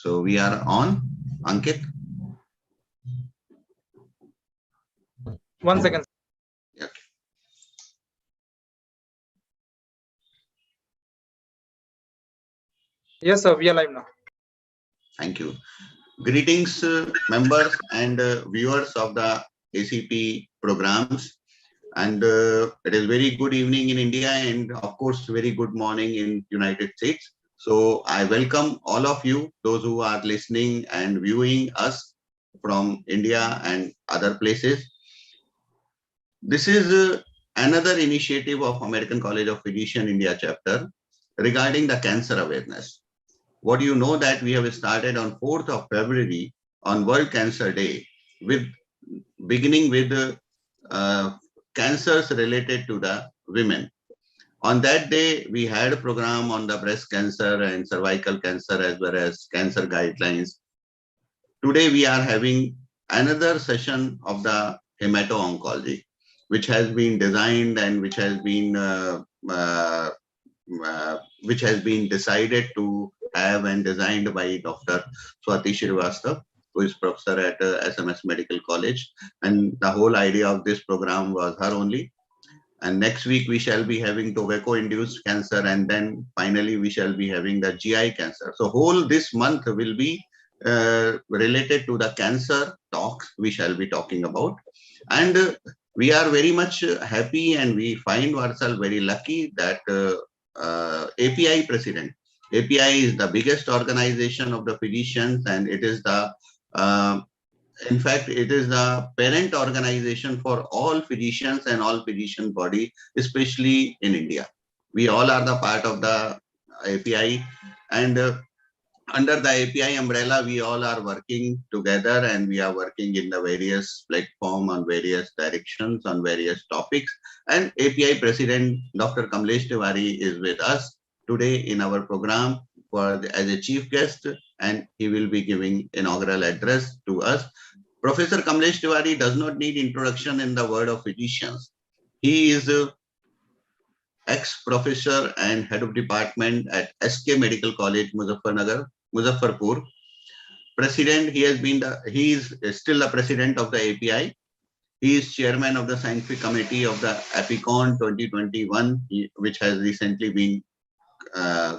So we are on, Ankit. 1 second. Yeah. Yes, sir, we are live now. Thank you. Greetings, members and viewers of the ACP programs. And it is very good evening in India and of course, very good morning in United States. So I welcome all of you, those who are listening and viewing us from India and other places. This is another initiative of American College of Physicians India Chapter regarding the cancer awareness. What you know that we have started on 4th of February on World Cancer Day, with beginning with cancers related to the women. On that day, we had a program on the breast cancer and cervical cancer as well as cancer guidelines. Today, we are having another session of the hemato-oncology, which has been designed and which has been decided to have and designed by Dr. Swati Srivastav, who is professor at SMS Medical College. And the whole idea of this program was her only. And next week we shall be having tobacco-induced cancer, and then finally we shall be having the GI cancer. So whole this month will be related to the cancer talks we shall be talking about. And we are very much happy and we find ourselves very lucky that API president. API is the biggest organization of the physicians, and it is the in fact, it is the parent organization for all physicians and all physician body, especially in India. We all are the part of the API, and under the API umbrella, we all are working together, and we are working in the various platform on various directions on various topics. And API President Dr. Kamlesh Tiwari is with us today in our program as a chief guest, and he will be giving inaugural address to us. Professor Kamlesh Tiwari does not need introduction in the world of physicians. He is ex-professor and head of department at SK Medical College, Muzaffarpur. President, he is still the president of the API. He is chairman of the scientific committee of the APICON 2021, which has recently been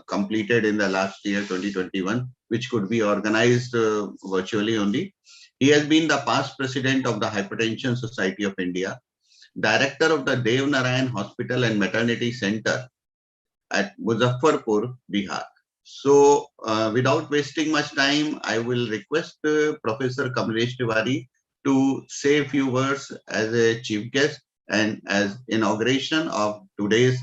completed in the last year 2021, which could be organized virtually only. He has been the past president of the Hypertension Society of India, director of the Dev Narayan Hospital and Maternity Center at Muzaffarpur, Bihar. So without wasting much time, I will request Professor Kamlesh Tiwari to say a few words as a chief guest and as inauguration of today's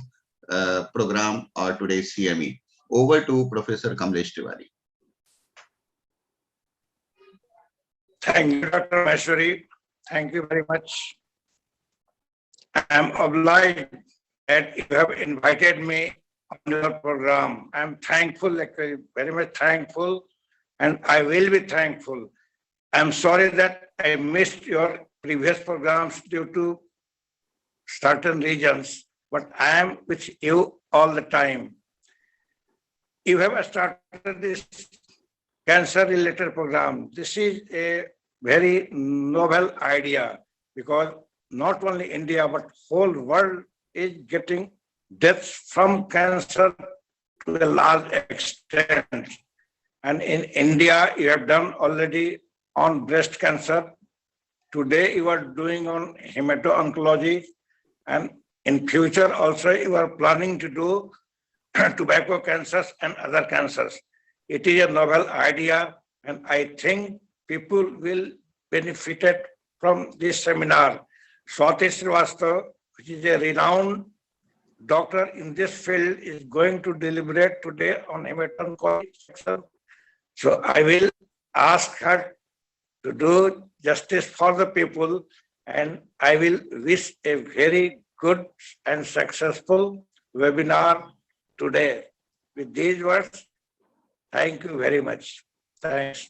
program or today's CME. Over to Professor Kamlesh Tiwari. Thank you, Dr. Maheshwari. Thank you very much. I am obliged that you have invited me on your program. I am thankful, actually, very much thankful, and I will be thankful. I am sorry that I missed your previous programs due to certain reasons, but I am with you all the time. You have started this cancer-related program. This is a very novel idea because not only India, but whole world is getting deaths from cancer to a large extent. And in India, you have done already on breast cancer. Today, you are doing on hemato-oncology. And in future also, you are planning to do tobacco cancers and other cancers. It is a novel idea, and I think people will benefit from this seminar. Swati Srivastav, which is a renowned doctor in this field, is going to deliberate today on hemato-oncology. So I will ask her to do justice for the people, and I will wish a very good and successful webinar today. With these words, thank you very much. Thanks.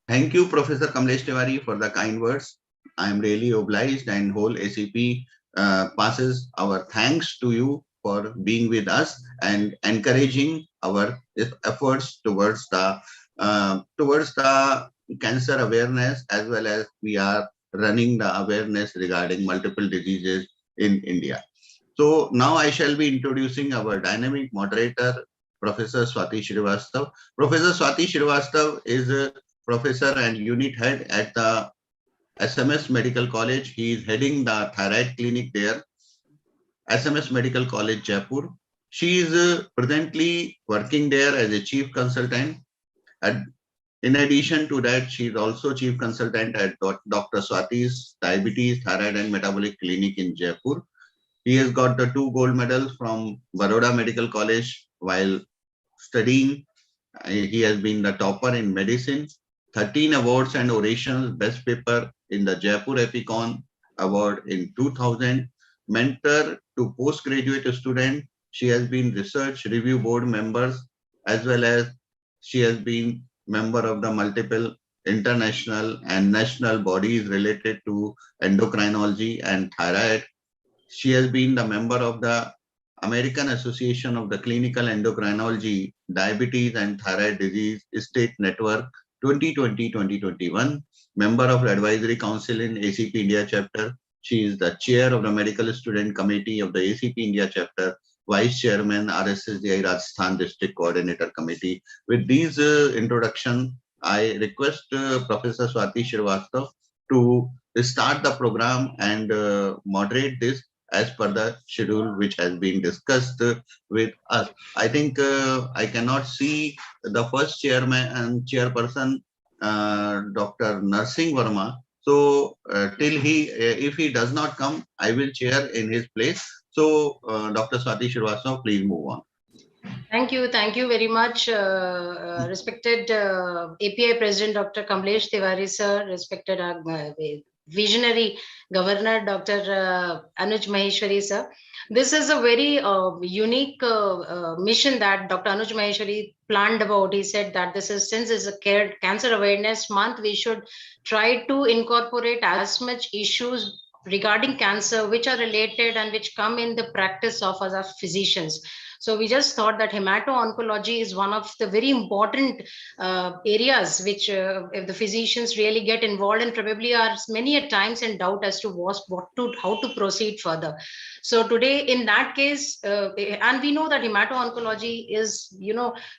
Thank you, Professor Kamlesh Tiwari, for the kind words. I am really obliged, and whole ACP passes our thanks to you for being with us and encouraging our efforts towards the cancer awareness, as well as we are running the awareness regarding multiple diseases in India. So now I shall be introducing our dynamic moderator, Professor Swati Srivastav. Professor Swati Srivastav is a professor and unit head at the SMS Medical College. He is heading the thyroid clinic there, SMS Medical College, Jaipur. She is presently working there as a chief consultant. And in addition to that, she is also chief consultant at Dr. Swati's Diabetes, Thyroid and Metabolic Clinic in Jaipur. He has got the 2 gold medals from Baroda Medical College while studying. He has been the topper in medicine, 13 awards and orations, best paper in the Jaipur Epicon Award in 2000, mentor to postgraduate student. She has been research review board members, as well as she has been member of the multiple international and national bodies related to endocrinology and thyroid. She has been the member of the American Association of the Clinical Endocrinology, Diabetes and Thyroid Disease State Network 2020-2021, member of the Advisory Council in Acp India Chapter. She is the chair of the Medical Student Committee of the Acp India Chapter, Vice Chairman, RSSDI Rajasthan District Coordinator Committee. With these introduction, I request Professor Swati Srivastav to start the program and moderate this as per the schedule which has been discussed with us. I think I cannot see the first chairman and chairperson, Dr. Narsingh Verma. So till if he does not come, I will chair in his place. So Dr. Swati Srivastav, please move on. Thank you very much, respected API President Dr. Kamlesh Tiwari sir, respected visionary Governor Dr. Anuj Maheshwari sir. This is a very unique mission that Dr. Anuj Maheshwari planned about. He said that since it's a cancer awareness month, we should try to incorporate as much issues regarding cancer which are related and which come in the practice of us as physicians. So we just thought that hemato-oncology is one of the very important areas which if the physicians really get involved in, probably are many a times in doubt as to how to proceed further. So today, in that case, and we know that hemato-oncology is,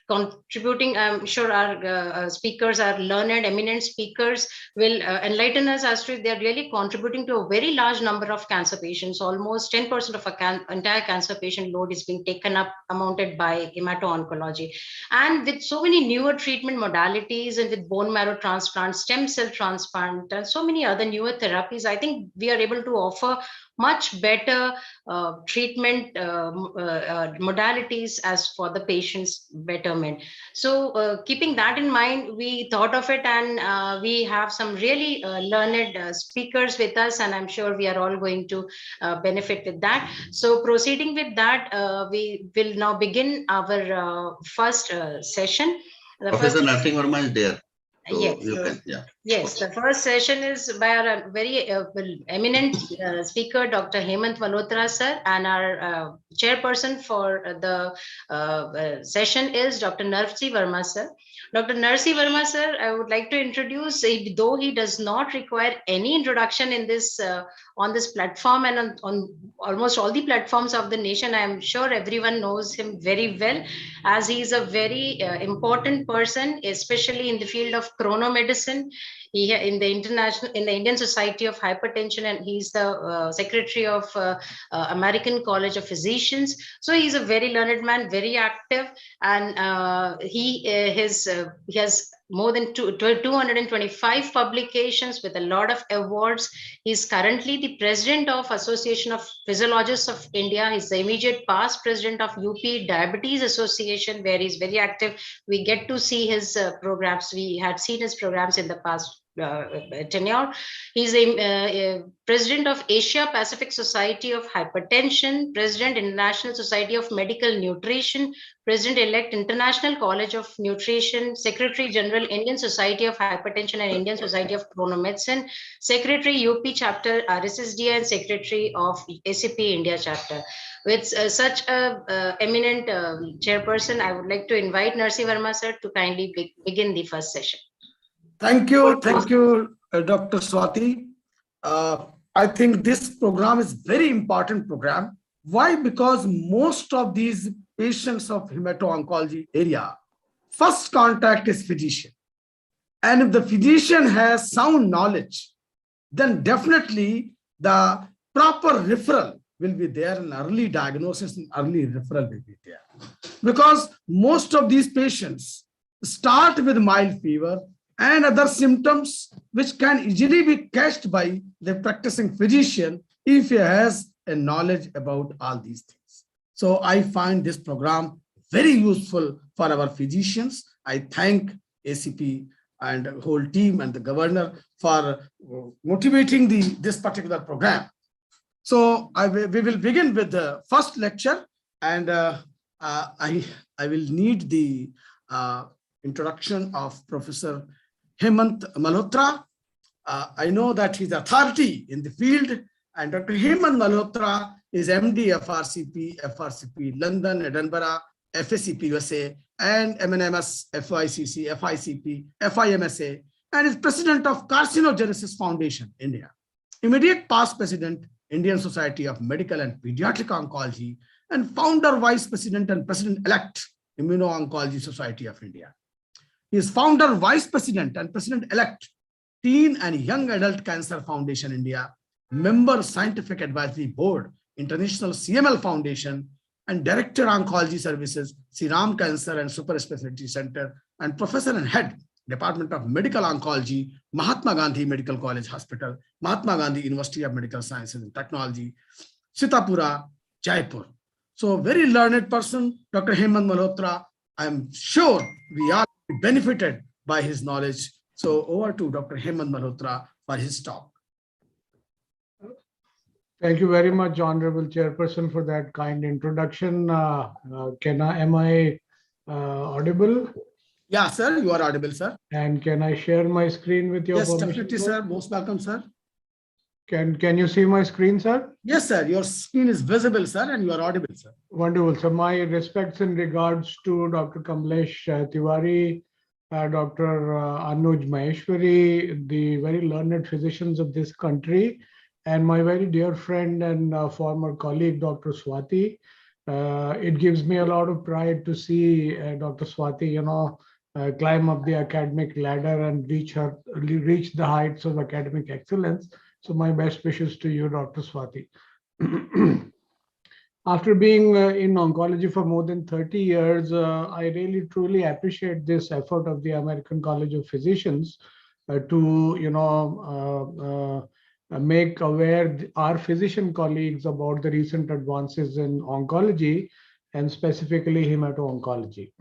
contributing. I'm sure our speakers, our learned, eminent speakers, will enlighten us as to they're really contributing to a very large number of cancer patients. Almost 10% of entire cancer patient load is being taken up, amounted by hemato-oncology. And with so many newer treatment modalities, and with bone marrow transplant, stem cell transplant, and so many other newer therapies, I think we are able to offer much better treatment modalities as for the patient's betterment. So keeping that in mind, we thought of it, and we have some really learned speakers with us, and I'm sure we are all going to benefit with that. So proceeding with that, we will now begin our first session. Professor Narsingh Verma is there. So yes. you can, yeah. Yes, the first session is by our very eminent speaker, Dr. Hemant Malhotra sir, and our chairperson for the session is Dr. Narsingh Verma sir. Dr. Narsingh Verma sir, I would like to introduce, though he does not require any introduction in this on this platform and on almost all the platforms of the nation. I am sure everyone knows him very well, as he is a very important person, especially in the field of chronomedicine. He in the Indian Society of Hypertension, and he's the secretary of American College of Physicians. So he's a very learned man, very active, and he has more than 225 publications with a lot of awards. He's currently the president of Association of Physiologists of India. He's the immediate past president of UP Diabetes Association, where he's very active. We get to see his programs. We had seen his programs in the past tenure. He's a president of Asia Pacific Society of Hypertension, president International Society of Medical Nutrition, president-elect International College of Nutrition, secretary general Indian Society of Hypertension and Indian Society of Chronomedicine, secretary UP chapter RSSDI, and secretary of Acp India Chapter. With such a eminent chairperson, I would like to invite Narsi Verma sir to kindly begin the first session. Thank you, Dr. Swati. I think this program is very important program. Why? Because most of these patients of hemato-oncology area, first contact is physician. And if the physician has sound knowledge, then definitely the proper referral will be there, and early diagnosis and early referral will be there. Because most of these patients start with mild fever and other symptoms which can easily be catched by the practicing physician if he has a knowledge about all these things. So I find this program very useful for our physicians. I thank ACP and the whole team and the governor for motivating this particular program. So we will begin with the first lecture, and I will need the introduction of Professor Hemant Malhotra. I know that he's authority in the field, and Dr. Hemant Malhotra is MD FRCP London, Edinburgh, FACP USA, and MNMS FICC, FICP, FIMSA, and is president of Carcinogenesis Foundation, India. Immediate past president, Indian Society of Medical and Pediatric Oncology, and founder, vice president, and president-elect, Immuno-Oncology Society of India. He is founder, vice president, and president-elect, Teen and Young Adult Cancer Foundation, India, member, Scientific Advisory Board, International CML Foundation, and Director, Oncology Services, Serum Cancer and Super Specialty Center, and professor and head, Department of Medical Oncology, Mahatma Gandhi Medical College Hospital, Mahatma Gandhi University of Medical Sciences and Technology, Sitapura, Jaipur. So very learned person, Dr. Hemant Malhotra. I am sure we are benefited by his knowledge. So over to Dr. Hemant Malhotra for his talk. Thank you very much, Honorable Chairperson, for that kind introduction. Am I audible? Yeah, sir, you are audible, sir. And can I share my screen with your permission? Yes, definitely, sir. Most welcome, sir. Can you see my screen, sir? Yes, sir. Your screen is visible, sir, and you are audible, sir. Wonderful. So my respects in regards to Dr. Kamlesh Tiwari, Dr. Anuj Maheshwari, the very learned physicians of this country, and my very dear friend and former colleague, Dr. Swati. It gives me a lot of pride to see Dr. Swati, climb up the academic ladder and reach the heights of academic excellence. So my best wishes to you, Dr. Swati. After being in oncology for more than 30 years, I really truly appreciate this effort of the American College of Physicians to, make aware our physician colleagues about the recent advances in oncology and specifically hemato-oncology.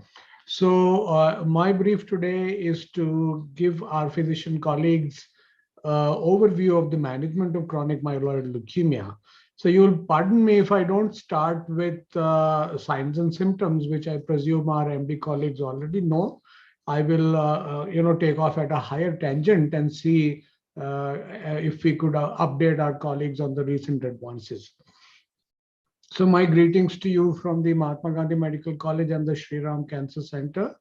So my brief today is to give our physician colleagues overview of the management of chronic myeloid leukemia. So you'll pardon me if I don't start with signs and symptoms, which I presume our MD colleagues already know. I will, take off at a higher tangent and see if we could update our colleagues on the recent advances. So my greetings to you from the Mahatma Gandhi Medical College and the Sri Ram Cancer Center.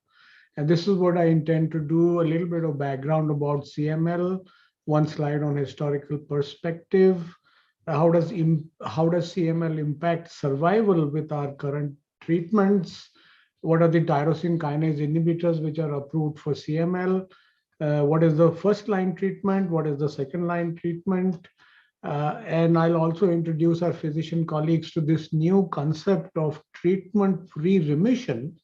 And this is what I intend to do, a little bit of background about CML, one slide on historical perspective. How does CML impact survival with our current treatments? What are the tyrosine kinase inhibitors which are approved for CML? What is the first line treatment? What is the second line treatment? And I'll also introduce our physician colleagues to this new concept of treatment-free remission.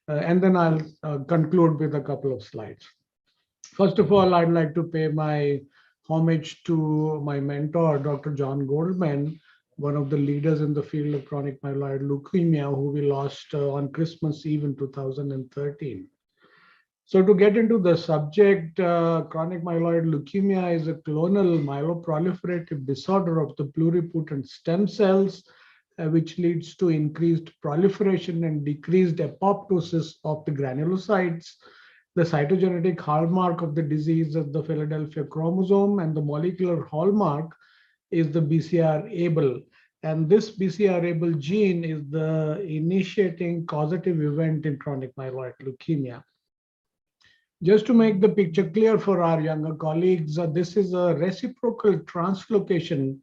And then I'll conclude with a couple of slides. First of all, I'd like to pay my homage to my mentor, Dr. John Goldman, one of the leaders in the field of chronic myeloid leukemia, who we lost on Christmas Eve in 2013. So to get into the subject, chronic myeloid leukemia is a clonal myeloproliferative disorder of the pluripotent stem cells, which leads to increased proliferation and decreased apoptosis of the granulocytes. The cytogenetic hallmark of the disease is the Philadelphia chromosome, and the molecular hallmark is the BCR-ABL. And this BCR-ABL gene is the initiating causative event in chronic myeloid leukemia. Just to make the picture clear for our younger colleagues, this is a reciprocal translocation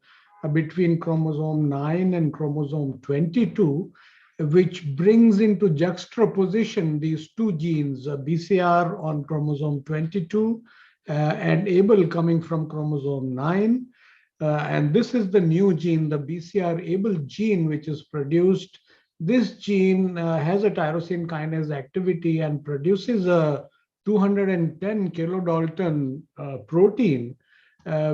between chromosome 9 and chromosome 22, which brings into juxtaposition these two genes, BCR on chromosome 22 and ABL coming from chromosome 9. And this is the new gene, the BCR-ABL gene, which is produced. This gene has a tyrosine kinase activity and produces a 210 kilodalton protein,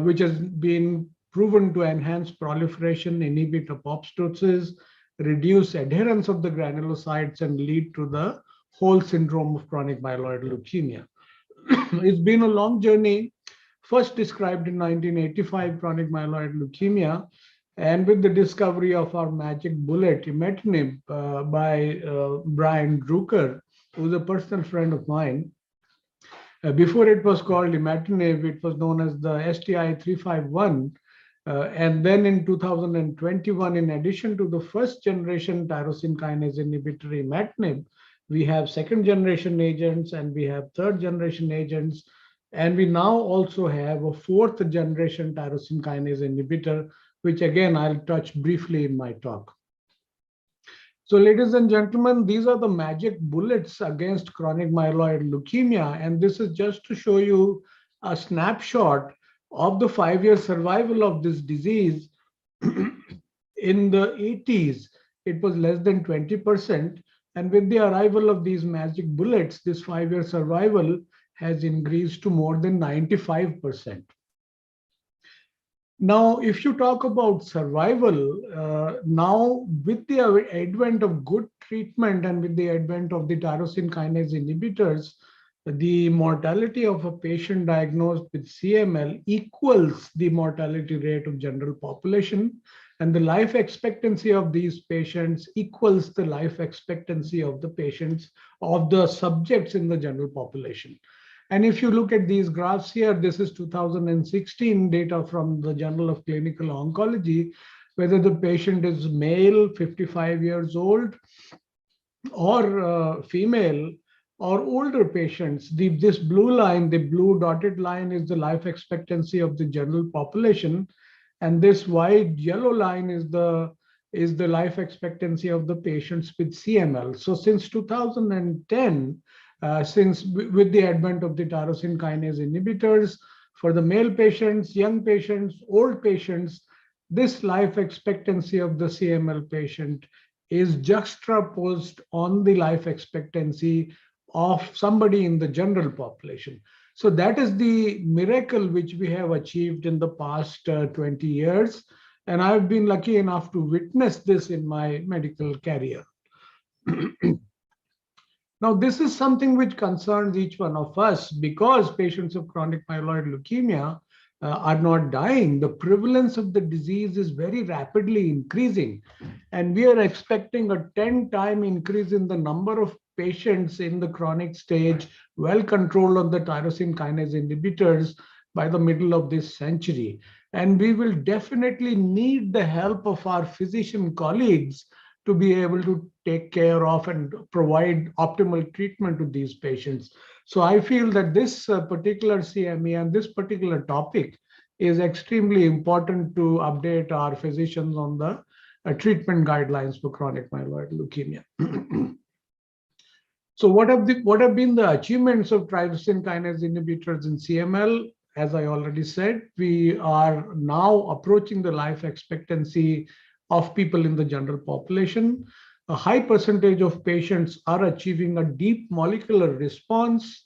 which has been proven to enhance proliferation, inhibit apoptosis, reduce adherence of the granulocytes, and lead to the whole syndrome of chronic myeloid leukemia. It's been a long journey, first described in 1985, chronic myeloid leukemia, and with the discovery of our magic bullet, imatinib, by Brian Drucker, who's a personal friend of mine. Before it was called imatinib, it was known as the STI 351. And then in 2021, in addition to the first generation tyrosine kinase inhibitor imatinib, we have second generation agents and we have third generation agents. And we now also have a fourth generation tyrosine kinase inhibitor, which again, I'll touch briefly in my talk. So ladies and gentlemen, these are the magic bullets against chronic myeloid leukemia. And this is just to show you a snapshot of the 5-year survival of this disease. In the 80s, it was less than 20. And with the arrival of these magic bullets, this 5-year survival has increased to more than 95%. Now, if you talk about survival, now with the advent of good treatment and with the advent of the tyrosine kinase inhibitors, the mortality of a patient diagnosed with CML equals the mortality rate of general population, and the life expectancy of these patients equals the life expectancy of the patients, of the subjects in the general population. And if you look at these graphs here, this is 2016 data from the Journal of Clinical Oncology, whether the patient is male, 55 years old, or female, or older patients. This blue line, the blue dotted line, is the life expectancy of the general population, and this wide yellow line is the life expectancy of the patients with CML. So since 2010, since with the advent of the tyrosine kinase inhibitors, for the male patients, young patients, old patients, this life expectancy of the CML patient is juxtaposed on the life expectancy of somebody in the general population. So that is the miracle which we have achieved in the past 20 years. And I've been lucky enough to witness this in my medical career. Now, this is something which concerns each one of us because patients of chronic myeloid leukemia are not dying. The prevalence of the disease is very rapidly increasing. And we are expecting a 10-time increase in the number of patients in the chronic stage, well controlled on the tyrosine kinase inhibitors by the middle of this century. And we will definitely need the help of our physician colleagues to be able to take care of and provide optimal treatment to these patients. So I feel that this particular CME and this particular topic is extremely important to update our physicians on the treatment guidelines for chronic myeloid leukemia. So what have been the achievements of tyrosine kinase inhibitors in CML? As I already said, we are now approaching the life expectancy of people in the general population. A high percentage of patients are achieving a deep molecular response,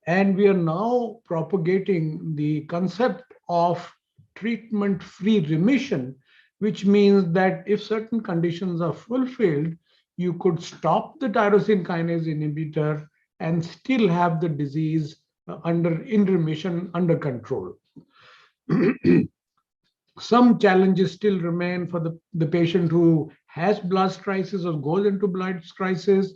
and we are now propagating the concept of treatment-free remission, which means that if certain conditions are fulfilled, you could stop the tyrosine kinase inhibitor and still have the disease in remission, under control. Some challenges still remain for the patient who has blast crisis or goes into blast crisis.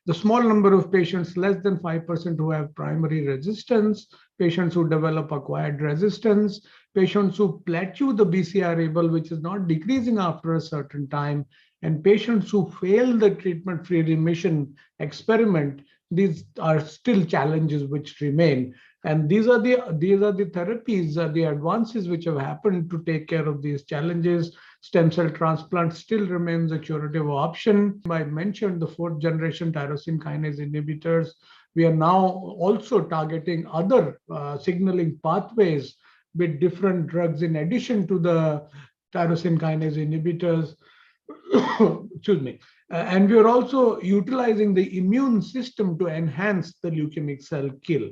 The small number of patients, less than 5%, who have primary resistance, patients who develop acquired resistance, patients who plateau the BCR-ABL, which is not decreasing after a certain time, and patients who fail the treatment-free remission experiment. These are still challenges which remain. And these are the therapies, the advances which have happened to take care of these challenges. Stem cell transplant still remains a curative option. I mentioned the 4th generation tyrosine kinase inhibitors. We are now also targeting other signaling pathways with different drugs in addition to the tyrosine kinase inhibitors. Excuse me. And we are also utilizing the immune system to enhance the leukemic cell kill.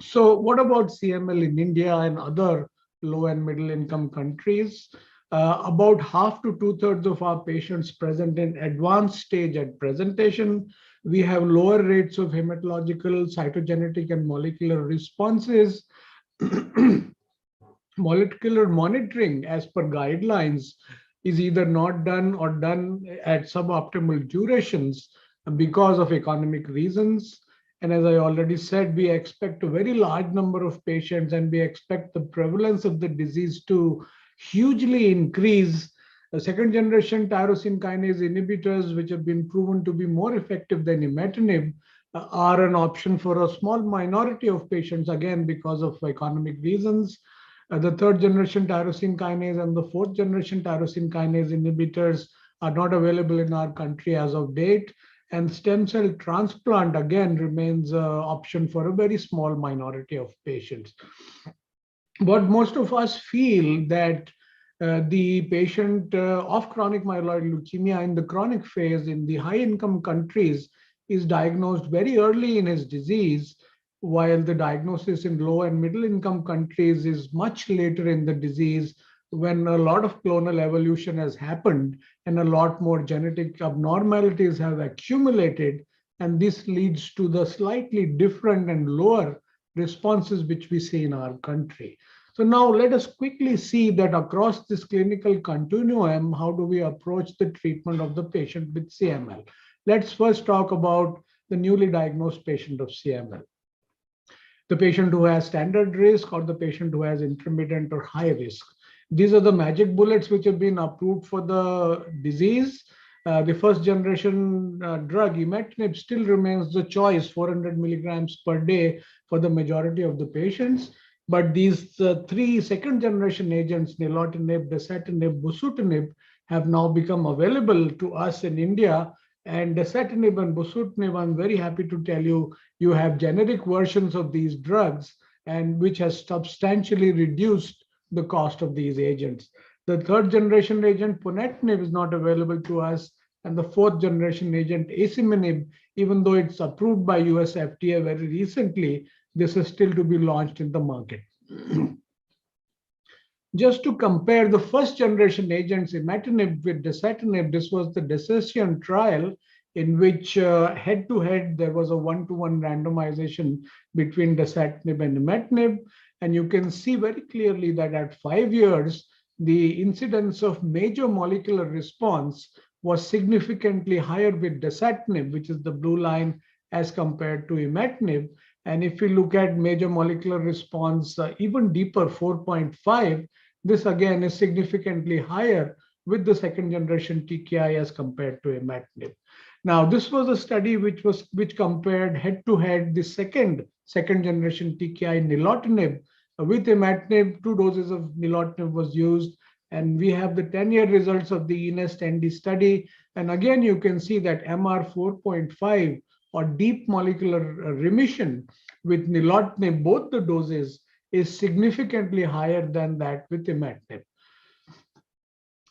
So what about CML in India and other low and middle income countries? About half to 2/3 of our patients present in advanced stage at presentation. We have lower rates of hematological, cytogenetic, and molecular responses. Molecular monitoring, as per guidelines, is either not done or done at suboptimal durations because of economic reasons. And as I already said, we expect a very large number of patients, and we expect the prevalence of the disease to hugely increase. The 2nd generation tyrosine kinase inhibitors, which have been proven to be more effective than imatinib, are an option for a small minority of patients, again, because of economic reasons. The 3rd generation tyrosine kinase and the 4th generation tyrosine kinase inhibitors are not available in our country as of date. And stem cell transplant, again, remains an option for a very small minority of patients. But most of us feel that the patient of chronic myeloid leukemia in the chronic phase in the high-income countries is diagnosed very early in his disease, while the diagnosis in low and middle-income countries is much later in the disease, when a lot of clonal evolution has happened and a lot more genetic abnormalities have accumulated, and this leads to the slightly different and lower responses which we see in our country. So now let us quickly see that across this clinical continuum, how do we approach the treatment of the patient with CML? Let's first talk about the newly diagnosed patient of CML. The patient who has standard risk or the patient who has intermediate or high risk. These are the magic bullets which have been approved for the disease. The 1st generation drug, imatinib, still remains the choice, 400 milligrams per day for the majority of the patients. But these 3 2nd generation agents, nilotinib, dasatinib, bosutinib, have now become available to us in India. And dasatinib and bosutinib, I'm very happy to tell you, you have generic versions of these drugs, and which has substantially reduced the cost of these agents. The 3rd generation agent, ponatinib, is not available to us, and the 4th generation agent, asciminib, even though it's approved by US FDA very recently, this is still to be launched in the market. Just to compare the 1st generation agents, imatinib with dasatinib, this was the Decision trial, in which head-to-head there was a 1-to-1 randomization between dasatinib and imatinib. And you can see very clearly that at 5 years, the incidence of major molecular response was significantly higher with dasatinib, which is the blue line, as compared to imatinib. And if we look at major molecular response, even deeper, 4.5, this again is significantly higher with the 2nd generation TKI as compared to imatinib. Now, this was a study which compared head-to-head the second generation TKI, nilotinib, with imatinib. 2 doses of nilotinib was used, and we have the 10-year results of the ENEST-ND study. And again, you can see that MR 4.5, or deep molecular remission with nilotinib, both the doses, is significantly higher than that with imatinib.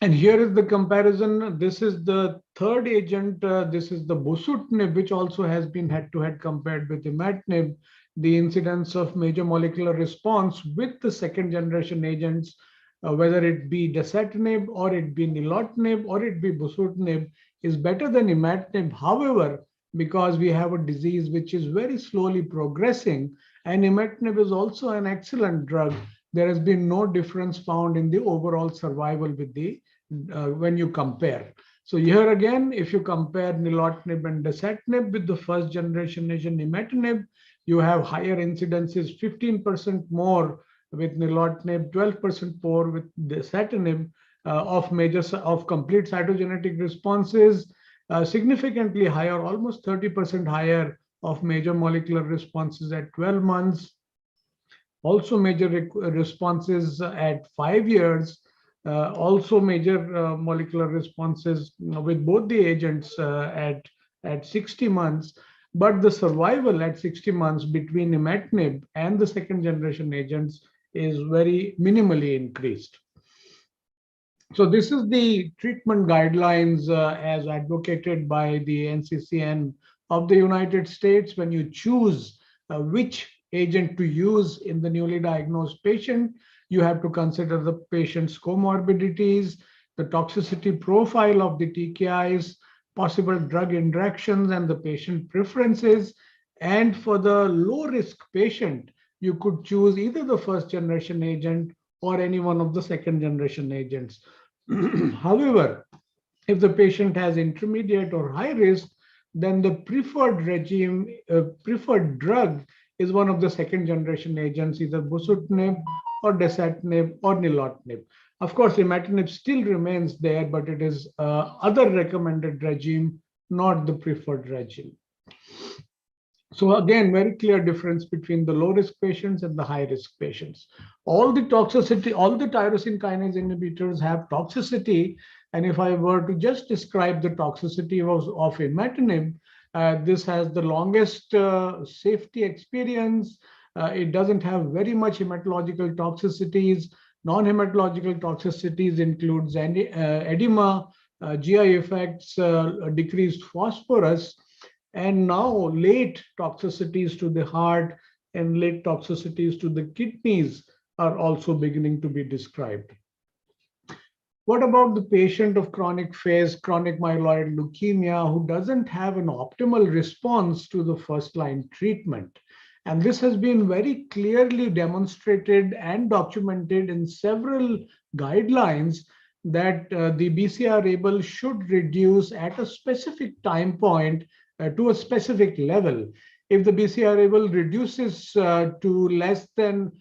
And here is the comparison. This is the 3rd agent. This is the bosutinib, which also has been head-to-head compared with imatinib. The incidence of major molecular response with the 2nd generation agents, whether it be dasatinib or it be nilotinib or it be bosutinib, is better than imatinib. However, because we have a disease which is very slowly progressing, and imatinib is also an excellent drug. There has been no difference found in the overall survival with the when you compare. So here again, if you compare nilotinib and dasatinib with the first generation agent imatinib, you have higher incidences, 15% more with nilotinib, 12% more with dasatinib of complete cytogenetic responses, significantly higher, almost 30% higher of major molecular responses at 12 months. Also major responses at 5 years, also major molecular responses with both the agents at 60 months. But the survival at 60 months between imatinib and the second generation agents is very minimally increased. So this is the treatment guidelines as advocated by the NCCN of the United States. When you choose which agent to use in the newly diagnosed patient, you have to consider the patient's comorbidities, the toxicity profile of the TKIs, possible drug interactions, and the patient preferences. And for the low-risk patient, you could choose either the first generation agent or any one of the second generation agents. However, if the patient has intermediate or high risk, then the preferred regime, preferred drug is one of the second generation agents, either bosutinib or dasatinib or nilotinib. Of course, imatinib still remains there, but it is other recommended regime, not the preferred regime. So again, very clear difference between the low-risk patients and the high-risk patients. All the toxicity, all the tyrosine kinase inhibitors have toxicity. And if I were to just describe the toxicity of imatinib, this has the longest safety experience. It doesn't have very much hematological toxicities. Non-hematological toxicities includes edema, GI effects, decreased phosphorus, and now late toxicities to the heart and late toxicities to the kidneys are also beginning to be described. What about the patient of chronic phase, chronic myeloid leukemia, who doesn't have an optimal response to the first-line treatment? And this has been very clearly demonstrated and documented in several guidelines that the BCR-ABL should reduce at a specific time point to a specific level. If the BCR-ABL reduces to less than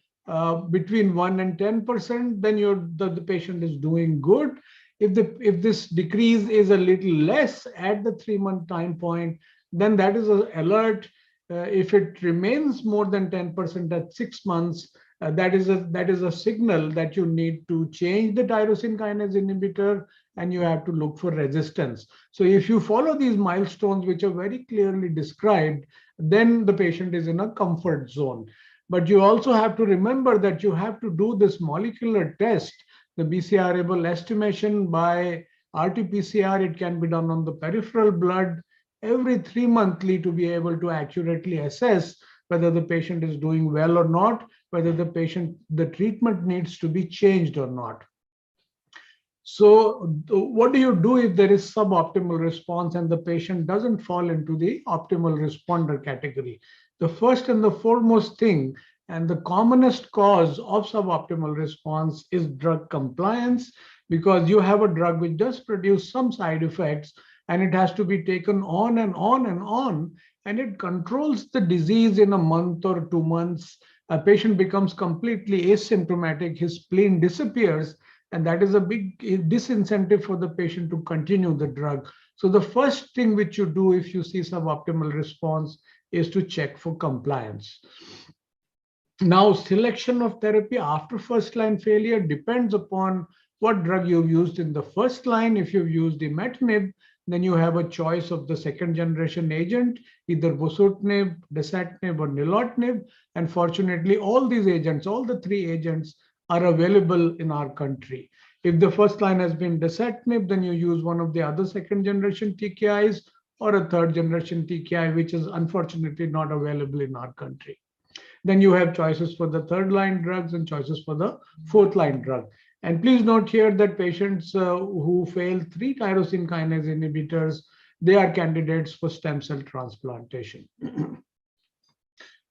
between 1 and 10%, then the patient is doing good. If this decrease is a little less at the 3-month time point, then that is an alert. If it remains more than 10% at 6 months, that is a signal that you need to change the tyrosine kinase inhibitor, and you have to look for resistance. So if you follow these milestones, which are very clearly described, then the patient is in a comfort zone. But you also have to remember that you have to do this molecular test, the BCR-ABL estimation by RT-PCR. It can be done on the peripheral blood every 3 monthly to be able to accurately assess whether the patient is doing well or not, whether the treatment needs to be changed or not. So what do you do if there is suboptimal response and the patient doesn't fall into the optimal responder category? The first and the foremost thing and the commonest cause of suboptimal response is drug compliance, because you have a drug which does produce some side effects and it has to be taken on and on and on, and it controls the disease in a month or 2 months. A patient becomes completely asymptomatic, his spleen disappears, and that is a big disincentive for the patient to continue the drug. So the first thing which you do if you see suboptimal response is to check for compliance. Now, selection of therapy after first-line failure depends upon what drug you've used in the first line. If you've used imatinib, then you have a choice of the second-generation agent, either bosutinib, dasatinib, or nilotinib. And fortunately, all these agents, all the 3 agents, are available in our country. If the first line has been dasatinib, then you use one of the other second-generation TKIs or a third-generation TKI, which is unfortunately not available in our country. Then you have choices for the third-line drugs and choices for the fourth-line drug. And please note here that patients who fail 3 tyrosine kinase inhibitors they are candidates for stem cell transplantation.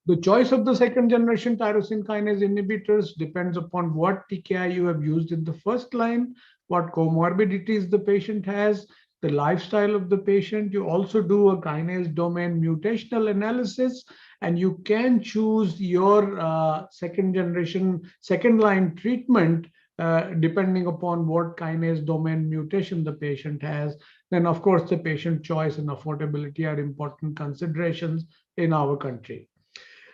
The choice of the second generation tyrosine kinase inhibitors depends upon what TKI you have used in the first line, what comorbidities the patient has, the lifestyle of the patient. You also do a kinase domain mutational analysis, and you can choose your second line treatment depending upon what kinase domain mutation the patient has. Then, of course, the patient choice and affordability are important considerations in our country.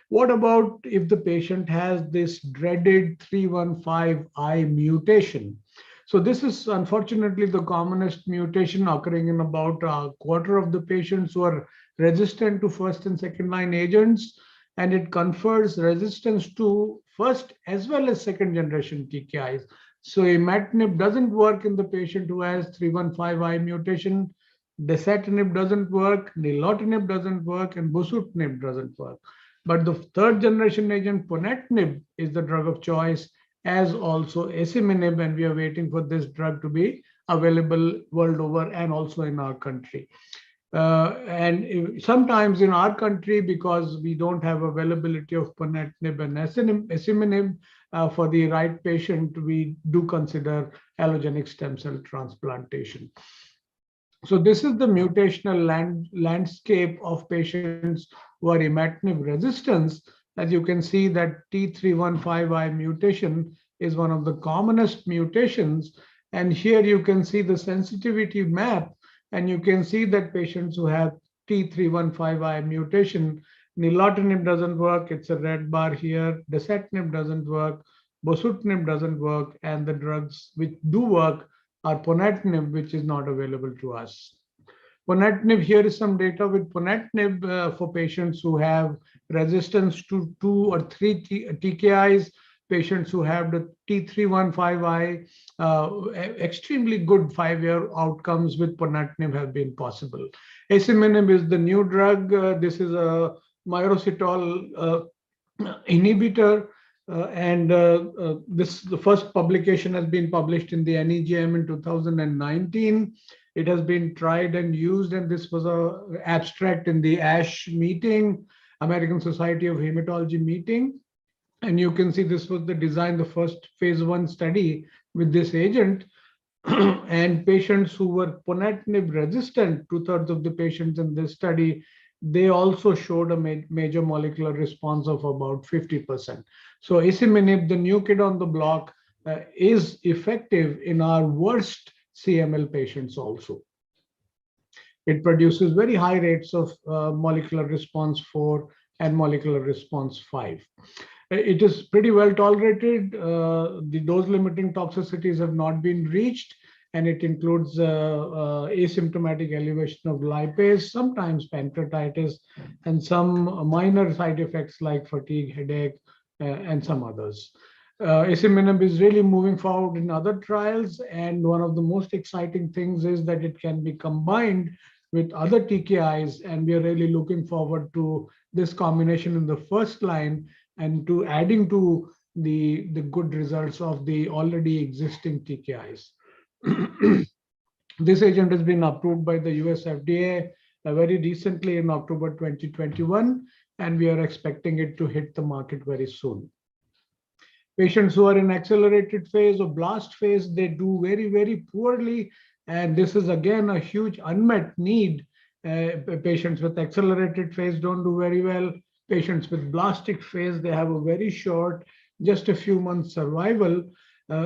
What about if the patient has this dreaded 315I mutation? So this is unfortunately the commonest mutation occurring in about a quarter of the patients who are resistant to first and second line agents, and it confers resistance to first as well as second generation TKIs. So imatinib doesn't work in the patient who has 315I mutation, dasatinib doesn't work, nilotinib doesn't work, and bosutinib doesn't work. But the third generation agent, ponatinib, is the drug of choice, as also asciminib, and we are waiting for this drug to be available world over and also in our country. And sometimes in our country, because we don't have availability of ponatinib and asciminib for the right patient, we do consider allogenic stem cell transplantation. So this is the mutational landscape of patients who are imatinib resistance. As you can see that T315I mutation is one of the commonest mutations. And here you can see the sensitivity map, and you can see that patients who have T315I mutation, nilotinib doesn't work, it's a red bar here, dasatinib doesn't work, bosutinib doesn't work, and the drugs which do work are ponatinib, which is not available to us. Ponatinib, here is some data with ponatinib for patients who have resistance to 2 or 3 TKIs, patients who have the T315I, extremely good 5-year outcomes with ponatinib have been possible. Asciminib is the new drug. This is a myristoyl inhibitor. The first publication has been published in the NEJM in 2019. It has been tried and used, and this was an abstract in the ASH meeting, American Society of Hematology meeting. And you can see this was the design, the first phase 1 study with this agent. And patients who were ponatinib resistant, 2/3 of the patients in this study, they also showed a major molecular response of about 50%. So asciminib, the new kid on the block, is effective in our worst CML patients also. It produces very high rates of molecular response 4 and molecular response 5. It is pretty well tolerated. The dose-limiting toxicities have not been reached, and it includes asymptomatic elevation of lipase, sometimes pancreatitis, and some minor side effects like fatigue, headache, and some others. Asciminib is really moving forward in other trials, and one of the most exciting things is that it can be combined with other TKIs, and we are really looking forward to this combination in the first line and to adding to the good results of the already existing TKIs. This agent has been approved by the US FDA very recently in October 2021, and we are expecting it to hit the market very soon. Patients who are in accelerated phase or blast phase, they do very, very poorly. And this is again a huge unmet need. Patients with accelerated phase don't do very well. Patients with blastic phase, they have a very short, just a few months survival. These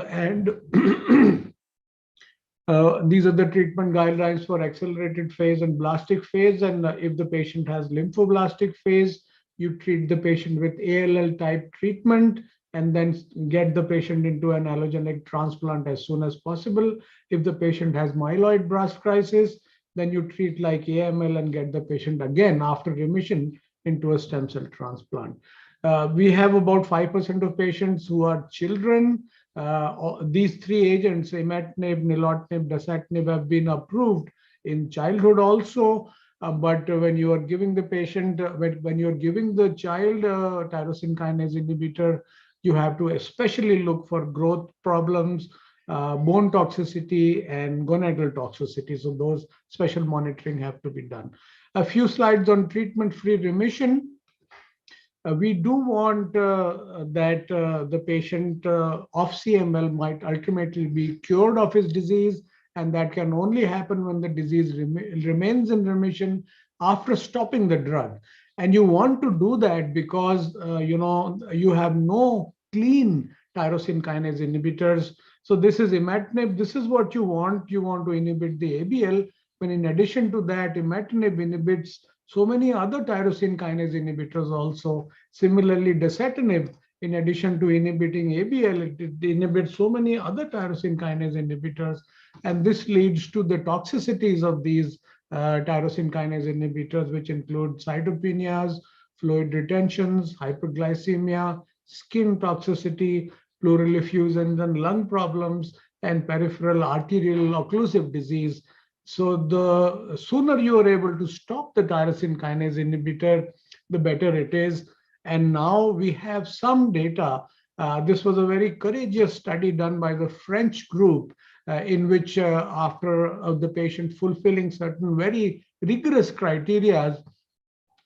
are the treatment guidelines for accelerated phase and blastic phase. And if the patient has lymphoblastic phase, you treat the patient with ALL type treatment and then get the patient into an allogenic transplant as soon as possible. If the patient has myeloid blast crisis, then you treat like AML and get the patient again after remission into a stem cell transplant. We have about 5% of patients who are children. These 3 agents, imatinib, nilotinib, dasatinib, have been approved in childhood also. But when you are giving the patient, when you are giving the child tyrosine kinase inhibitor, you have to especially look for growth problems bone toxicity and gonadal toxicity. So those special monitoring have to be done. A few slides on treatment-free remission. We do want that the patient of CML might ultimately be cured of his disease, and that can only happen when the disease remains in remission after stopping the drug. And you want to do that because you have no clean tyrosine kinase inhibitors. So this is imatinib. This is what you want. You want to inhibit the ABL, when in addition to that, imatinib inhibits so many other tyrosine kinase inhibitors also. Similarly, dasatinib, in addition to inhibiting ABL, it inhibits so many other tyrosine kinase inhibitors. And this leads to the toxicities of these tyrosine kinase inhibitors, which include cytopenias, fluid retentions, hyperglycemia, skin toxicity, pleural effusions and lung problems, and peripheral arterial occlusive disease. So the sooner you are able to stop the tyrosine kinase inhibitor, the better it is. And now we have some data. This was a very courageous study done by the French group, in which after the patient fulfilling certain very rigorous criteria,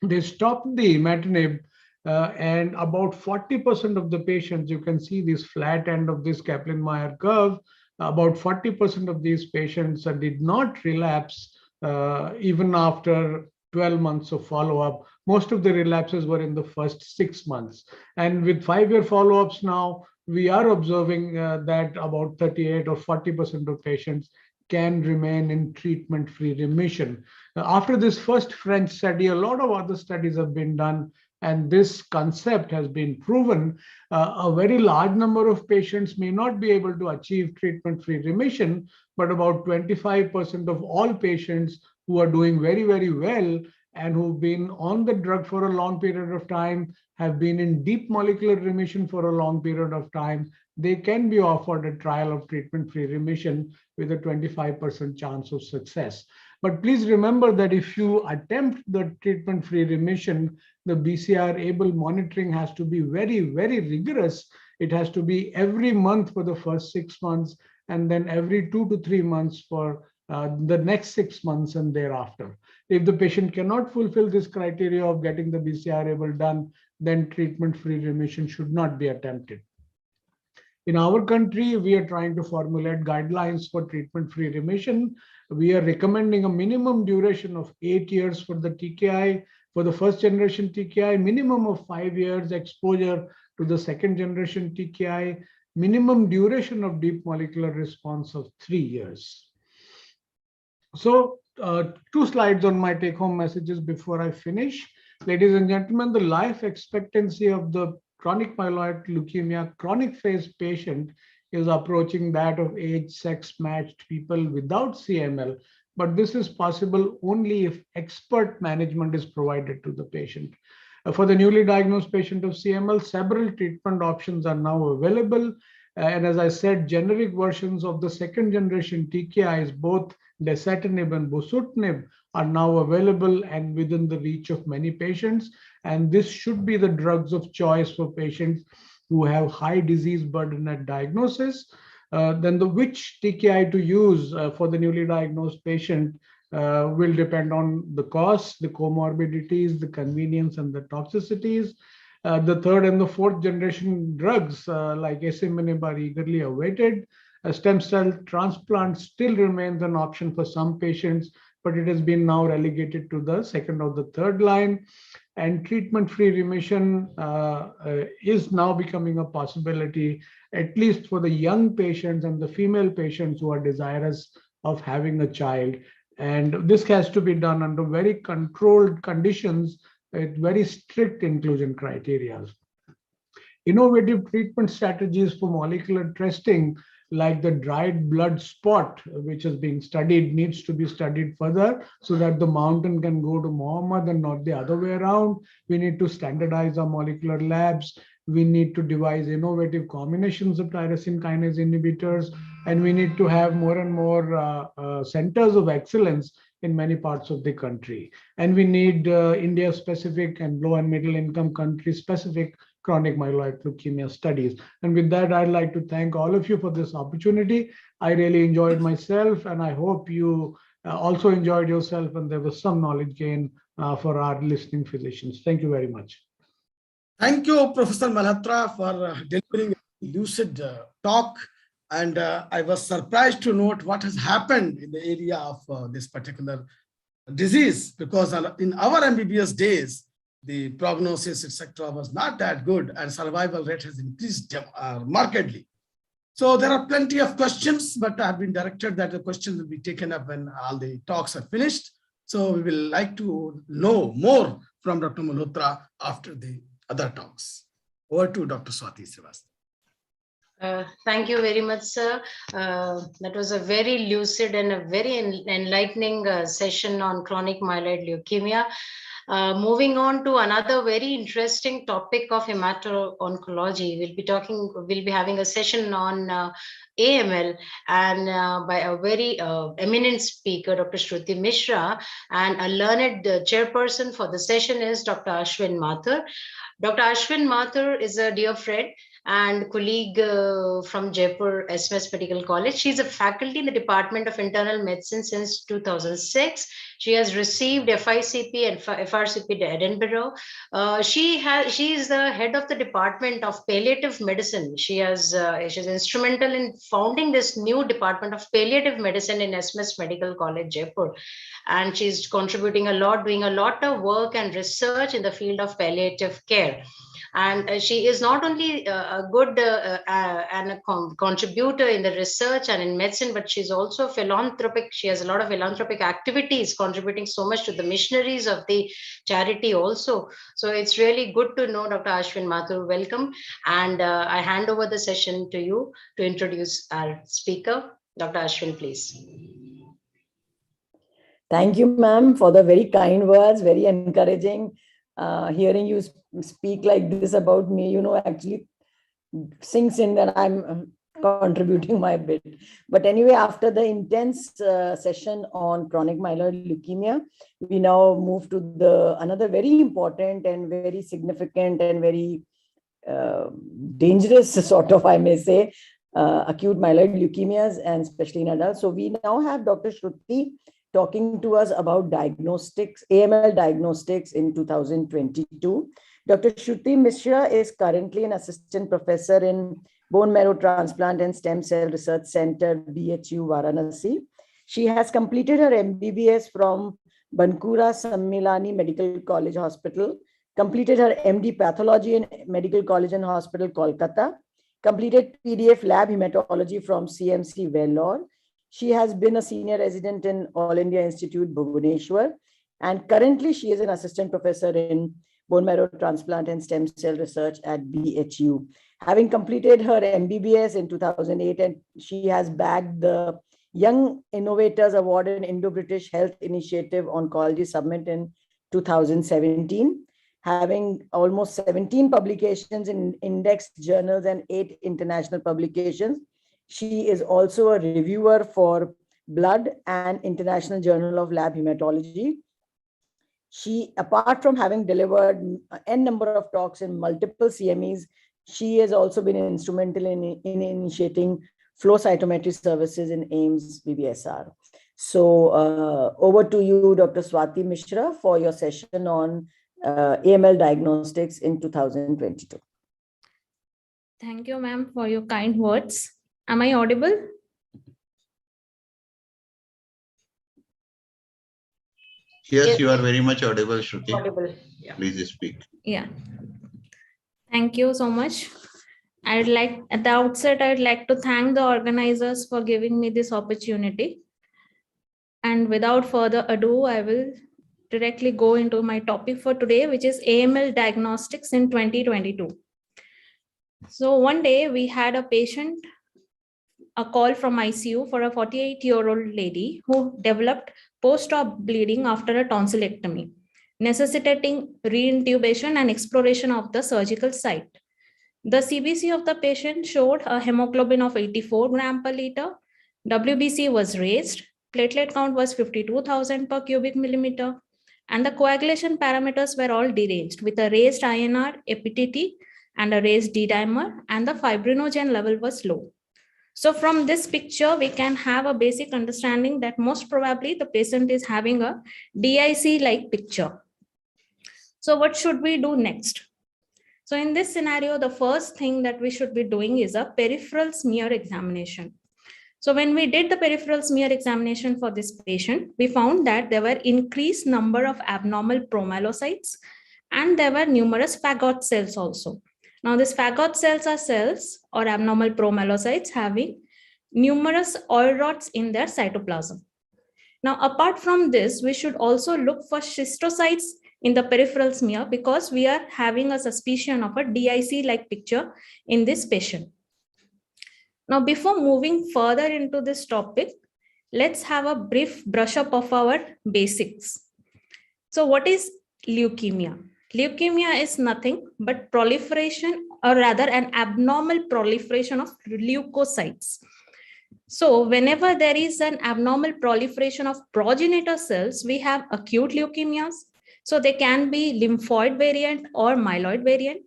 they stopped the imatinib, and about 40% of the patients, you can see this flat end of this Kaplan-Meier curve, about 40% of these patients did not relapse even after 12 months of follow-up. Most of the relapses were in the first 6 months. And with 5-year follow-ups now, we are observing that about 38 or 40% of patients can remain in treatment-free remission. After this first French study, a lot of other studies have been done, and this concept has been proven. A very large number of patients may not be able to achieve treatment-free remission, but about 25% of all patients who are doing very, very well and who've been on the drug for a long period of time, have been in deep molecular remission for a long period of time, they can be offered a trial of treatment-free remission with a 25% chance of success. But please remember that if you attempt the treatment-free remission, the BCR-ABL monitoring has to be very, very rigorous. It has to be every month for the first 6 months, and then every 2 to 3 months for the next 6 months and thereafter. If the patient cannot fulfill this criteria of getting the BCR-ABL done, then treatment-free remission should not be attempted. In our country, we are trying to formulate guidelines for treatment-free remission. We are recommending a minimum duration of 8 years for the TKI, for the first generation TKI, minimum of 5 years exposure to the second generation TKI, minimum duration of deep molecular response of 3 years. So 2 slides on my take-home messages before I finish. Ladies and gentlemen, the life expectancy of the chronic myeloid leukemia chronic phase patient is approaching that of age, sex matched people without CML, but this is possible only if expert management is provided to the patient. For the newly diagnosed patient of CML, several treatment options are now available. And as I said, generic versions of the second generation TKIs, both dasatinib and bosutinib, are now available and within the reach of many patients. And this should be the drugs of choice for patients who have high disease burden at diagnosis. Then which TKI to use for the newly diagnosed patient will depend on the cost, the comorbidities, the convenience, and the toxicities. The third and the fourth generation drugs like asciminib are eagerly awaited. A stem cell transplant still remains an option for some patients, but it has been now relegated to the second or the third line. And treatment-free remission is now becoming a possibility, at least for the young patients and the female patients who are desirous of having a child. And this has to be done under very controlled conditions with very strict inclusion criteria. Innovative treatment strategies for molecular testing, like the dried blood spot, which is being studied, needs to be studied further so that the mountain can go to Muhammad and not the other way around. We need to standardize our molecular labs. We need to devise innovative combinations of tyrosine kinase inhibitors, and we need to have more and more centers of excellence in many parts of the country. And we need India-specific and low and middle-income country-specific chronic myeloid leukemia studies. And with that, I'd like to thank all of you for this opportunity. I really enjoyed myself, and I hope you also enjoyed yourself, and there was some knowledge gain for our listening physicians. Thank you very much. Thank you, Professor Malhotra, for delivering a lucid talk. And I was surprised to note what has happened in the area of this particular disease, because in our MBBS days, the prognosis, etc., was not that good, and survival rate has increased markedly. So there are plenty of questions, but I have been directed that the questions will be taken up when all the talks are finished. So we will like to know more from Dr. Malhotra after the other talks. Over to Dr. Swati Srivastav. Thank you very much, sir. That was a very lucid and a very enlightening session on chronic myeloid leukemia. Moving on to another very interesting topic of hemato-oncology, we'll be having a session on AML, and by a very eminent speaker, Dr. Shruti Mishra, and a learned chairperson for the session is Dr. Ashwin Mathur. Dr. Ashwin Mathur is a dear friend and colleague from Jaipur SMS Medical College. She's a faculty in the Department of Internal Medicine since 2006. She has received FICP and FRCP at Edinburgh. She is the head of the Department of Palliative Medicine. She's instrumental in founding this new Department of Palliative Medicine in SMS Medical College, Jaipur. And she's contributing a lot, doing a lot of work and research in the field of palliative care. And she is not only a good and a contributor in the research and in medicine, but she's also philanthropic. She has a lot of philanthropic activities, contributing so much to the missionaries of the charity also. So it's really good to know Dr. Ashwin Mathur. Welcome. And I hand over the session to you to introduce our speaker. Dr. Ashwin, please. Thank you, ma'am, for the very kind words, very encouraging. Hearing you speak like this about me, actually sinks in that I'm contributing my bit. But anyway, after the intense session on chronic myeloid leukemia, we now move to another very important and very significant and very dangerous sort of, I may say, acute myeloid leukemias, and especially in adults. So we now have Dr. Shruti talking to us about diagnostics, AML diagnostics in 2022. Dr. Shruti Mishra is currently an assistant professor in Bone Marrow Transplant and Stem Cell Research Center, BHU, Varanasi. She has completed her MBBS from Bankura Sammilani Medical College Hospital, completed her MD Pathology in Medical College and Hospital, Kolkata, completed PDF Lab Hematology from CMC, Vellore. She has been a senior resident in All India Institute, Bhubaneswar, and currently she is an assistant professor in bone marrow transplant and stem cell research at BHU. Having completed her MBBS in 2008, and she has bagged the Young Innovators Award in Indo-British Health Initiative Oncology Summit in 2017, having almost 17 publications in index journals and 8 international publications. She is also a reviewer for Blood and International Journal of Lab Hematology. She, apart from having delivered n number of talks in multiple CMEs, she has also been instrumental in initiating flow cytometry services in AIMS BBSR. So over to you, Dr. Swati Mishra, for your session on AML diagnostics in 2022. Thank you, ma'am, for your kind words. Am I audible? Yes, you are very much audible, Shruti. Audible. Yeah. Please speak. Yeah. Thank you so much. At the outset, I'd like to thank the organizers for giving me this opportunity. And without further ado, I will directly go into my topic for today, which is AML diagnostics in 2022. So one day we had a call from ICU for a 48-year-old lady who developed post-op bleeding after a tonsillectomy, necessitating reintubation and exploration of the surgical site. The CBC of the patient showed a hemoglobin of 84 grams per liter. WBC was raised. platelet count was 52,000 per cubic millimeter, and the coagulation parameters were all deranged with a raised INR, APTT, and a raised D-dimer, and the fibrinogen level was low. So from this picture, we can have a basic understanding that most probably the patient is having a DIC-like picture. So what should we do next? So in this scenario, the first thing that we should be doing is a peripheral smear examination. So when we did the peripheral smear examination for this patient, we found that there were increased number of abnormal promyelocytes and there were numerous Faggot cells also. Now these Faggot cells are cells or abnormal promyelocytes having numerous oil rods in their cytoplasm. Now apart from this, we should also look for schistocytes in the peripheral smear because we are having a suspicion of a DIC-like picture in this patient. Now, before moving further into this topic, let's have a brief brush up of our basics. So what is leukemia? Leukemia is nothing but proliferation, or rather an abnormal proliferation of leukocytes. So whenever there is an abnormal proliferation of progenitor cells, we have acute leukemias. So they can be lymphoid variant or myeloid variant.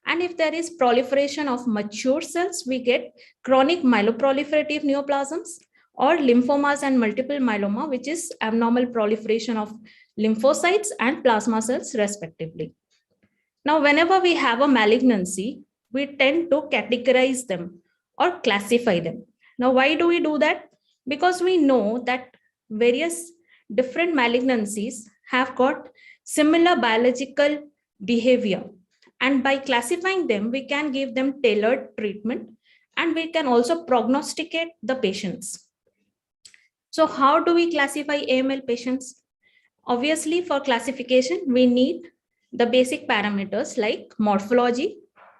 And if there is proliferation of mature cells, we get chronic myeloproliferative neoplasms or lymphomas and multiple myeloma, which is abnormal proliferation of lymphocytes and plasma cells respectively. Now, whenever we have a malignancy, we tend to categorize them or classify them. Now, why do we do that? Because we know that various different malignancies have got similar biological behavior. And by classifying them, we can give them tailored treatment and we can also prognosticate the patients. So how do we classify AML patients? Obviously, for classification, we need the basic parameters like morphology,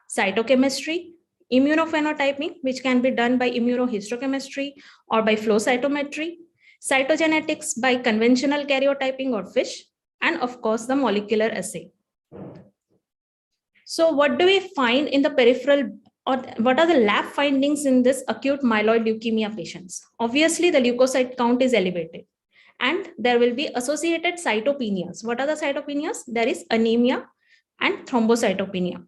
cytochemistry, immunophenotyping, which can be done by immunohistochemistry or by flow cytometry, cytogenetics by conventional karyotyping or FISH, and of course, the molecular assay. So what do we find in the peripheral, or what are the lab findings in this acute myeloid leukemia patients? Obviously, the leukocyte count is elevated and there will be associated cytopenias. What are the cytopenias? There is anemia and thrombocytopenia.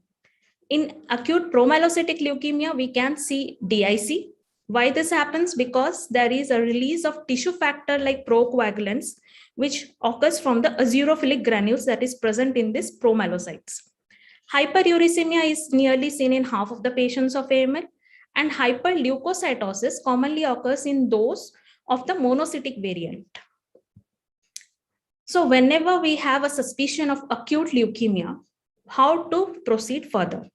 In acute promyelocytic leukemia, we can see DIC. Why this happens? Because there is a release of tissue factor like procoagulants, which occurs from the azurophilic granules that is present in these promyelocytes. Hyperuricemia is nearly seen in half of the patients of AML, and hyperleukocytosis commonly occurs in those of the monocytic variant. So whenever we have a suspicion of acute leukemia, how to proceed further?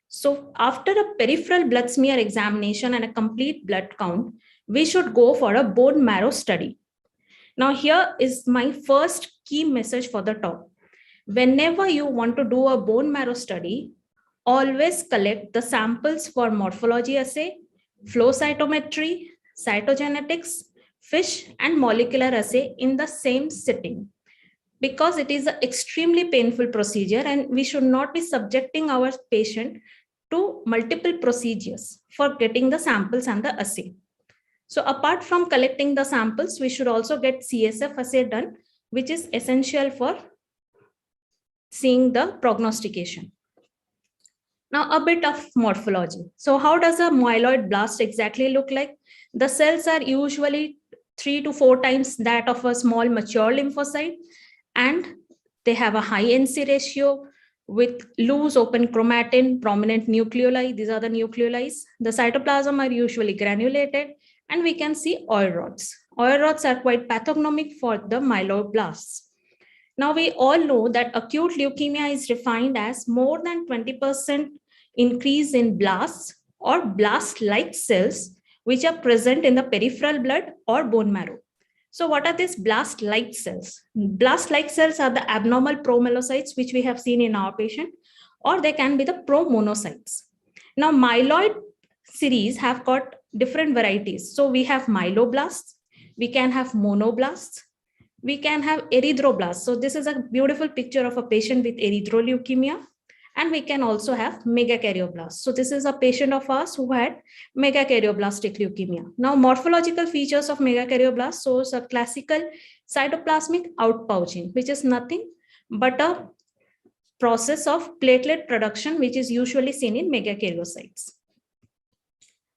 So after a peripheral blood smear examination and a complete blood count, we should go for a bone marrow study. Now here is my first key message for the talk. Whenever you want to do a bone marrow study, always collect the samples for morphology assay, flow cytometry, cytogenetics, FISH, and molecular assay in the same sitting, because it is an extremely painful procedure and we should not be subjecting our patient to multiple procedures for getting the samples and the assay. So apart from collecting the samples, we should also get CSF assay done, which is essential for seeing the prognostication. Now a bit of morphology. So how does a myeloid blast exactly look like? The cells are usually 3 to 4 times that of a small mature lymphocyte, and they have a high NC ratio with loose open chromatin, prominent nucleoli. These are the nucleoli. The cytoplasm are usually granulated, and we can see oil rods. Oil rods are quite pathognomic for the myeloblasts. Now, we all know that acute leukemia is defined as more than 20% increase in blasts or blast-like cells, which are present in the peripheral blood or bone marrow. So what are these blast-like cells? Blast-like cells are the abnormal promyelocytes, which we have seen in our patient, or they can be the promonocytes. Now, myeloid series have got different varieties. So we have myeloblasts, we can have monoblasts, we can have erythroblasts. So this is a beautiful picture of a patient with erythroleukemia. And we can also have Megakaryoblasts. So this is a patient of ours who had Megakaryoblastic leukemia. Now, morphological features of Megakaryoblasts shows a classical cytoplasmic outpouching, which is nothing but a process of platelet production, which is usually seen in megakaryocytes.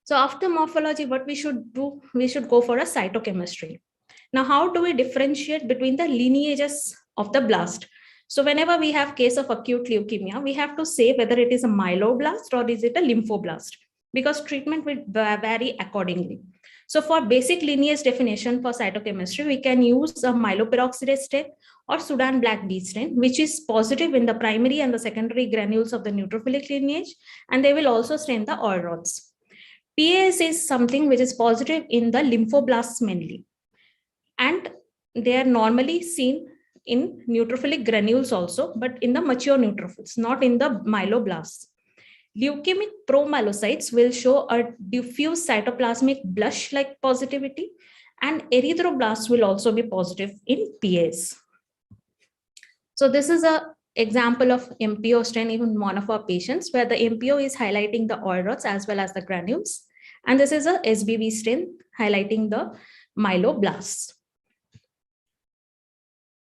So after morphology, what we should do, we should go for a cytochemistry. Now, how do we differentiate between the lineages of the blast? So whenever we have case of acute leukemia, we have to say whether it is a myeloblast or is it a lymphoblast, because treatment will vary accordingly. So for basic lineage definition for cytochemistry, we can use a myeloperoxidase stain or Sudan black B stain, which is positive in the primary and the secondary granules of the neutrophilic lineage, and they will also stain the oil rods. PAS is something which is positive in the lymphoblasts mainly, and they are normally seen in neutrophilic granules also, but in the mature neutrophils, not in the myeloblasts. Leukemic promyelocytes will show a diffuse cytoplasmic blush-like positivity, and erythroblasts will also be positive in PAs. So this is an example of MPO stain in one of our patients, where the MPO is highlighting the oil rods as well as the granules. And this is a SBB stain highlighting the myeloblasts.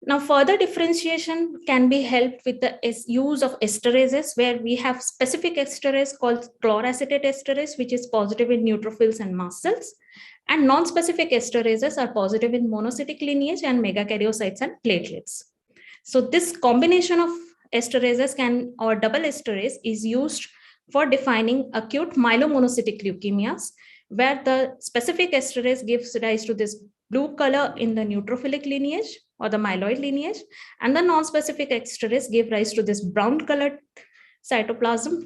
Now, further differentiation can be helped with the use of esterases, where we have specific esterase called chloroacetate esterase, which is positive in neutrophils and mast cells, and non-specific esterases are positive in monocytic lineage and megakaryocytes and platelets. So this combination of esterases or double esterase is used for defining acute myelomonocytic leukemias, where the specific esterase gives rise to this blue color in the neutrophilic lineage or the myeloid lineage, and the non-specific esterase give rise to this brown colored cytoplasm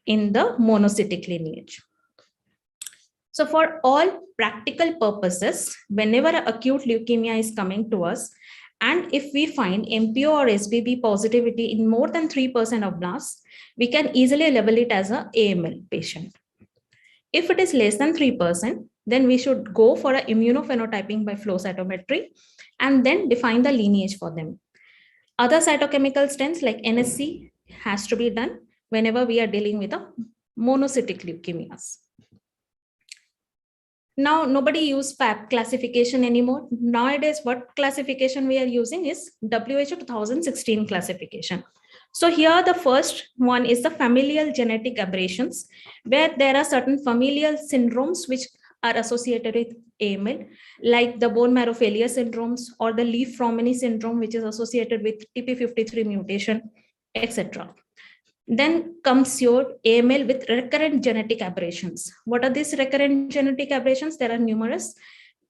in the monocytic lineage. So for all practical purposes, whenever an acute leukemia is coming to us, and if we find MPO or SBB positivity in more than 3% of blasts, we can easily label it as an AML patient. If it is less than 3%, then we should go for an immunophenotyping by flow cytometry and then define the lineage for them. Other cytochemical stains like NSC has to be done whenever we are dealing with a monocytic leukemias. Now, nobody uses FAB classification anymore. Nowadays, what classification we are using is WHO 2016 classification. So here the first one is the familial genetic aberrations, where there are certain familial syndromes which are associated with AML, like the bone marrow failure syndromes or the Leaf-Romany syndrome, which is associated with TP53 mutation, etc. Then comes your AML with recurrent genetic aberrations. What are these recurrent genetic aberrations? There are numerous.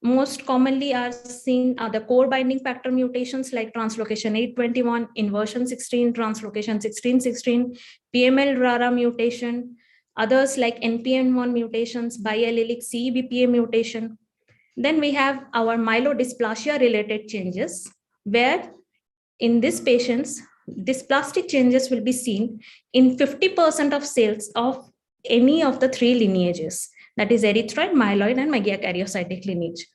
Most commonly are seen are the core binding factor mutations like translocation 821, inversion 16, translocation 1616, PML RARA mutation, others like NPM1 mutations, biallelic CEBPA mutation. Then we have our myelodysplasia related changes, where in these patients, dysplastic changes will be seen in 50% of cells of any of the three lineages, that is erythroid, myeloid, and megakaryocytic lineage.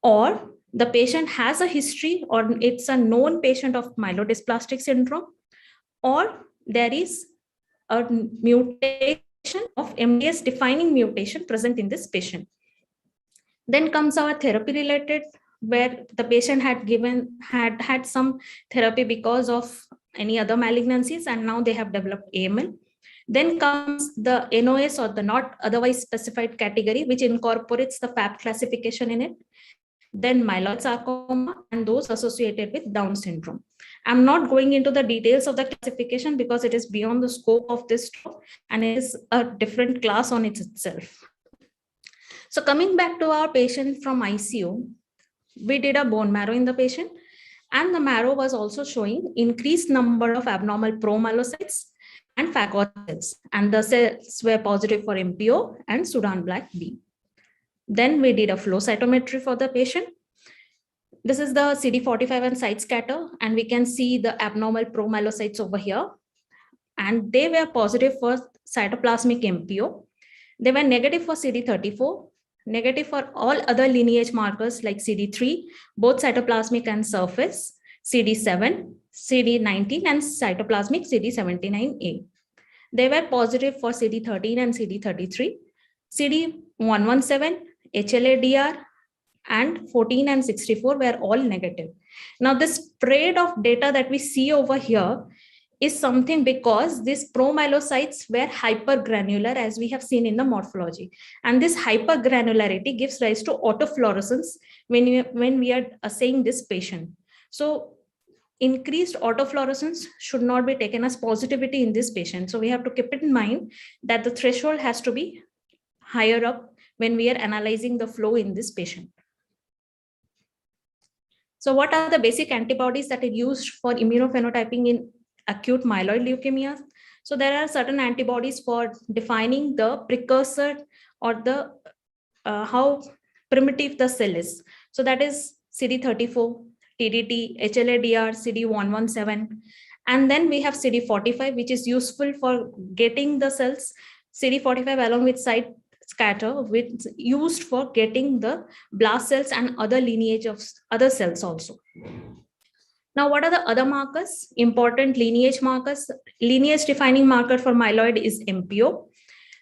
Or the patient has a history, or it's a known patient of myelodysplastic syndrome, or there is a mutation of MDS defining mutation present in this patient. Then comes our therapy related, where the patient had some therapy because of any other malignancies, and now they have developed AML. Then comes the NOS, or the not otherwise specified category, which incorporates the FAB classification in it. Then myeloid sarcoma and those associated with Down syndrome. I'm not going into the details of the classification because it is beyond the scope of this talk, and it is a different class on itself. So coming back to our patient from ICU, we did a bone marrow in the patient, and the marrow was also showing increased number of abnormal promyelocytes and phagocytes, and the cells were positive for MPO and Sudan black B. Then we did a flow cytometry for the patient. This is the CD45 and site scatter, and we can see the abnormal promyelocytes over here, and they were positive for cytoplasmic MPO. They were negative for CD34, negative for all other lineage markers like CD3, both cytoplasmic and surface, CD7, CD19 and cytoplasmic CD79A. They were positive for CD13 and CD33. CD117, HLA-DR, and 14 and 64 were all negative. Now, this spread of data that we see over here is something because these promyelocytes were hypergranular, as we have seen in the morphology. And this hypergranularity gives rise to autofluorescence when we are assaying this patient. So increased autofluorescence should not be taken as positivity in this patient. So we have to keep it in mind that the threshold has to be higher up when we are analyzing the flow in this patient. So what are the basic antibodies that are used for immunophenotyping in acute myeloid leukemia? So there are certain antibodies for defining the precursor or the how primitive the cell is. So that is CD34, TDT, HLA-DR, CD117, and then we have CD45, which is useful for getting the cells. CD45 along with site scatter, which used for getting the blast cells and other lineage of other cells also. Now, what are the other markers? Important lineage markers. Lineage defining marker for myeloid is MPO.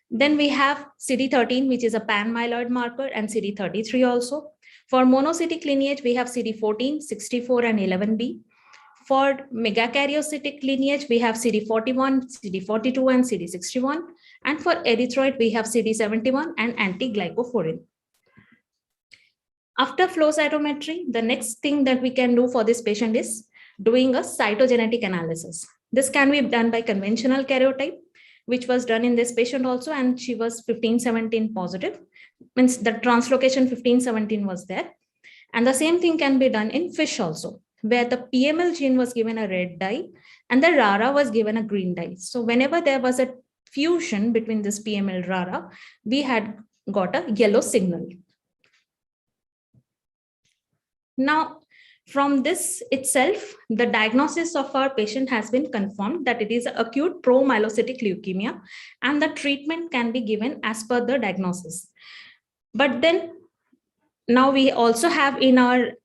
Then we have CD13, which is a pan-myeloid marker, and CD33 also. For monocytic lineage, we have CD14, 64, and 11B. For megakaryocytic lineage, we have CD41, CD42, and CD61. And for erythroid, we have CD71 and anti-glycophorin. After flow cytometry, the next thing that we can do for this patient is doing a cytogenetic analysis. This can be done by conventional karyotype, which was done in this patient also, and she was 1517 positive, means the translocation 1517 was there. And the same thing can be done in fish also, where the PML gene was given a red dye and the RARA was given a green dye. So whenever there was a fusion between this PML RARA, we had got a yellow signal. Now, from this itself, the diagnosis of our patient has been confirmed that it is acute promyelocytic leukemia, and the treatment can be given as per the diagnosis. But then now we also have in our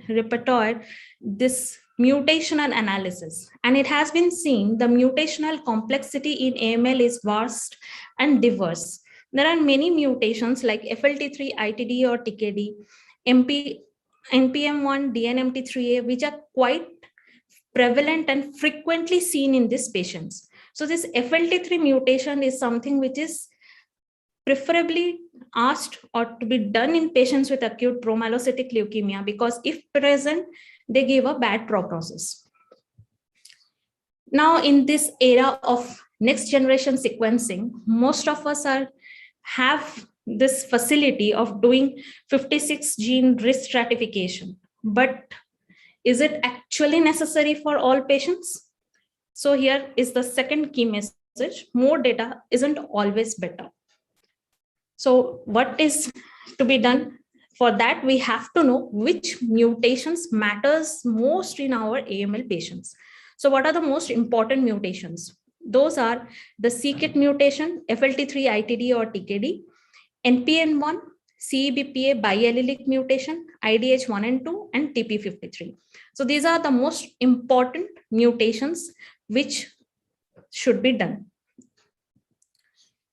repertoire this mutational analysis, and it has been seen the mutational complexity in AML is vast and diverse. There are many mutations like Flt3 ITD or TKD, NPM1, DNMT3A, which are quite prevalent and frequently seen in these patients. So this Flt3 mutation is something which is preferably asked or to be done in patients with acute promyelocytic leukemia, because if present, they give a bad prognosis. Now, in this era of next generation sequencing, most of us have this facility of doing 56 gene risk stratification, but is it actually necessary for all patients? So here is the second key message: more data isn't always better. So what is to be done? For that, we have to know which mutations matters most in our AML patients. So what are the most important mutations? Those are the c-KIT mutation, Flt3 ITD or TKD, NPM1, CEBPA biallelic mutation, IDH1 and 2, and TP53. So these are the most important mutations which should be done.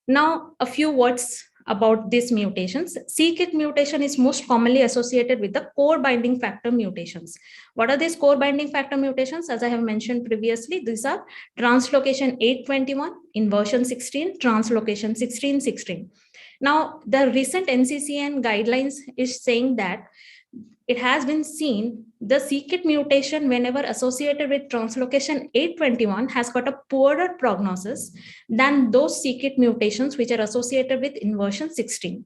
Now, a few words about these mutations. c-KIT mutation is most commonly associated with the core binding factor mutations. What are these core binding factor mutations? As I have mentioned previously, these are translocation 821, inversion 16, translocation 1616. Now, the recent NCCN guidelines is saying that it has been seen the c-KIT mutation, whenever associated with translocation 821, has got a poorer prognosis than those c-KIT mutations which are associated with inversion 16.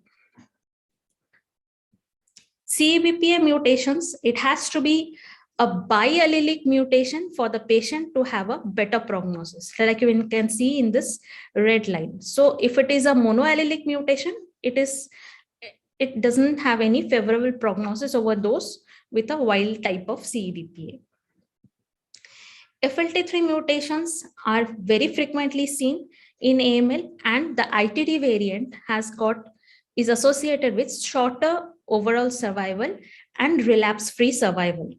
CEBPA mutations, it has to be a biallelic mutation for the patient to have a better prognosis, like you can see in this red line. So if it is a monoallelic mutation, it doesn't have any favorable prognosis over those with a wild type of CEBPA. Flt3 mutations are very frequently seen in AML, and the ITD variant is associated with shorter overall survival and relapse-free survival.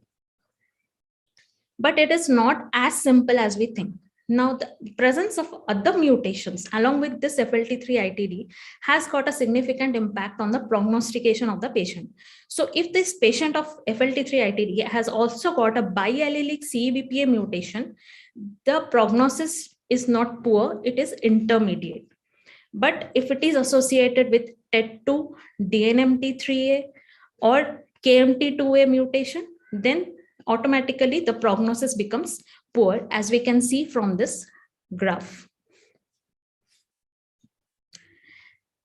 but it is not as simple as we think. Now, the presence of other mutations along with this FLT3 ITD has got a significant impact on the prognostication of the patient. So if this patient of FLT3 ITD has also got a biallelic CEBPA mutation, the prognosis is not poor, it is intermediate. But if it is associated with TET2, DNMT3A, or KMT2A mutation, then automatically the prognosis becomes poor, as we can see from this graph.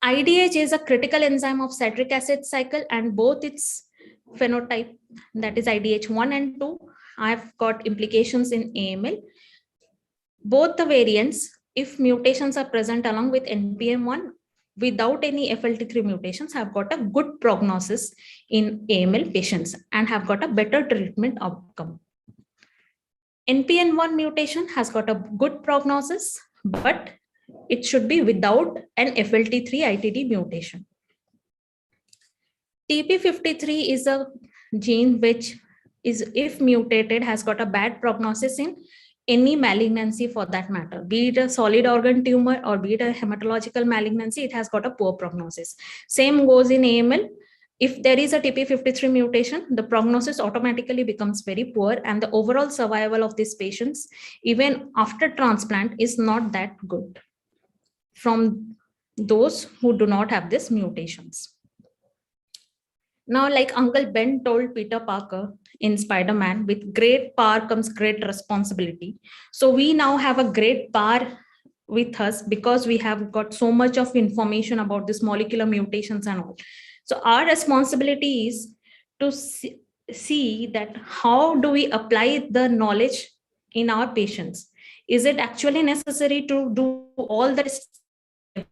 IDH is a critical enzyme of citric acid cycle, and both its phenotype, that is IDH1 and 2, have got implications in AML. Both the variants, if mutations are present along with NPM1 without any FLT3 mutations, have got a good prognosis in AML patients and have got a better treatment outcome. NPM1 mutation has got a good prognosis, but it should be without an FLT3 ITD mutation. TP53 is a gene which is, if mutated, has got a bad prognosis in any malignancy for that matter, be it a solid organ tumor or be it a hematological malignancy, it has got a poor prognosis. Same goes in AML. If there is a TP53 mutation, the prognosis automatically becomes very poor, and the overall survival of these patients, even after transplant, is not that good from those who do not have these mutations. Now, like Uncle Ben told Peter Parker in Spider-Man, with great power comes great responsibility. So we now have a great power with us because we have got so much of information about this molecular mutations and all. So our responsibility is to see that how do we apply the knowledge in our patients. Is it actually necessary to do all the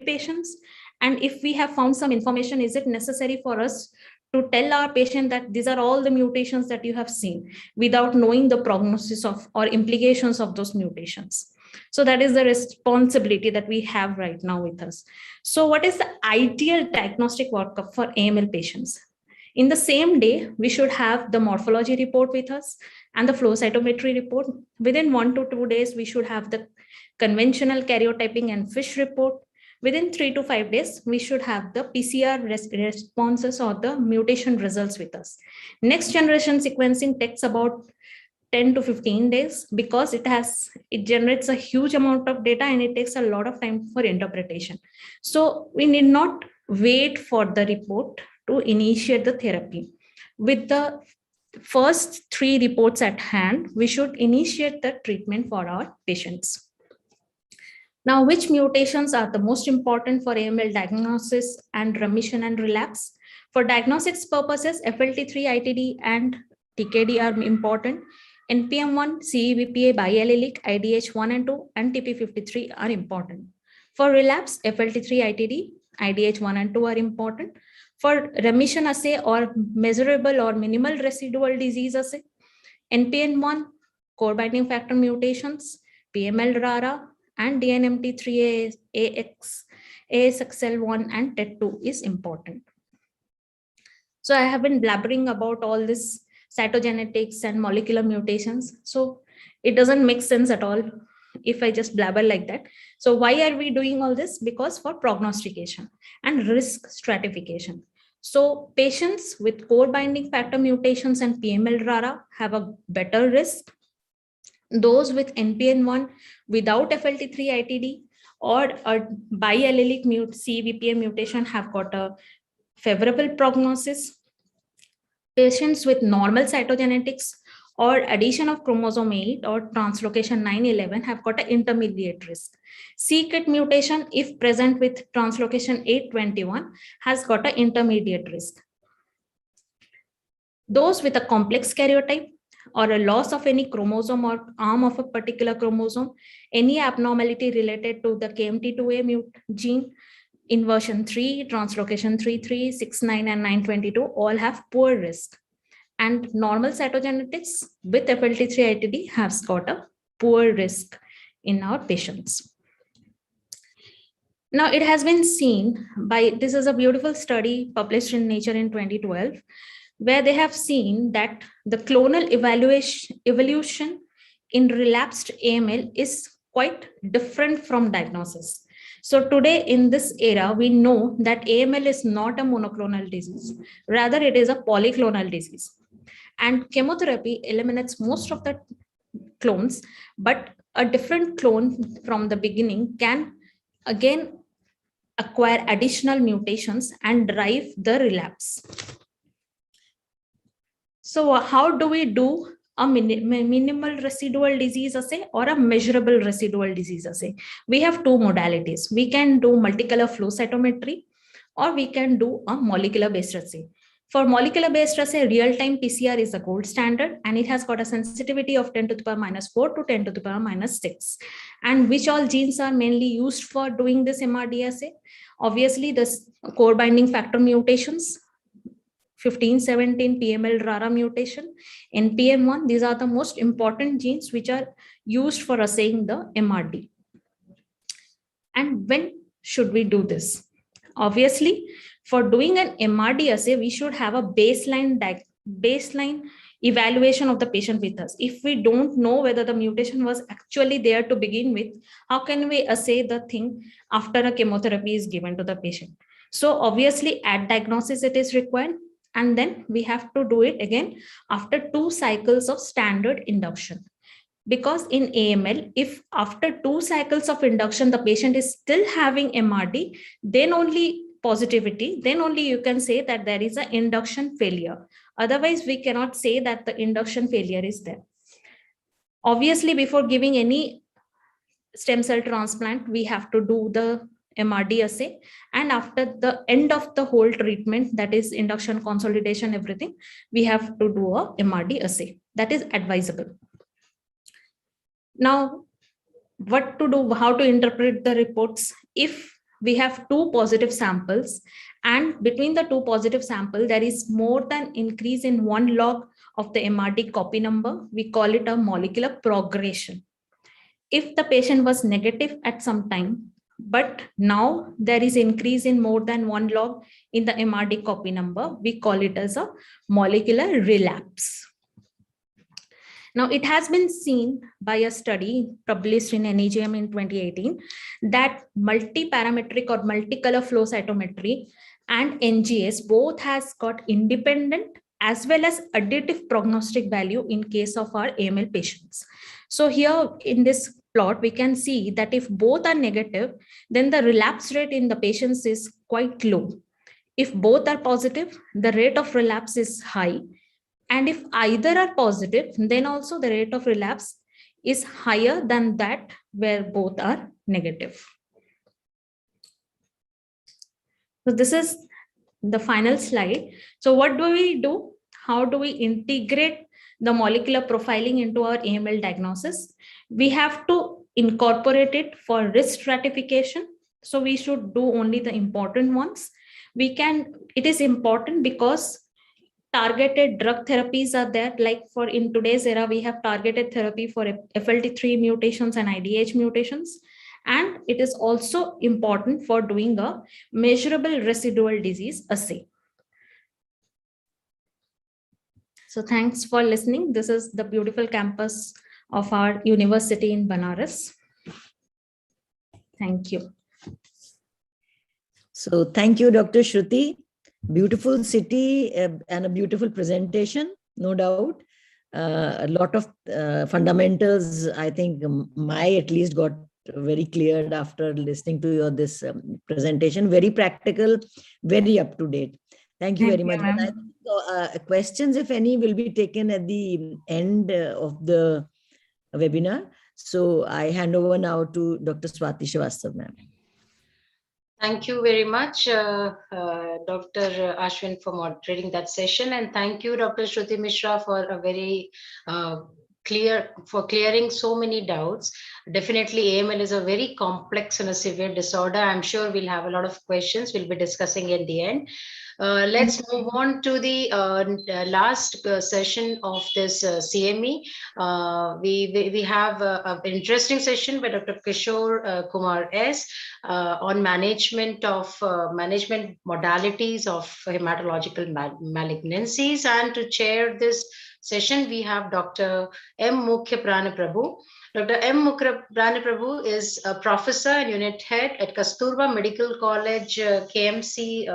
patients? And if we have found some information, is it necessary for us to tell our patient that these are all the mutations that you have seen without knowing the prognosis of or implications of those mutations? So that is the responsibility that we have right now with us. So what is the ideal diagnostic workup for AML patients? In the same day, we should have the morphology report with us and the flow cytometry report. Within 1 to 2 days, we should have the conventional karyotyping and FISH report. Within 3 to 5 days, we should have the PCR responses or the mutation results with us. Next generation sequencing takes about 10 to 15 days because it generates a huge amount of data and it takes a lot of time for interpretation. So we need not wait for the report to initiate the therapy. With the first 3 reports at hand, we should initiate the treatment for our patients. Now, which mutations are the most important for AML diagnosis and remission and relapse? For diagnostics purposes, FLT3 ITD and TKD are important. NPM1, CEBPA, biallelic, IDH1 and 2, and TP53 are important. For relapse, FLT3 ITD, IDH1 and 2 are important. For remission assay or measurable or minimal residual disease assay, NPM1, core binding factor mutations, PML RARA, and DNMT3A, ASXL1, and TET2 is important. So I have been blabbering about all this cytogenetics and molecular mutations. So it doesn't make sense at all if I just blabber like that. So why are we doing all this? Because for prognostication and risk stratification. So patients with core binding factor mutations and PML RARA have a better risk. Those with NPM1 without FLT3 ITD or a biallelic CEBPA mutation have got a favorable prognosis. Patients with normal cytogenetics or addition of chromosome 8 or translocation 911 have got an intermediate risk. c-KIT mutation, if present with translocation 821, has got an intermediate risk. Those with a complex karyotype or a loss of any chromosome or arm of a particular chromosome, any abnormality related to the KMT2A gene, inversion 3, translocation 3, 69, and 922 all have poor risk. And normal cytogenetics with FLT3 ITD has got a poor risk in our patients. Now, it has been seen by, this is a beautiful study published in Nature in 2012, where they have seen that the clonal evolution in relapsed AML is quite different from diagnosis. So today in this era, we know that AML is not a monoclonal disease. Rather, it is a polyclonal disease. And chemotherapy eliminates most of the clones, but a different clone from the beginning can again acquire additional mutations and drive the relapse. So how do we do a minimal residual disease assay or a measurable residual disease assay? We have two modalities. We can do multicolor flow cytometry, or we can do a molecular based assay. For molecular based assay, real-time PCR is the gold standard, and it has got a sensitivity of 10 to the power minus 4 to 10 to the power minus 6. And which all genes are mainly used for doing this MRD assay? Obviously, the core binding factor mutations, 15, 17, PML, RARA mutation, NPM1, these are the most important genes which are used for assaying the MRD. And when should we do this? Obviously, for doing an MRD assay, we should have a baseline evaluation of the patient with us. If we don't know whether the mutation was actually there to begin with, how can we assay the thing after a chemotherapy is given to the patient? So obviously at diagnosis it is required, and then we have to do it again after 2 cycles of standard induction. Because in AML, if after 2 cycles of induction, the patient is still having MRD, then only positivity, then only you can say that there is an induction failure. Otherwise, we cannot say that the induction failure is there. Obviously, before giving any stem cell transplant, we have to do the MRD assay. And after the end of the whole treatment, that is induction, consolidation, everything, we have to do a MRD assay. That is advisable. Now, what to do, how to interpret the reports? If we have 2 positive samples, and between the 2 positive samples, there is more than increase in 1 log of the MRD copy number, we call it a molecular progression. If the patient was negative at some time, but now there is increase in more than 1 log in the MRD copy number, we call it as a molecular relapse. Now, it has been seen by a study published in NEJM in 2018 that multi-parametric or multicolor flow cytometry and NGS both has got independent as well as additive prognostic value in case of our AML patients. So here in this plot, we can see that if both are negative, then the relapse rate in the patients is quite low. If both are positive, the rate of relapse is high. And if either are positive, then also the rate of relapse is higher than that where both are negative. So this is the final slide. So what do we do? How do we integrate the molecular profiling into our AML diagnosis? We have to incorporate it for risk stratification. So we should do only the important ones. It is important because targeted drug therapies are there. Like for in today's era, we have targeted therapy for Flt3 mutations and IDH mutations. And it is also important for doing a measurable residual disease assay. So thanks for listening. This is the beautiful campus of our university in Banaras. Thank you. So thank you, Dr. Shruti. Beautiful city and a beautiful presentation, no doubt. A lot of fundamentals, I think at least got very cleared after listening to your this presentation. Very practical, very up to date. Thank you very much. And I think, questions, if any, will be taken at the end of the webinar. So I hand over now to Dr. Swati Srivastav, ma'am. Thank you very much, Dr. Ashwin, for moderating that session. And thank you, Dr. Shruti Mishra, for a very clearing so many doubts. Definitely, AML is a very complex and a severe disorder. I'm sure we'll have a lot of questions we'll be discussing at the end. Let's move on to the last session of this CME. We have an interesting session by Dr. Kishore Kumar S. On management modalities of hematological malignancies. And to chair this session, we have Dr. M. Mukhya Pranaprabhu. Dr. M. Mukhya Pranaprabhu is a professor and unit head at Kasturba Medical College, KMC,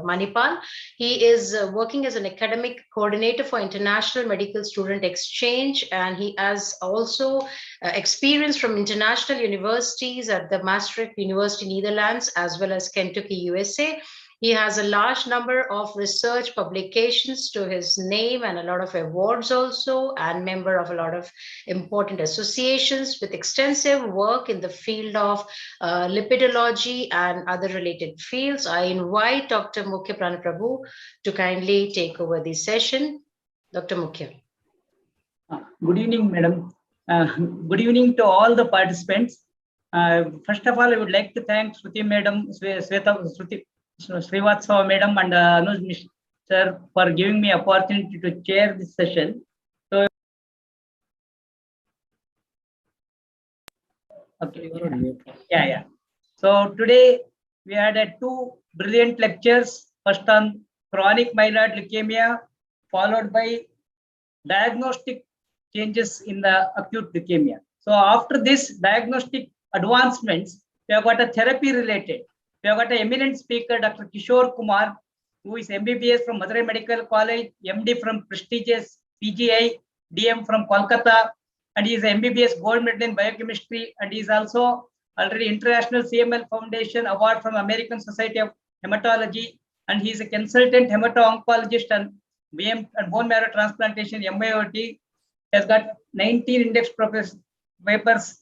Manipal. He is working as an academic coordinator for International Medical Student Exchange, and he has also experience from international universities at the Maastricht University, Netherlands, as well as Kentucky, USA. He has a large number of research publications to his name and a lot of awards also, and member of a lot of important associations with extensive work in the field of lipidology and other related fields. I invite Dr. Mukhya Pranaprabhu to kindly take over this session. Dr. Mukhya. Good evening, madam. Good evening to all the participants. First of all, I would like to thank Swati madam, Srivastav madam, and Anuj sir for giving me opportunity to chair this session. So, okay, yeah. So today we had two brilliant lectures. First on chronic myeloid leukemia, followed by diagnostic changes in the acute leukemia. So after this diagnostic advancements, we have got a therapy related. We have got an eminent speaker, Dr. Kishore Kumar, who is MBBS from Madurai Medical College, MD from prestigious PGI, DM from Kolkata, and he is MBBS gold medal in biochemistry, and he is also already International CML Foundation Award from American Society of Hematology, and he is a consultant hemato-oncologist and bone marrow transplantation, Myeloid. He has got 19 index papers.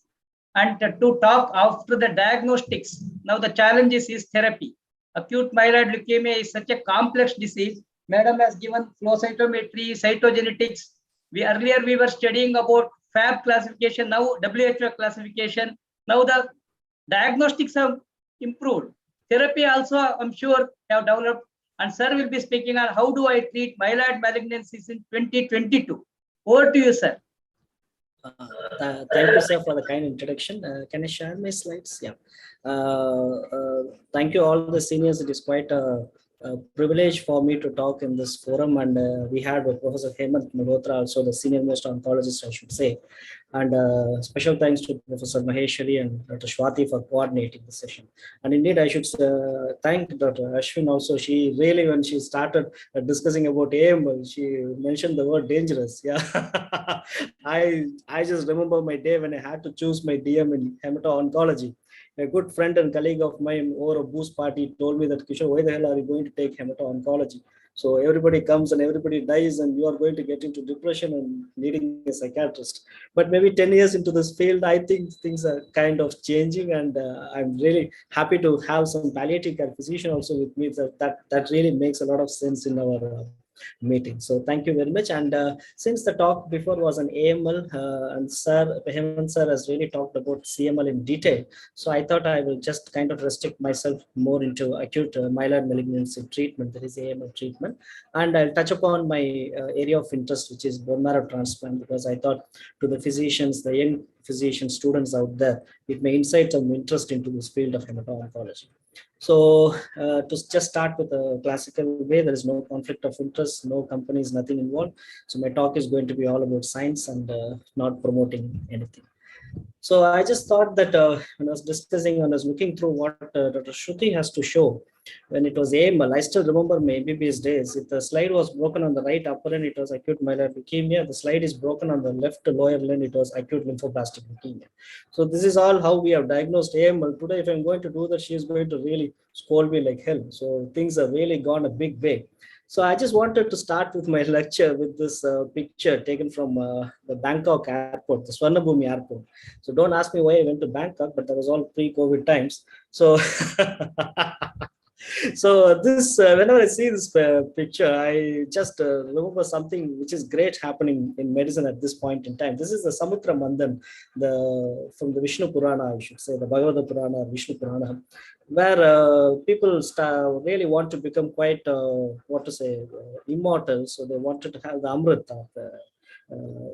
And to talk after the diagnostics, now the challenge is therapy. Acute myeloid leukemia is such a complex disease. Madam has given flow cytometry, cytogenetics. Earlier we were studying about FAB classification, now WHO classification. Now the diagnostics have improved. Therapy also, I'm sure, have developed. And sir will be speaking on how do I treat myeloid malignancies in 2022. Over to you, sir. Thank you, sir, for the kind introduction. Can I share my slides? Yeah. Thank you, all the seniors. It is quite a privilege for me to talk in this forum, and we had Professor Hemant Malhotra, also the senior most oncologist, I should say. And special thanks to Professor Maheshwari and Dr. Swati for coordinating the session. And indeed, I should thank Dr. Ashwin also. She really, when she started discussing about AML, she mentioned the word dangerous. Yeah, I just remember my day when I had to choose my DM in hemato-oncology. A good friend and colleague of mine over a boost party told me that, Kishore, why the hell are you going to take hemato-oncology? So everybody comes and everybody dies, and you are going to get into depression and needing a psychiatrist. But maybe 10 years into this field, I think things are kind of changing, and I'm really happy to have some palliative care physician also with me. That really makes a lot of sense in our meeting. So thank you very much. And since the talk before was on AML, and Hemant sir has really talked about CML in detail, so I thought I will just kind of restrict myself more into acute myeloid malignancy treatment, that is AML treatment, and I'll touch upon my area of interest, which is bone marrow transplant, because I thought to the physicians, the young physician students out there, it may incite some interest into this field of hemato-oncology. So to just start with a classical way, there is no conflict of interest, no companies, nothing involved. So my talk is going to be all about science and not promoting anything. So I just thought that when I was discussing and I was looking through what Dr. Shruti has to show when it was AML, I still remember my MBBS days. If the slide was broken on the right upper end, it was acute myeloid leukemia. The slide is broken on the left lower end, it was acute lymphoblastic leukemia. So this is all how we have diagnosed AML. Today, if I'm going to do that, she is going to really scold me like hell. So things have really gone a big way. So I just wanted to start with my lecture with this picture taken from the Bangkok airport, the Swarnabhumi airport. So don't ask me why I went to Bangkok, but that was all pre-COVID times. So, so this, whenever I see this picture, I just remember something which is great happening in medicine at this point in time. This is the Samutra Mandhan, from the Vishnu Purana, I should say, the Bhagavad Purana, Vishnu Purana, where people really want to become quite, immortal. So they wanted to have the Amrita, the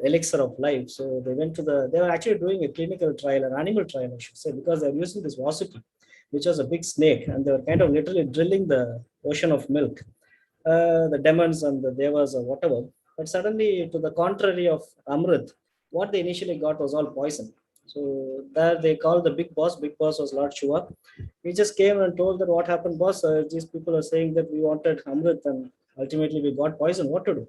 elixir of life. So they were actually doing a clinical trial, an animal trial, I should say, because they're using this Vasuki, which was a big snake, and they were kind of literally drilling the ocean of milk, the demons and the devas or whatever. But suddenly, to the contrary of Amrit, what they initially got was all poison. So there they called the big boss. Big boss was Lord Shiva. He just came and told that what happened, boss. These people are saying that we wanted Amrit and ultimately we got poison. What to do?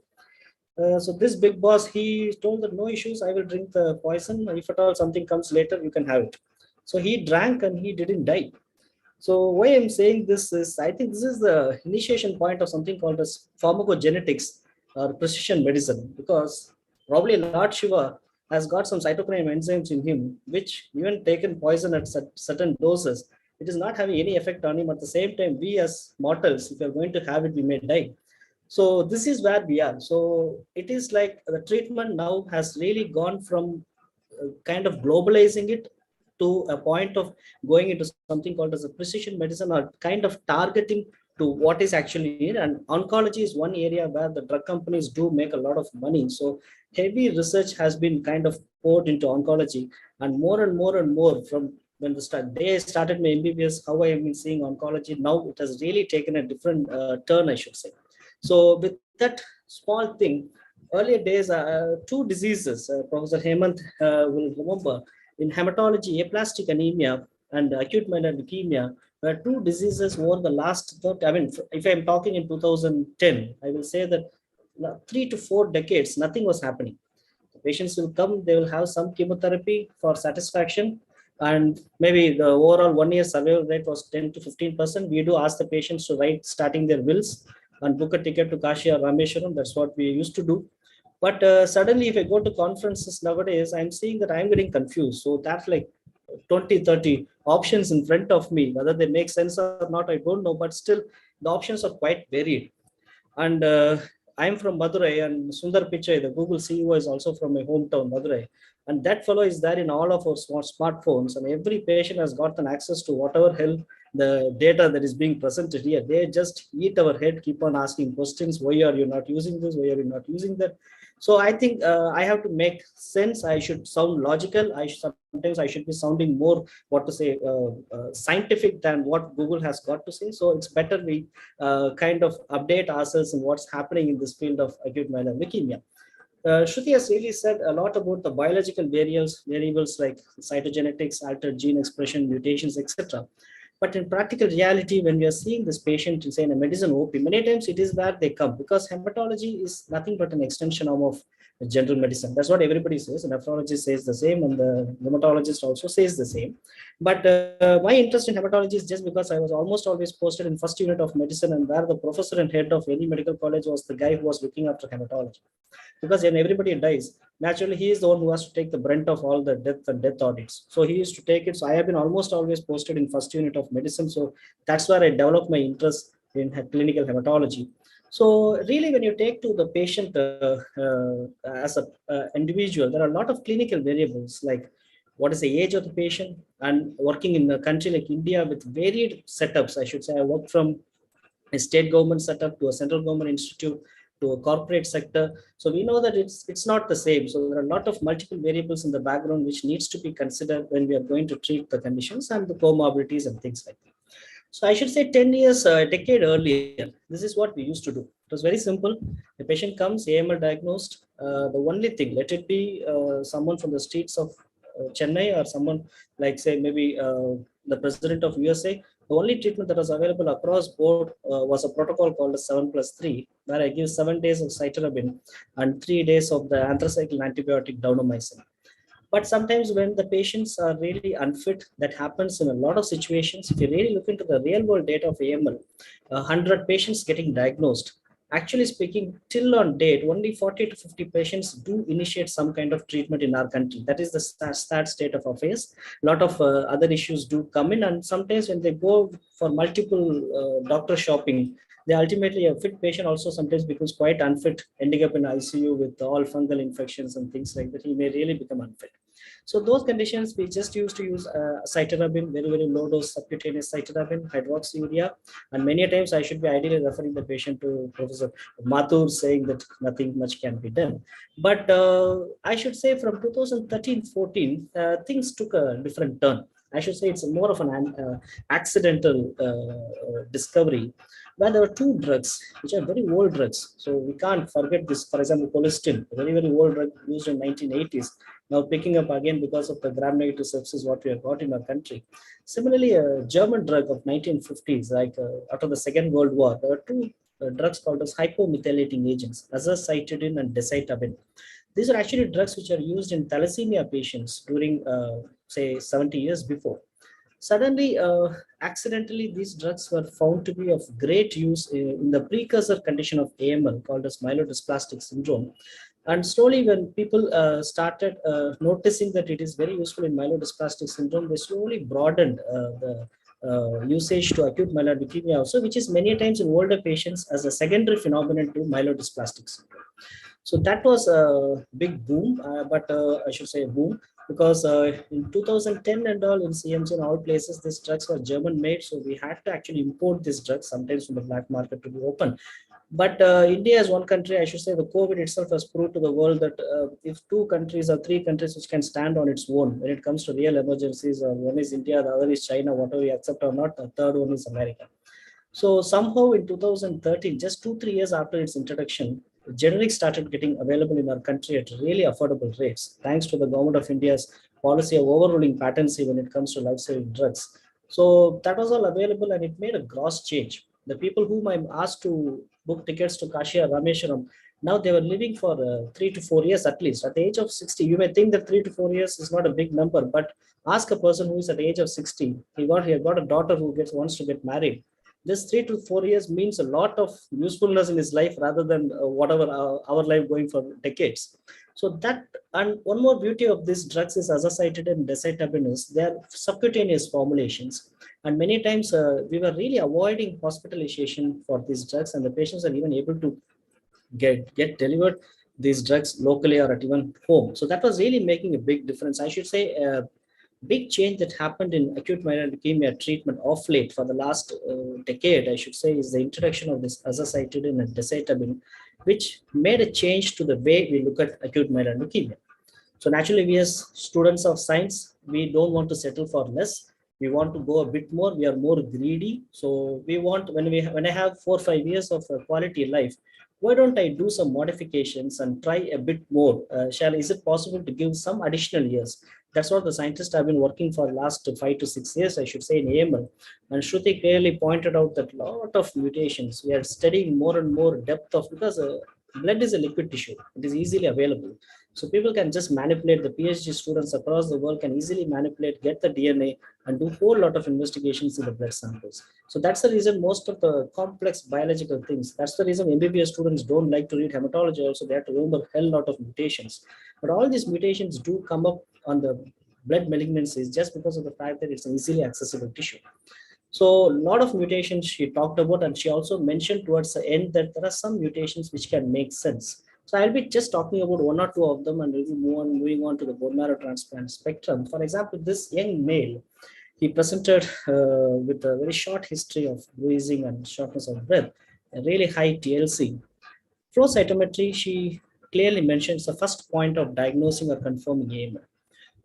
So this big boss, he told that no issues. I will drink the poison. If at all something comes later, you can have it. So he drank and he didn't die. So why I'm saying this is, I think this is the initiation point of something called as pharmacogenetics or precision medicine, because probably Lord Shiva has got some cytokine enzymes in him, which even taken poison at certain doses, it is not having any effect on him. At the same time, we as mortals, if we are going to have it, we may die. So this is where we are. So it is like the treatment now has really gone from kind of globalizing it to a point of going into something called as a precision medicine, or kind of targeting to what is actually needed. And oncology is one area where the drug companies do make a lot of money. So heavy research has been kind of poured into oncology, and more and more and more from when they started my MBBS, how I have been seeing oncology now, it has really taken a different turn, I should say. So with that small thing, earlier days, two diseases, Professor Hemant will remember, in hematology, aplastic anemia and acute myeloid leukemia were two diseases over the last, I mean, if I'm talking in 2010, I will say that 3 to 4 decades, nothing was happening. The patients will come, they will have some chemotherapy for satisfaction, and maybe the overall 1 year survival rate was 10 to 15%. We do ask the patients to write starting their wills and book a ticket to Kashi or Rameshwaram. That's what we used to do. But suddenly, if I go to conferences nowadays, I'm seeing that I'm getting confused. So that's like 20, 30 options in front of me. Whether they make sense or not, I don't know. But still, the options are quite varied. And I'm from Madurai, and Sundar Pichai, the Google CEO, is also from my hometown, Madurai. And that fellow is there in all of our smartphones. And every patient has gotten access to whatever hell the data that is being presented here. They just eat our head, keep on asking questions. Why are you not using this? Why are you not using that? So I think I have to make sense. I should sound logical. Sometimes I should be sounding more, what to say, scientific than what Google has got to say. So it's better we kind of update ourselves in what's happening in this field of acute myeloid leukemia. Shruti has really said a lot about the biological variables like cytogenetics, altered gene expression, mutations, etc. But in practical reality, when we are seeing this patient in, say, in a medicine OP, many times it is where they come, because hematology is nothing but an extension of general medicine. That's what everybody says. The nephrologist says the same, and the rheumatologist also says the same. But my interest in hematology is just because I was almost always posted in first unit of medicine, and where the professor and head of any medical college was the guy who was looking after hematology. Because when everybody dies, naturally he is the one who has to take the brunt of all the death audits. So he used to take it. So I have been almost always posted in first unit of medicine. So that's where I developed my interest in clinical hematology. So really, when you take to the patient as an individual, there are a lot of clinical variables, like what is the age of the patient, and working in a country like India with varied setups. I should say I worked from a state government setup to a central government institute to a corporate sector. So we know that it's not the same. So there are a lot of multiple variables in the background which needs to be considered when we are going to treat the conditions and the comorbidities and things like that. So I should say 10 years, a decade earlier, this is what we used to do. It was very simple. The patient comes, AML diagnosed. The only thing, let it be someone from the streets of Chennai, or someone like, say, maybe the president of USA. The only treatment that was available across board was a protocol called 7+3, where I give 7 days of cytarabine and 3 days of the anthracycline antibiotic downomycin. But sometimes when the patients are really unfit, that happens in a lot of situations. If you really look into the real world data of AML, 100 patients getting diagnosed, actually speaking, till on date, only 40 to 50 patients do initiate some kind of treatment in our country. That is the sad state of affairs. A lot of other issues do come in, and sometimes when they go for multiple doctor shopping, they ultimately, a fit patient also sometimes becomes quite unfit, ending up in ICU with all fungal infections and things like that. He may really become unfit. So those conditions, we just used to use cytarabine, very, very low dose subcutaneous cytarabine, hydroxyurea. And many times I should be ideally referring the patient to Professor Mathur, saying that nothing much can be done. But I should say from 2013-14, things took a different turn. I should say it's more of an accidental discovery. where there were two drugs, which are very old drugs. So we can't forget this. For example, colistin, a very, very old drug used in 1980s, now picking up again because of the gram-negative sepsis what we have got in our country. Similarly, a German drug of 1950s, like after the Second World War, there were two drugs called as hypomethylating agents, azacitidine and decitabine. These are actually drugs which are used in thalassemia patients during, say, 70 years before. Suddenly, accidentally, these drugs were found to be of great use in the precursor condition of AML called as myelodysplastic syndrome. And slowly, when people started noticing that it is very useful in myelodysplastic syndrome, they slowly broadened the usage to acute myeloid leukemia also, which is many times in older patients as a secondary phenomenon to myelodysplastic syndrome. So that was a big boom, but I should say a boom, because in 2010 and all in CMC and all places, these drugs were German made. So we had to actually import these drugs sometimes from the black market to be open. But India is one country, I should say the COVID itself has proved to the world that if two countries or three countries which can stand on its own when it comes to real emergencies, one is India, the other is China, whatever we accept or not, the third one is America. So somehow in 2013, just 2-3 years after its introduction, generics started getting available in our country at really affordable rates, thanks to the government of India's policy of overruling patency when it comes to life-saving drugs. So that was all available, and it made a gross change. The people whom I'm asked to book tickets to Kashi or Rameshwaram, now they were living for 3 to 4 years at least. At the age of 60, you may think that 3 to 4 years is not a big number, but ask a person who is at the age of 60, he got a daughter who wants to get married. This 3 to 4 years means a lot of usefulness in his life rather than whatever our life going for decades. So that, and one more beauty of these drugs is azacitidine and decitabine is they are subcutaneous formulations. And many times we were really avoiding hospitalization for these drugs, and the patients are even able to get delivered these drugs locally or at even home. So that was really making a big difference. I should say big change that happened in acute myeloid leukemia treatment of late for the last decade, I should say, is the introduction of this azacitidine and decitabine, which made a change to the way we look at acute myeloid leukemia. So naturally, we as students of science, we don't want to settle for less. We want to go a bit more. We are more greedy. So we want, when I have 4 or 5 years of quality life, why don't I do some modifications and try a bit more? Is it possible to give some additional years? That's what the scientists have been working for the last 5 to 6 years, I should say, in AML. And Shruti clearly pointed out that a lot of mutations, we are studying more and more depth of, because blood is a liquid tissue. It is easily available. So people can just manipulate, the PhD students across the world can easily manipulate, get the DNA and do a whole lot of investigations in the blood samples. So that's the reason most of the complex biological things, that's the reason MBBS students don't like to read hematology also, they have to remember a hell lot of mutations. But all these mutations do come up on the blood malignancies just because of the fact that it's an easily accessible tissue. So a lot of mutations she talked about, and she also mentioned towards the end that there are some mutations which can make sense. So I'll be just talking about 1 or 2 of them, and we'll be moving on to the bone marrow transplant spectrum. For example, this young male, he presented with a very short history of bruising and shortness of breath, a really high TLC. Flow cytometry, she clearly mentions the first point of diagnosing or confirming AML.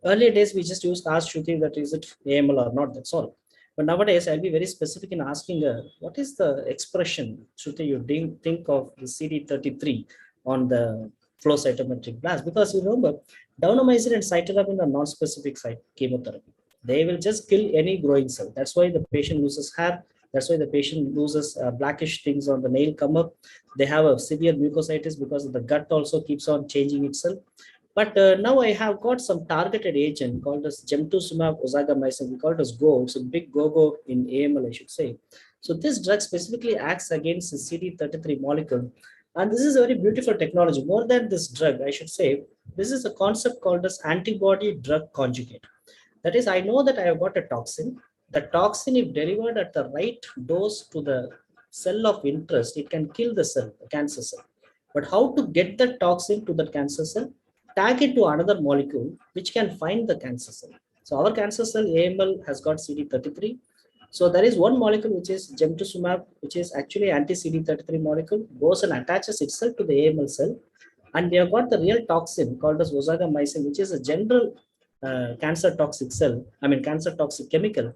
Earlier days, we just used to ask Shruti that is it AML or not, that's all. But nowadays, I'll be very specific in asking her, what is the expression, Shruti, you think of the CD33 on the flow cytometric blast? Because you remember, downomycin and cytarabine are non-specific chemotherapy. They will just kill any growing cell. That's why the patient loses hair. That's why the patient loses blackish things on the nail come up. They have a severe mucositis because the gut also keeps on changing itself. But now I have got some targeted agent called as gemtuzumab osagamycin. We call it as GO. It's a big go-go in AML, I should say. So this drug specifically acts against the CD33 molecule. And this is a very beautiful technology. More than this drug, I should say, this is a concept called as antibody drug conjugate. That is, I know that I have got a toxin. The toxin, if delivered at the right dose to the cell of interest, it can kill the cell, the cancer cell. But how to get the toxin to the cancer cell? Tag it to another molecule which can find the cancer cell. So our cancer cell AML has got CD33. So there is one molecule which is gemtuzumab, which is actually anti-CD33 molecule, goes and attaches itself to the AML cell. And we have got the real toxin called as osagamycin, which is a general cancer toxic chemical,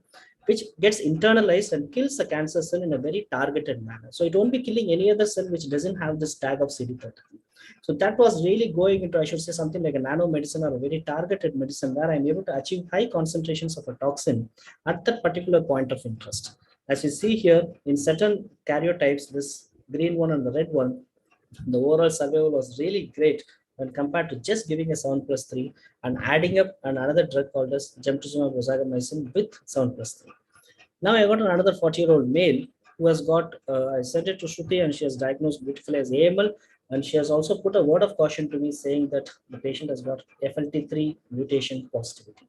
which gets internalized and kills the cancer cell in a very targeted manner. So it won't be killing any other cell which doesn't have this tag of CD30. So that was really going into, I should say, something like a nanomedicine or a very targeted medicine where I'm able to achieve high concentrations of a toxin at that particular point of interest. As you see here, in certain karyotypes, this green one and the red one, the overall survival was really great when compared to just giving a 7+3 and adding up another drug called as gemtuzumab osagamycin with 7+3. Now I got another 40-year-old male who has got, I sent it to Shruti and she has diagnosed beautifully as AML, and she has also put a word of caution to me saying that the patient has got Flt3 mutation positivity.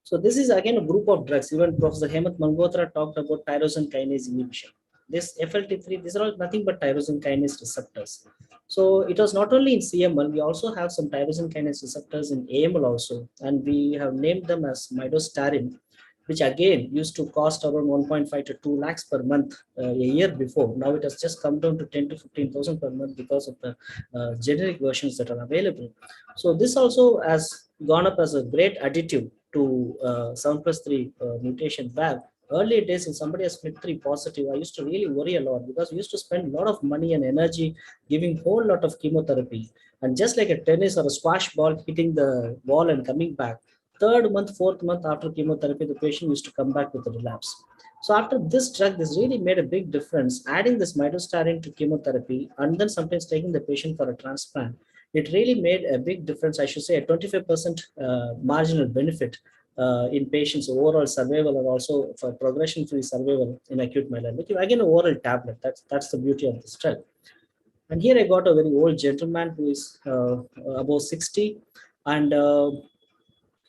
So this is again a group of drugs. Even Professor Hemant Malhotra talked about tyrosine kinase inhibition. This Flt3, these are all nothing but tyrosine kinase receptors. So it was not only in CML, we also have some tyrosine kinase receptors in AML also, and we have named them as midostarin, which again used to cost around 1.5 to 2 lakhs per month a year before. Now it has just come down to 10 to 15,000 per month because of the generic versions that are available. So this also has gone up as a great additive to 7+3 mutation VAV. Earlier days, if somebody has Flt3 positive, I used to really worry a lot because we used to spend a lot of money and energy giving a whole lot of chemotherapy. And just like a tennis or a squash ball hitting the wall and coming back, third month, fourth month after chemotherapy, the patient used to come back with a relapse. So after this drug, this really made a big difference. Adding this midostarin to chemotherapy and then sometimes taking the patient for a transplant, it really made a big difference. I should say a 25% marginal benefit in patients' overall survival and also for progression-free survival in acute myeloid leukemia. Again, an oral tablet. That's the beauty of this drug. And here I got a very old gentleman who is above 60, and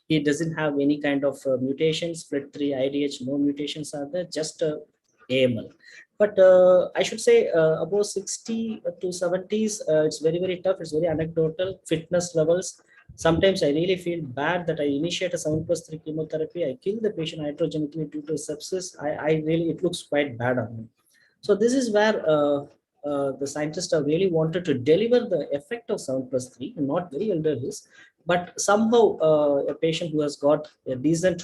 he doesn't have any kind of mutations, Flt3, IDH, no mutations are there, just AML. But I should say above 60 to 70s, it's very, very tough. It's very anecdotal. Fitness levels. Sometimes I really feel bad that I initiate a 7+3 chemotherapy. I kill the patient hydrogenically due to sepsis. It looks quite bad on me. So this is where the scientists have really wanted to deliver the effect of 7+3, not very elderly, but somehow a patient who has got a decent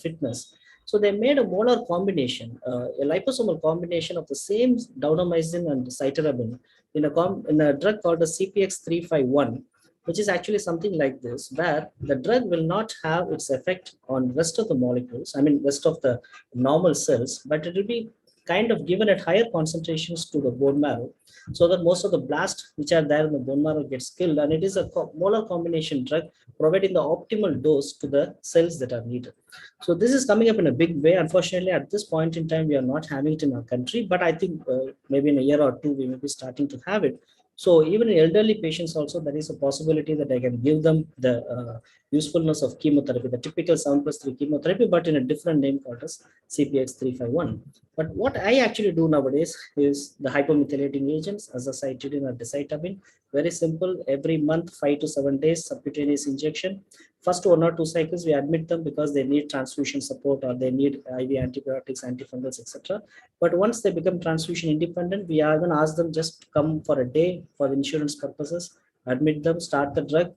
fitness. So they made a molar combination, a liposomal combination of the same daunomycin and cytarabine in a drug called the CPX351, which is actually something like this, where the drug will not have its effect on rest of the molecules, I mean, rest of the normal cells, but it will be kind of given at higher concentrations to the bone marrow, so that most of the blasts which are there in the bone marrow gets killed. And it is a molar combination drug providing the optimal dose to the cells that are needed. So this is coming up in a big way. Unfortunately, at this point in time, we are not having it in our country, but I think maybe in a year or two, we may be starting to have it. So even in elderly patients also, there is a possibility that I can give them the usefulness of chemotherapy, the typical 7+3 chemotherapy, but in a different name called as CPX351. But what I actually do nowadays is the hypomethylating agents, azacitidine or decitabine. Very simple, every month, 5 to 7 days, subcutaneous injection. First 1 or 2 cycles, we admit them because they need transfusion support or they need IV antibiotics, antifungals, etc. But once they become transfusion independent, we are going to ask them just come for a day for insurance purposes, admit them, start the drug,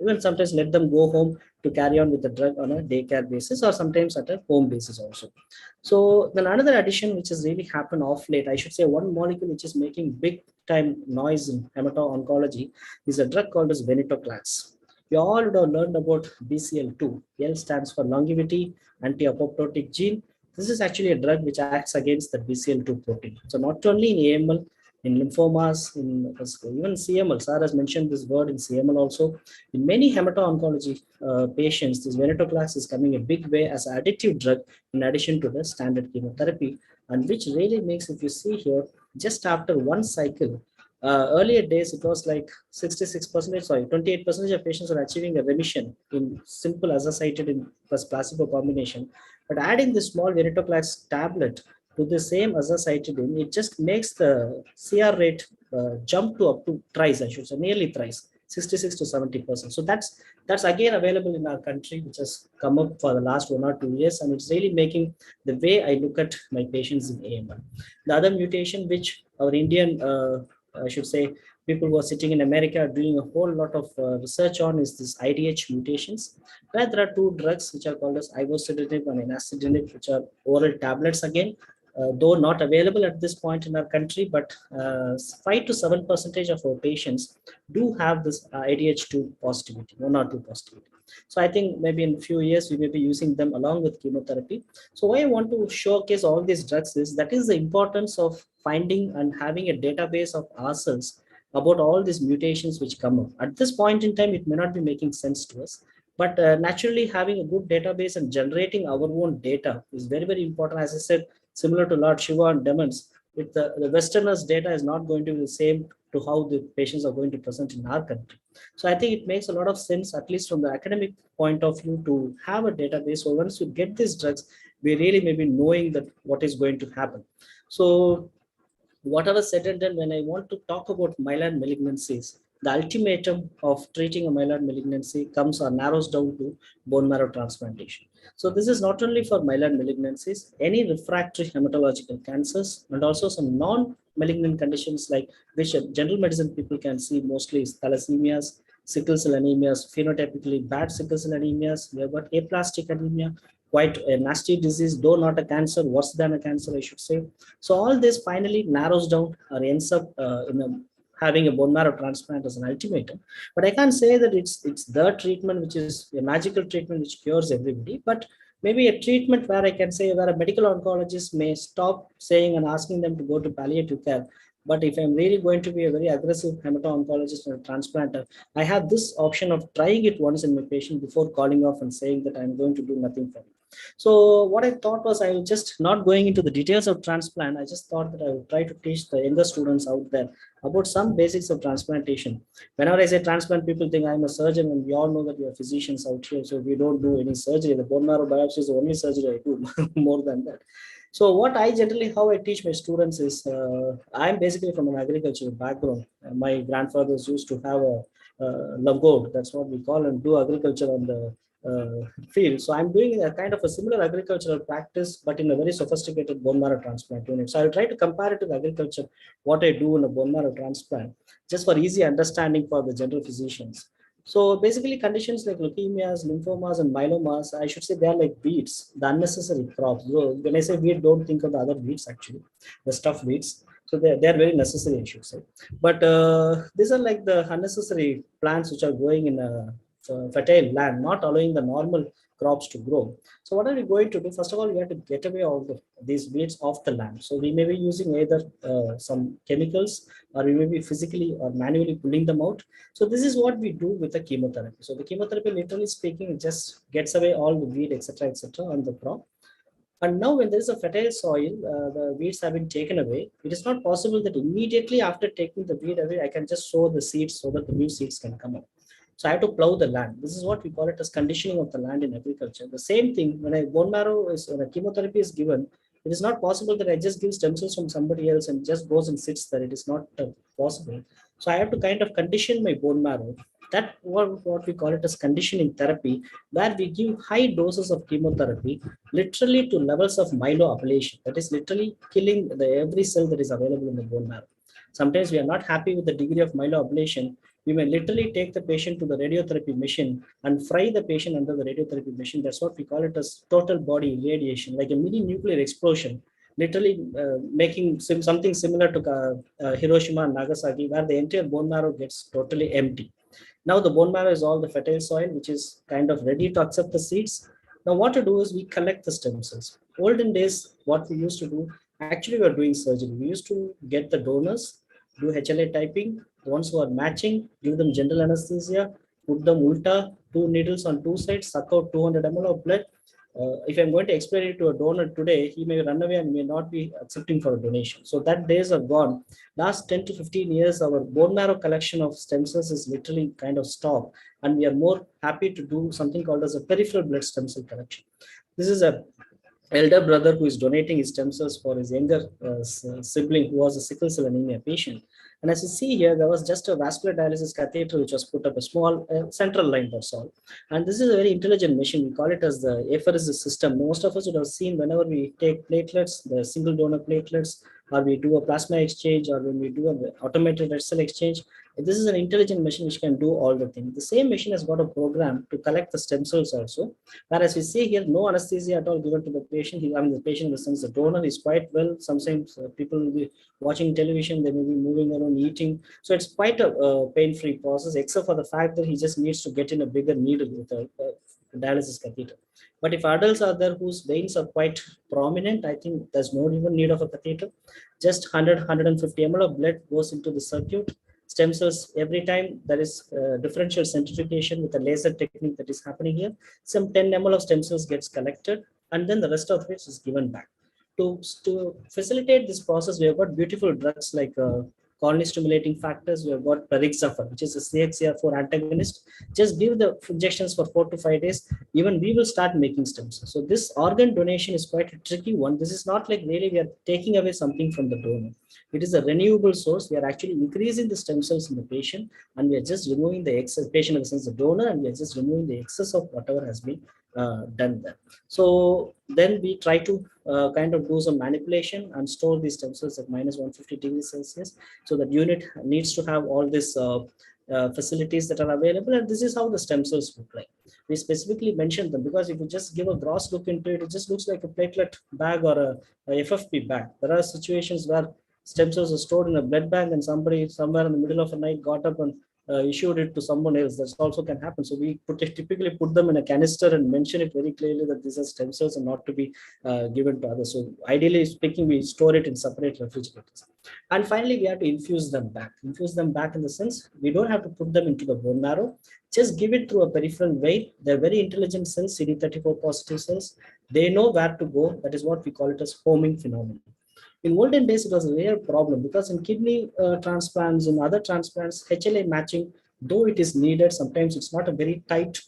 even sometimes let them go home to carry on with the drug on a daycare basis or sometimes at a home basis also. So then another addition which has really happened off late, I should say one molecule which is making big time noise in hemato-oncology is a drug called as venetoclax. We all would have learned about BCL2. L stands for longevity anti-apoptotic gene. This is actually a drug which acts against the BCL2 protein. So not only in AML, in lymphomas, in even CML, Sir has mentioned this word in CML also. In many hemato-oncology patients, this venetoclax is coming a big way as an additive drug in addition to the standard chemotherapy, and which really makes, if you see here, just after one cycle, earlier days it was like 66%, sorry, 28% of patients are achieving a remission in simple azacitidine plus placebo combination. But adding this small venetoclax tablet to the same azacitidine, it just makes the CR rate jump to up to thrice, I should say, nearly thrice, 66 to 70%. So that's again available in our country, which has come up for the last 1 or 2 years, and it's really making the way I look at my patients in AML. The other mutation which our Indian, I should say, people who are sitting in America are doing a whole lot of research on is this IDH mutations, where there are two drugs which are called as ivosidenib and enacidenib, which are oral tablets again, though not available at this point in our country, but 5 to 7% of our patients do have this IDH2 positivity, 1 or 2 positivity. So I think maybe in a few years, we may be using them along with chemotherapy. So why I want to showcase all these drugs is that is the importance of finding and having a database of ourselves about all these mutations which come up. At this point in time, it may not be making sense to us, but naturally having a good database and generating our own data is very, very important. As I said, similar to Lord Shiva and Demons, with the Westerners' data is not going to be the same to how the patients are going to present in our country. So I think it makes a lot of sense, at least from the academic point of view, to have a database. So once you get these drugs, we really may be knowing that what is going to happen. So whatever said and done, when I want to talk about myelin malignancies, the ultimatum of treating a myelin malignancy comes or narrows down to bone marrow transplantation. So this is not only for myelin malignancies, any refractory hematological cancers, and also some non-malignant conditions like which general medicine people can see mostly is thalassemias, sickle cell anemias, phenotypically bad sickle cell anemias. We have got aplastic anemia, quite a nasty disease, though not a cancer, worse than a cancer, I should say. So all this finally narrows down or ends up having a bone marrow transplant as an ultimatum. But I can't say that it's the treatment which is a magical treatment which cures everybody, but maybe a treatment where I can say where a medical oncologist may stop saying and asking them to go to palliative care. But if I'm really going to be a very aggressive hemato-oncologist or a transplanter, I have this option of trying it once in my patient before calling off and saying that I'm going to do nothing for it. So what I thought was I was just not going into the details of transplant. I just thought that I would try to teach the younger students out there about some basics of transplantation. Whenever I say transplant, people think I'm a surgeon, and we all know that we are physicians out here. So we don't do any surgery. The bone marrow biopsy is the only surgery I do, more than that. So what I generally, how I teach my students is, I'm basically from an agricultural background. My grandfathers used to have a lagod, that's what we call, and do agriculture on the field. So I'm doing a kind of a similar agricultural practice, but in a very sophisticated bone marrow transplant unit. So I'll try to compare it to the agriculture, what I do in a bone marrow transplant, just for easy understanding for the general physicians. So basically conditions like leukemias, lymphomas, and myelomas, I should say they are like weeds, the unnecessary crops. So when I say weed, don't think of the other weeds actually, the stuff weeds. So they're very necessary, I should say. But these are like the unnecessary plants which are growing in a fertile land, not allowing the normal crops to grow. So what are we going to do? First of all, we have to get away all these weeds off the land. So we may be using either some chemicals, or we may be physically or manually pulling them out. So this is what we do with the chemotherapy. So the chemotherapy, literally speaking, just gets away all the weed, etc., on the crop. And now when there is a fertile soil, the weeds have been taken away. It is not possible that immediately after taking the weed away, I can just sow the seeds so that the new seeds can come up. So I have to plow the land. This is what we call it as conditioning of the land in agriculture. The same thing when a bone marrow is, when a chemotherapy is given, it is not possible that I just give stem cells from somebody else and just goes and sits there. It is not possible. So I have to kind of condition my bone marrow. That what we call it as conditioning therapy, where we give high doses of chemotherapy, literally to levels of myeloablation. That is literally killing every cell that is available in the bone marrow. Sometimes we are not happy with the degree of myeloablation. We may literally take the patient to the radiotherapy machine and fry the patient under the radiotherapy machine. That's what we call it as total body irradiation, like a mini nuclear explosion, literally making something similar to Hiroshima and Nagasaki, where the entire bone marrow gets totally empty. Now the bone marrow is all the fertile soil, which is kind of ready to accept the seeds. Now what to do is we collect the stem cells. Olden days, what we used to do, actually we are doing surgery. We used to get the donors, do HLA typing, the ones who are matching, give them general anesthesia, put them ulta, 2 needles on 2 sides, suck out 200 ml of blood. If I'm going to explain it to a donor today, he may run away and may not be accepting for a donation. So that days are gone. Last 10 to 15 years, our bone marrow collection of stem cells is literally kind of stopped. And we are more happy to do something called as a peripheral blood stem cell collection. This is a elder brother who is donating his stem cells for his younger sibling who was a sickle cell anemia patient. And as you see here, there was just a vascular dialysis catheter which was put up, a small central line, that's all. And this is a very intelligent machine. We call it as the apheresis system. Most of us would have seen whenever we take platelets, the single donor platelets, or we do a plasma exchange, or when we do an automated red cell exchange, this is an intelligent machine which can do all the things. The same machine has got a program to collect the stem cells also. Whereas we see here, no anesthesia at all given to the patient. The patient, in the sense, the donor is quite well. Sometimes people will be watching television, they may be moving around, eating. So it's quite a pain-free process, except for the fact that he just needs to get in a bigger needle with a dialysis catheter. But if adults are there whose veins are quite prominent, I think there's no even need of a catheter. Just 150 ml of blood goes into the circuit. Stem cells, every time there is differential centrifugation with a laser technique that is happening here, some 10 ml of stem cells gets collected, and then the rest of which is given back. To facilitate this process, we have got beautiful drugs like colony stimulating factors. We have got Peripheral, which is a CXCR4 antagonist. Just give the injections for 4 to 5 days, even we will start making stem cells. So this organ donation is quite a tricky one. This is not like really we are taking away something from the donor. It is a renewable source. We are actually increasing the stem cells in the patient, and we are just removing the excess, patient in the sense the donor, and we are just removing the excess of whatever has been done there. So then we try to kind of do some manipulation and store these stem cells at -150°C. So that unit needs to have all these facilities that are available, and this is how the stem cells look like. We specifically mentioned them because if you just give a gross look into it, it just looks like a platelet bag or a FFP bag. There are situations where stem cells are stored in a blood bank and somebody somewhere in the middle of the night got up and issued it to someone else. That also can happen. So we typically put them in a canister and mention it very clearly that these are stem cells and not to be given to others. So ideally speaking, we store it in separate refrigerators. And finally, we have to infuse them back. Infuse them back in the sense we don't have to put them into the bone marrow. Just give it through a peripheral way. They're very intelligent cells, CD34 positive cells. They know where to go. That is what we call it as homing phenomenon. In olden days, it was a real problem because in kidney transplants and other transplants, HLA matching, though it is needed, sometimes it's not a very tight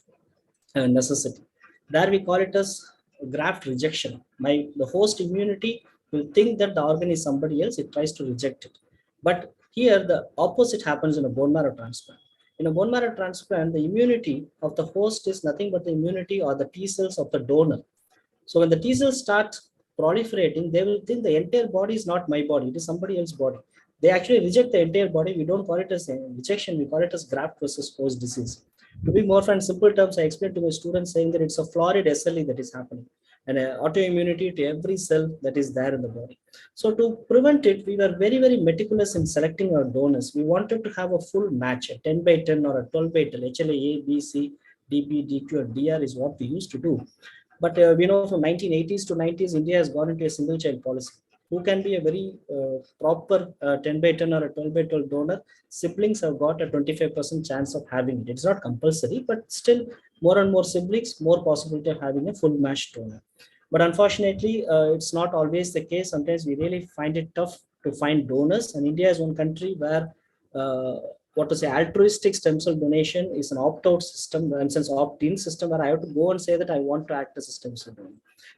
necessity. There we call it as graft rejection. The host immunity will think that the organ is somebody else, it tries to reject it. But here the opposite happens in a bone marrow transplant. In a bone marrow transplant, the immunity of the host is nothing but the immunity or the T cells of the donor. So when the T cells start proliferating, they will think the entire body is not my body, it is somebody else's body. They actually reject the entire body. We don't call it as a rejection, we call it as graft versus host disease. To be more in simple terms, I explained to my students saying that it's a florid SLE that is happening and autoimmunity to every cell that is there in the body. So to prevent it, we were very, very meticulous in selecting our donors. We wanted to have a full match, a 10 by 10 or a 12 by 10, HLA A, B, C, DP, DQ, or DR is what we used to do. But we know from 1980s to 90s, India has gone into a single child policy. Who can be a very proper 10 by 10 or a 12 by 12 donor? Siblings have got a 25% chance of having it. It's not compulsory, but still more and more siblings, more possibility of having a full matched donor. But unfortunately, it's not always the case. Sometimes we really find it tough to find donors. And India is one country where altruistic stem cell donation is an opt-out system, and since opt-in system where I have to go and say that I want to act as a stem cell donor.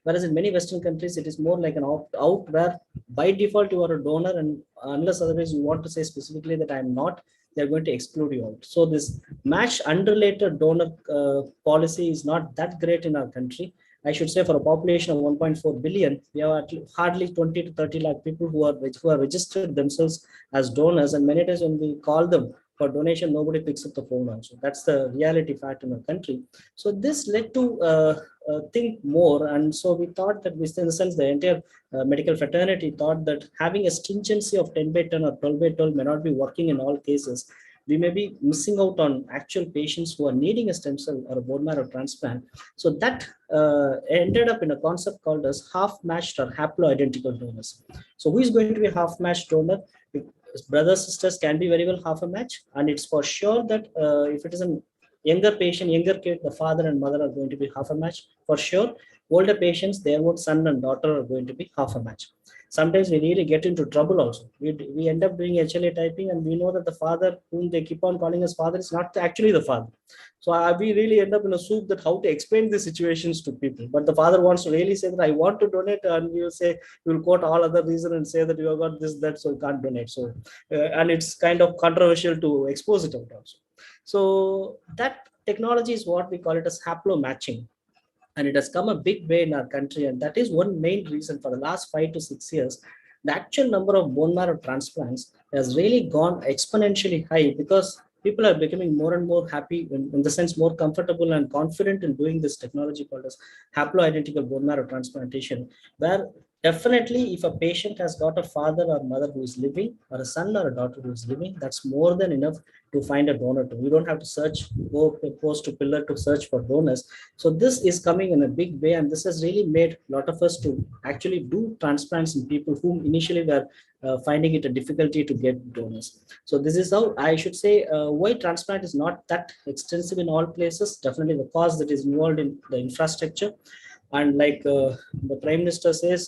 Whereas in many Western countries, it is more like an opt-out where by default you are a donor, and unless otherwise you want to say specifically that I am not, they're going to exclude you out. So this match unrelated donor policy is not that great in our country. I should say for a population of 1.4 billion, we have hardly 20 to 30 lakh people who are registered themselves as donors, and many times when we call them for donation, nobody picks up the phone also. That's the reality fact in our country. So this led to think more, and so we thought that in the sense the entire medical fraternity thought that having a stringency of 10 by 10 or 12 by 12 may not be working in all cases. We may be missing out on actual patients who are needing a stem cell or a bone marrow transplant. So that ended up in a concept called as half-matched or haploidentical donors. So who is going to be a half-matched donor? Brothers, sisters can be very well half a match, and it's for sure that if it is a younger patient, younger kid, the father and mother are going to be half a match for sure. Older patients, their own son and daughter are going to be half a match. Sometimes we really get into trouble also. We end up doing HLA typing and we know that the father whom they keep on calling as father is not actually the father. So we really end up in a soup that how to explain the situations to people. But the father wants to really say that I want to donate, and we will say, we will quote all other reason and say that you have got this, that, so you can't donate. So, and it's kind of controversial to expose it out also. So that technology is what we call it as haplomatching. And it has come a big way in our country. And that is one main reason for the last 5 to 6 years, the actual number of bone marrow transplants has really gone exponentially high, because people are becoming more and more happy, in the sense more comfortable and confident in doing this technology called as haploidentical bone marrow transplantation, where definitely if a patient has got a father or mother who is living, or a son or a daughter who is living, that's more than enough to find a donor. We don't have to search, go post to pillar to search for donors. So this is coming in a big way, and this has really made a lot of us to actually do transplants in people whom initially were finding it a difficulty to get donors. So this is how I should say why transplant is not that extensive in all places. Definitely the cost that is involved in the infrastructure. And like the Prime Minister says,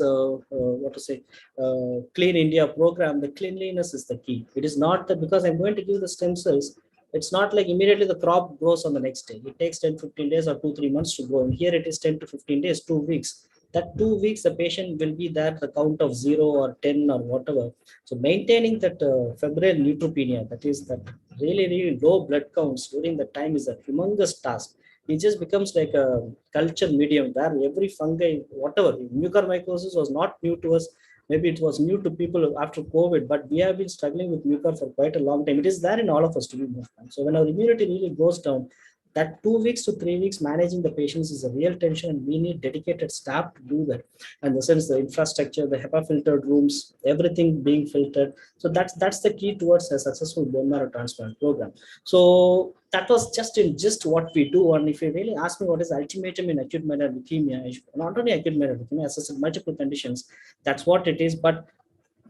Clean India program, the cleanliness is the key. It is not that because I'm going to give the stem cells, it's not like immediately the crop grows on the next day. It takes 10-15 days or 2-3 months to grow. And here it is 10 to 15 days, 2 weeks. That 2 weeks, the patient will be there, the count of 0 or 10 or whatever. So maintaining that febrile neutropenia, that is that really, really low blood counts during the time, is a humongous task. It just becomes like a culture medium where every fungi, whatever, mucormycosis was not new to us. Maybe it was new to people after COVID, but we have been struggling with mucor for quite a long time. It is there in all of us to be moved on. So when our immunity really goes down, that 2 weeks to 3 weeks managing the patients is a real tension, and we need dedicated staff to do that. And the sense, the infrastructure, the HEPA filtered rooms, everything being filtered. So that's the key towards a successful bone marrow transplant program. So that was just what we do. And if you really ask me what is ultimatum in acute myeloid leukemia, not only acute myeloid leukemia, as I said, multiple conditions, that's what it is. But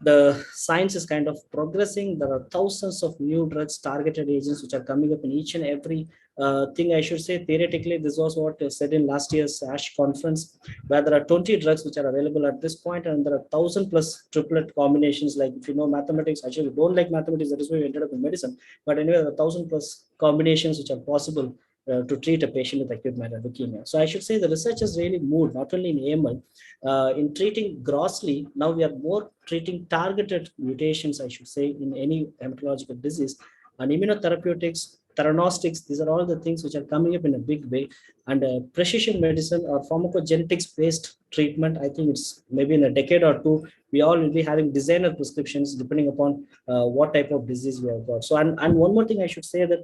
the science is kind of progressing. There are thousands of new drugs, targeted agents, which are coming up in each and every thing. I should say, theoretically, this was what I said in last year's ASH conference, where there are 20 drugs which are available at this point, and there are 1,000+ triplet combinations. Like, if you know mathematics, actually we don't like mathematics, that is why we ended up in medicine. But anyway, there are 1,000+ combinations which are possible to treat a patient with acute myeloid leukemia. So I should say the research has really moved, not only in AML, in treating grossly. Now we are more treating targeted mutations, I should say, in any hematological disease. And immunotherapeutics, theranostics, these are all the things which are coming up in a big way. And precision medicine or pharmacogenetics-based treatment, I think it's maybe in a decade or two, we all will be having designer prescriptions depending upon what type of disease we have got. So, and one more thing I should say, that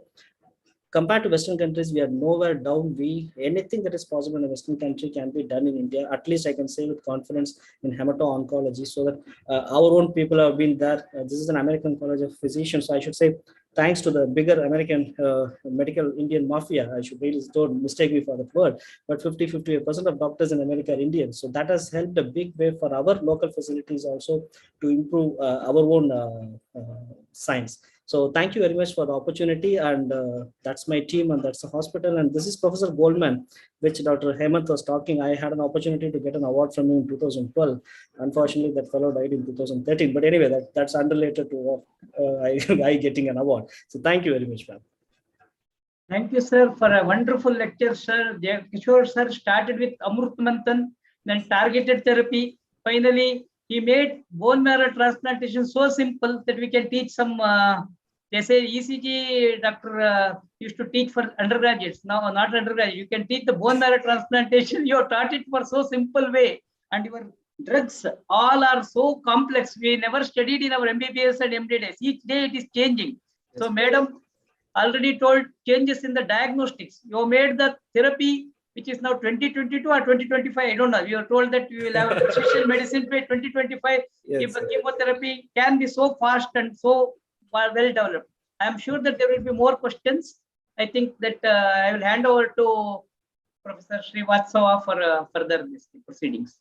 compared to Western countries, we are nowhere down. Anything that is possible in a Western country can be done in India. At least I can say with confidence in hemato-oncology, so that our own people have been there. This is an American College of Physicians. So I should say, thanks to the bigger American medical Indian mafia, I should really, don't mistake me for that word, but 50% of doctors in America are Indian. So that has helped a big way for our local facilities also to improve our own science. So thank you very much for the opportunity, and that's my team, and that's the hospital. And this is Professor Goldman, which Dr. Hemant was talking. I had an opportunity to get an award from him in 2012. Unfortunately, that fellow died in 2013. But anyway, that's unrelated to I getting an award. So thank you very much, ma'am. Thank you, sir, for a wonderful lecture, sir. Kishore sir started with Amrut Manthan, then targeted therapy. Finally, he made bone marrow transplantation so simple that we can teach some. They say ECG doctor used to teach for undergraduates. Now, not undergraduate. You can teach the bone marrow transplantation. You have taught it for so simple way. And your drugs all are so complex. We never studied in our MBBS and MD. Each day it is changing. So, madam already told changes in the diagnostics. You made the therapy, which is now 2022 or 2025. I don't know. You are told that you will have a precision medicine by 2025. Yes, if the chemotherapy can be so fast and so well developed. I am sure that there will be more questions. I think that I will hand over to Professor Srivastav for further proceedings.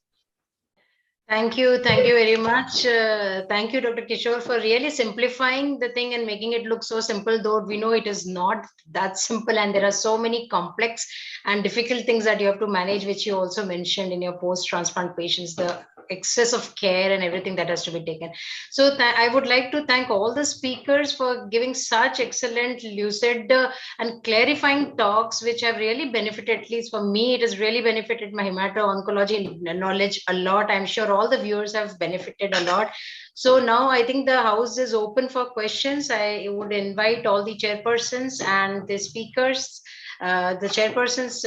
Thank you very much. Thank you, Dr. Kishore, for really simplifying the thing and making it look so simple, though we know it is not that simple, and there are so many complex and difficult things that you have to manage, which you also mentioned in your post-transplant patients, the excess of care and everything that has to be taken. So I would like to thank all the speakers for giving such excellent, lucid, and clarifying talks, which have really benefited, at least for me, it has really benefited my hemato-oncology knowledge a lot. I'm sure all the viewers have benefited a lot. So now I think the house is open for questions. I would invite all the chairpersons and the speakers, the chairpersons,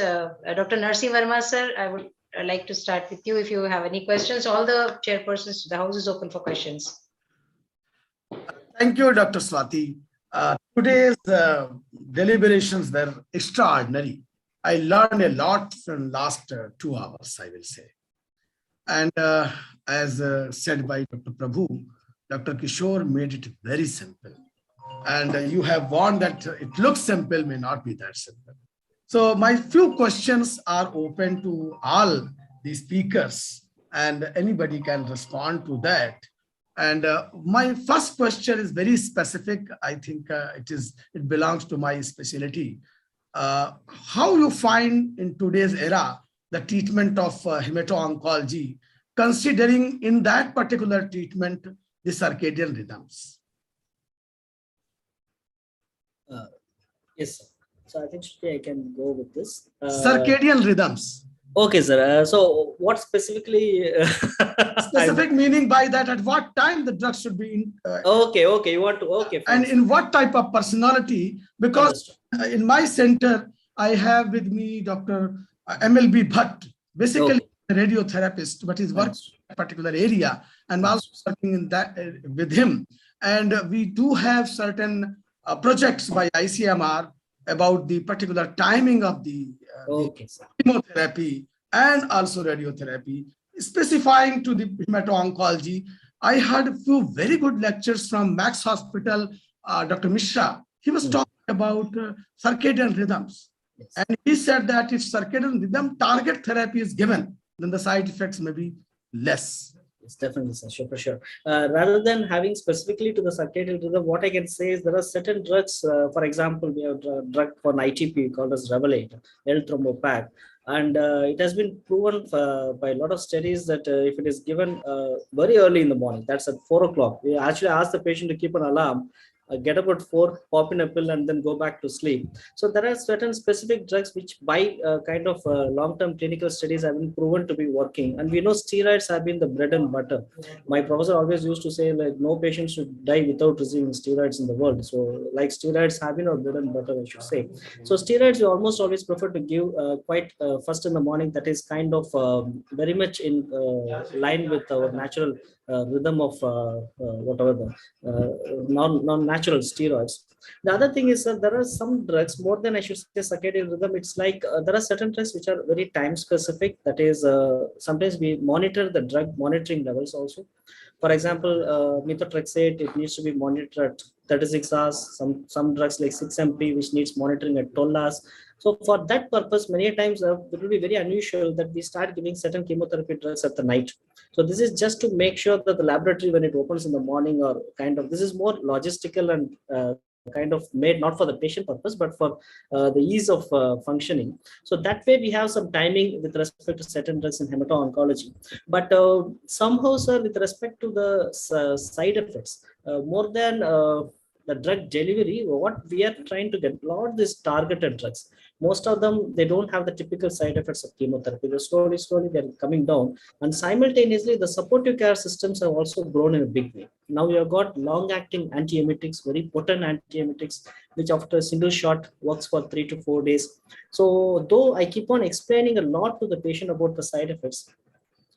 Dr. Narsi Verma, sir, I would like to start with you if you have any questions. All the chairpersons, the house is open for questions. Thank you, Dr. Swati. Today's deliberations were extraordinary. I learned a lot from last 2 hours, I will say. And as said by Dr. Prabhu, Dr. Kishore made it very simple. And you have warned that it looks simple, may not be that simple. So my few questions are open to all the speakers, and anybody can respond to that. And my first question is very specific. I think it belongs to my specialty. How you find in today's era the treatment of hemato-oncology, considering in that particular treatment the circadian rhythms? Yes, sir. So I think I can go with this. Circadian rhythms. Okay, sir. So what specifically? Specific meaning by that, at what time the drug should be in? Okay, you want to, okay. And in what type of personality? Because in my center, I have with me Dr. MLB Bhatt, basically a radiotherapist, but he's working in a particular area, and also working in that with him. And we do have certain projects by ICMR about the particular timing of the chemotherapy and also radiotherapy, specifying to the hemato-oncology. I heard a few very good lectures from Max Hospital, Dr. Mishra. He was talking about circadian rhythms. And he said that if circadian rhythm target therapy is given, then the side effects may be less. It's definitely, sure, for sure. Rather than having specifically to the circadian rhythm, what I can say is there are certain drugs. For example, we have a drug for an ITP called as Revelate, L-Thrombopac, and it has been proven by a lot of studies that if it is given very early in the morning, that's at 4 o'clock, we actually ask the patient to keep an alarm, get up at 4, pop in a pill, and then go back to sleep. So there are certain specific drugs which by kind of long-term clinical studies have been proven to be working. And we know steroids have been the bread and butter. My professor always used to say, like, no patient should die without receiving steroids in the world. So like steroids have been our bread and butter, I should say. So steroids we almost always prefer to give quite first in the morning. That is kind of very much in line with our natural rhythm of whatever the non-natural steroids. The other thing is that there are some drugs, more than I should say circadian rhythm, it's like there are certain drugs which are very time specific. That is, sometimes we monitor the drug monitoring levels also. For example, methotrexate, it needs to be monitored at 36 hours. Some drugs like 6-MP, which needs monitoring at 12 hours. So for that purpose, many times it will be very unusual that we start giving certain chemotherapy drugs at the night. So this is just to make sure that the laboratory, when it opens in the morning, or kind of, this is more logistical and kind of made not for the patient purpose, but for the ease of functioning. So that way we have some timing with respect to certain drugs in hemato-oncology. But somehow, sir, with respect to the side effects, more than the drug delivery, what we are trying to get, a lot of these targeted drugs, most of them, they don't have the typical side effects of chemotherapy. They're slowly they're coming down. And simultaneously, the supportive care systems have also grown in a big way. Now we have got long-acting antiemetics, very potent antiemetics, which after a single shot works for 3 to 4 days. So though I keep on explaining a lot to the patient about the side effects,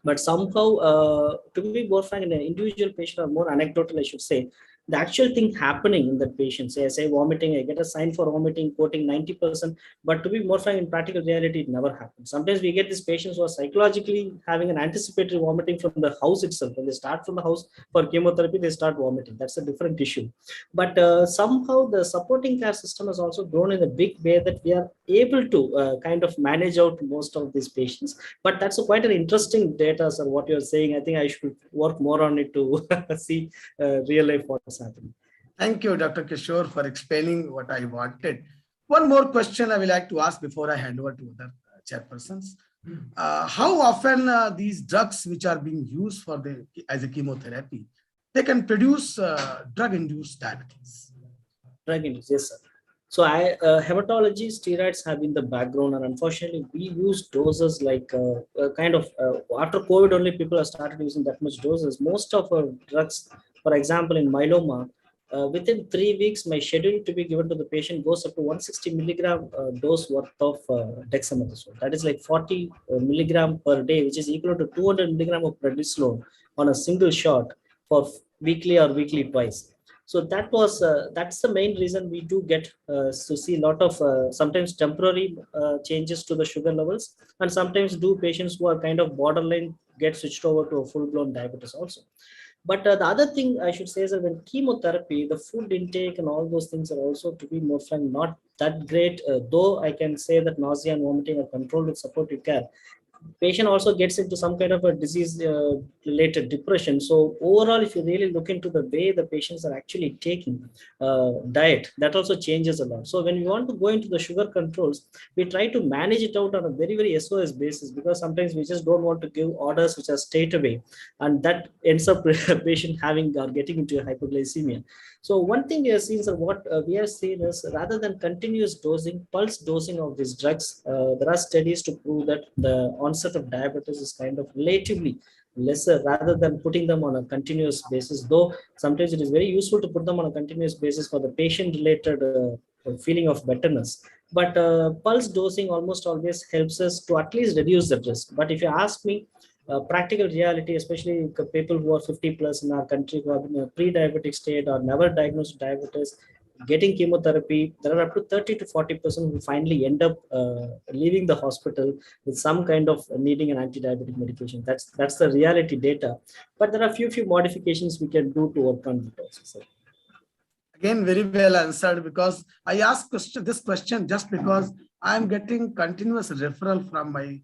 but somehow, to be more frank, in an individual patient or more anecdotal, I should say, the actual thing happening in that patient, say I say vomiting, I get a sign for vomiting, quoting 90%, but to be more frank, in practical reality, it never happens. Sometimes we get these patients who are psychologically having an anticipatory vomiting from the house itself. When they start from the house for chemotherapy, they start vomiting. That's a different issue. But somehow the supporting care system has also grown in a big way that we are able to kind of manage out most of these patients. But that's quite an interesting data, sir, what you're saying. I think I should work more on it to see real life what's happening. Thank you, Dr. Kishore, for explaining what I wanted. One more question I would like to ask before I hand over to other chairpersons. How often these drugs which are being used for as a chemotherapy, they can produce drug-induced diabetes? Drug-induced, yes, sir. So hematology steroids have been the background, and unfortunately we use doses like after COVID only people have started using that much doses. Most of our drugs, for example, in myeloma, within 3 weeks, my schedule to be given to the patient goes up to 160 milligram dose worth of dexamethasone. That is like 40 milligram per day, which is equal to 200 milligram of prednisolone on a single shot for weekly or weekly twice. So that's the main reason we do get to see a lot of sometimes temporary changes to the sugar levels, and sometimes do patients who are kind of borderline get switched over to a full-blown diabetes also. But the other thing I should say is that when chemotherapy, the food intake and all those things are also, to be more frank, not that great. Though I can say that nausea and vomiting are controlled with supportive care, patient also gets into some kind of a disease related depression. So overall, if you really look into the way the patients are actually taking diet, that also changes a lot. So when we want to go into the sugar controls, we try to manage it out on a very, very SOS basis, because sometimes we just don't want to give orders which are straight away, and that ends up with a patient having or getting into a hypoglycemia. So one thing we have seen, so what we have seen is, rather than continuous dosing, pulse dosing of these drugs, there are studies to prove that the onset of diabetes is kind of relatively lesser rather than putting them on a continuous basis. Though sometimes it is very useful to put them on a continuous basis for the patient-related feeling of betterness. But pulse dosing almost always helps us to at least reduce the risk. But if you ask me, practical reality, especially people who are 50 plus in our country who are in a pre-diabetic state or never diagnosed diabetes, getting chemotherapy, there are up to 30 to 40% who finally end up leaving the hospital with some kind of needing an anti-diabetic medication. That's the reality data. But there are few modifications we can do to overcome it also, sir. Again, very well answered, because I asked this question just because I'm getting continuous referral from my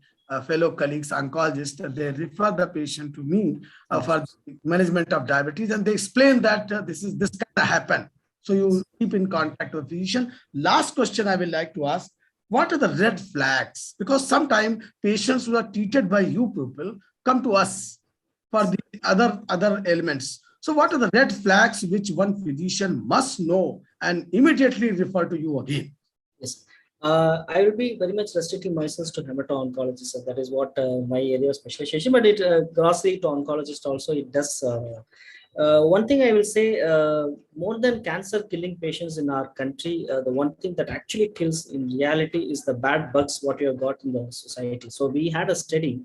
fellow colleagues, oncologists. They refer the patient to me for management of diabetes, and they explain that this can happen. So you keep in contact with the physician. Last question I would like to ask: what are the red flags? Because sometimes patients who are treated by you people come to us for the other ailments. So what are the red flags which one physician must know and immediately refer to you again? Yes. I will be very much restricting myself to hemato-oncology, so that is what my area of specialization, but it grossly to oncologist also, it does. One thing I will say, more than cancer killing patients in our country, the one thing that actually kills in reality is the bad bugs what you have got in the society. So we had a study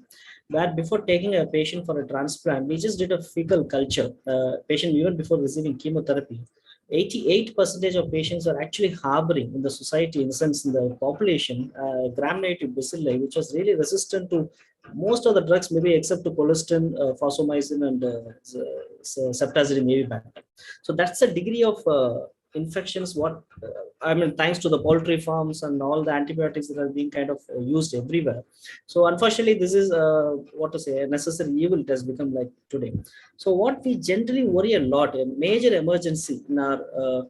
where before taking a patient for a transplant, we just did a fecal culture, patient even before receiving chemotherapy. 88% of patients are actually harboring in the society, in the sense in the population, gram-negative bacilli, which was really resistant to most of the drugs, maybe except to colistin, fosomycin, and ceftazidime avibactam. So that's a degree of infections thanks to the poultry farms and all the antibiotics that are being kind of used everywhere. So unfortunately, this is a necessary evil it has become like today. So what we generally worry a lot, a major emergency in our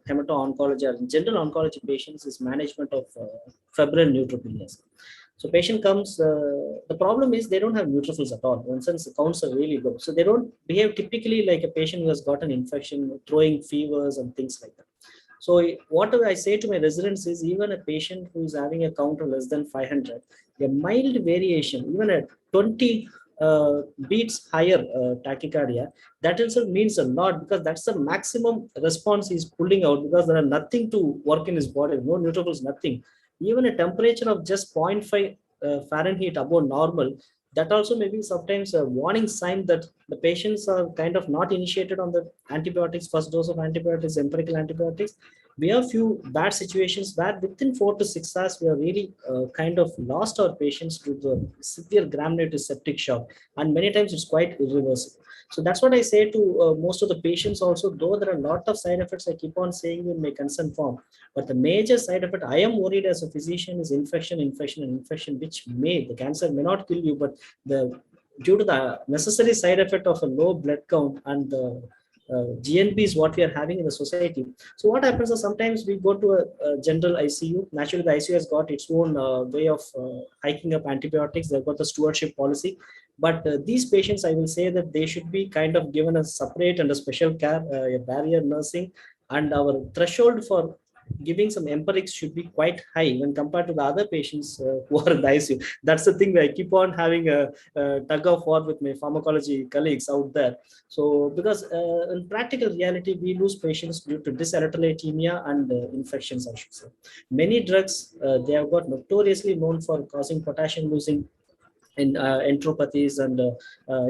hemato-oncology or in general oncology patients, is management of febrile neutropenias. So patient comes, the problem is they don't have neutrophils at all. In sense, the counts are really low. So they don't behave typically like a patient who has got an infection, throwing fevers and things like that. So what I say to my residents is, even a patient who is having a count of less than 500, a mild variation, even at 20 beats higher tachycardia, that also means a lot, because that's the maximum response he's pulling out, because there are nothing to work in his body, no neutrophils, nothing. Even a temperature of just 0.5 Fahrenheit above normal, that also may be sometimes a warning sign that the patients are kind of not initiated on the antibiotics, first dose of antibiotics, empirical antibiotics, we have few bad situations where within 4 to 6 hours, we are really kind of lost our patients to the severe gram-negative septic shock. And many times it's quite irreversible. So that's what I say to most of the patients also, though there are a lot of side effects, I keep on saying in my consent form. But the major side effect I am worried as a physician is infection, which the cancer may not kill you, but due to the necessary side effect of a low blood count and the GNP is what we are having in the society. So what happens is sometimes we go to a general ICU. Naturally, the ICU has got its own way of hiking up antibiotics. They've got the stewardship policy. But these patients, I will say that they should be kind of given a separate and a special care, a barrier nursing, and our threshold for giving some empirics should be quite high when compared to the other patients who are in the ICU. That's the thing that I keep on having a tug of war with my pharmacology colleagues out there. So because in practical reality, we lose patients due to dyserythropoiesis and infections, I should say. Many drugs, they have got notoriously known for causing potassium losing in enteropathies and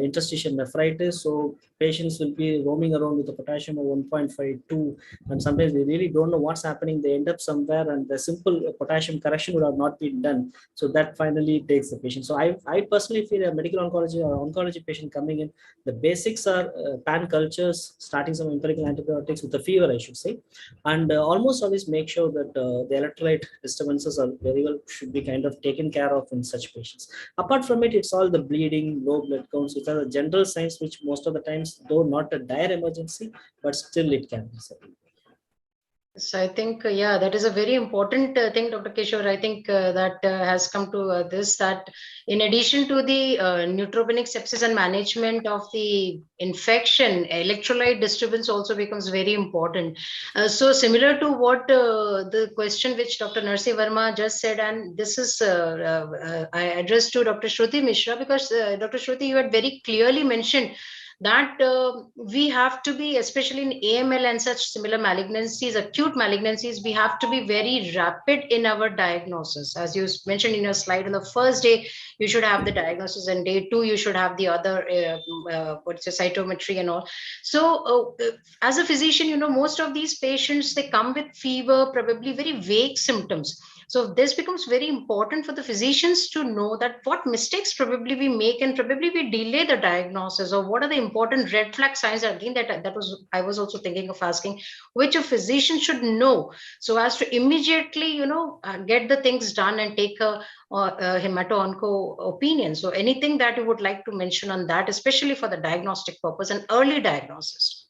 interstitial nephritis. So patients will be roaming around with a potassium of 1.52, and sometimes they really don't know what's happening. They end up somewhere, and the simple potassium correction would have not been done. So that finally takes the patient. So I personally feel a medical oncology or oncology patient coming in, the basics are pan cultures, starting some empirical antibiotics with a fever, I should say, and almost always make sure that the electrolyte disturbances are very well should be kind of taken care of in such patients. Apart from it, it's all the bleeding, low blood counts, which are the general signs which most of the times, though not a dire emergency, but still it can be settled. So I think, yeah, that is a very important thing, Dr. Kishore. I think that has come to this, that in addition to the neutropenic sepsis and management of the infection, electrolyte disturbance also becomes very important. So similar to what the question which Dr. Narsi Verma just said, and this is I addressed to Dr. Shruti Mishra, because Dr. Shruti, you had very clearly mentioned that we have to be, especially in AML and such similar malignancies, acute malignancies, we have to be very rapid in our diagnosis. As you mentioned in your slide, on the first day, you should have the diagnosis, and day 2, you should have the other, cytometry and all. So as a physician, most of these patients, they come with fever, probably very vague symptoms. So this becomes very important for the physicians to know that what mistakes probably we make, and probably we delay the diagnosis, or what are the important red flag signs. Again, I was also thinking of asking, which a physician should know, so as to immediately, get the things done and take a hemato-onco opinion. So anything that you would like to mention on that, especially for the diagnostic purpose and early diagnosis?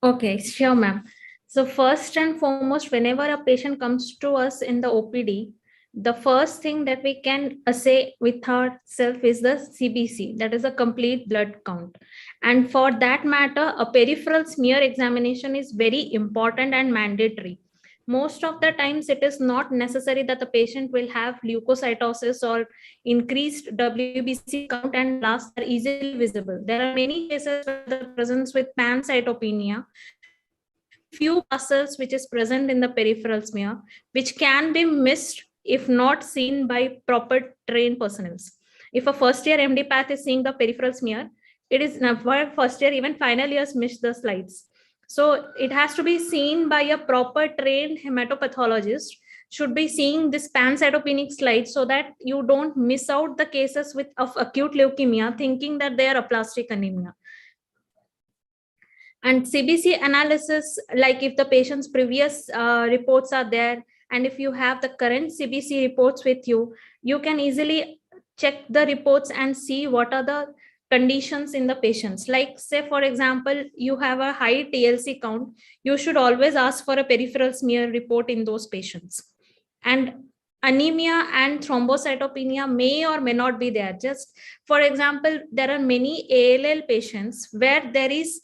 Okay, sure, ma'am. So first and foremost, whenever a patient comes to us in the OPD, the first thing that we can assay with ourselves is the CBC, that is a complete blood count. And for that matter, a peripheral smear examination is very important and mandatory. Most of the times, it is not necessary that the patient will have leukocytosis or increased WBC count, and blasts are easily visible. There are many cases where the presence with pancytopenia, with few cells which is present in the peripheral smear, which can be missed if not seen by proper trained personnel. If a first year MD path is seeing the peripheral smear, it is never first year, even final years miss the slides. So it has to be seen by a proper trained hematopathologist, should be seeing this pancytopenic slide, so that you don't miss out the cases of acute leukemia thinking that they are aplastic anemia. And CBC analysis, like if the patient's previous reports are there, and if you have the current CBC reports with you, you can easily check the reports and see what are the conditions in the patients. Like, say, for example, you have a high TLC count, you should always ask for a peripheral smear report in those patients. And anemia and thrombocytopenia may or may not be there. Just for example, there are many ALL patients where there is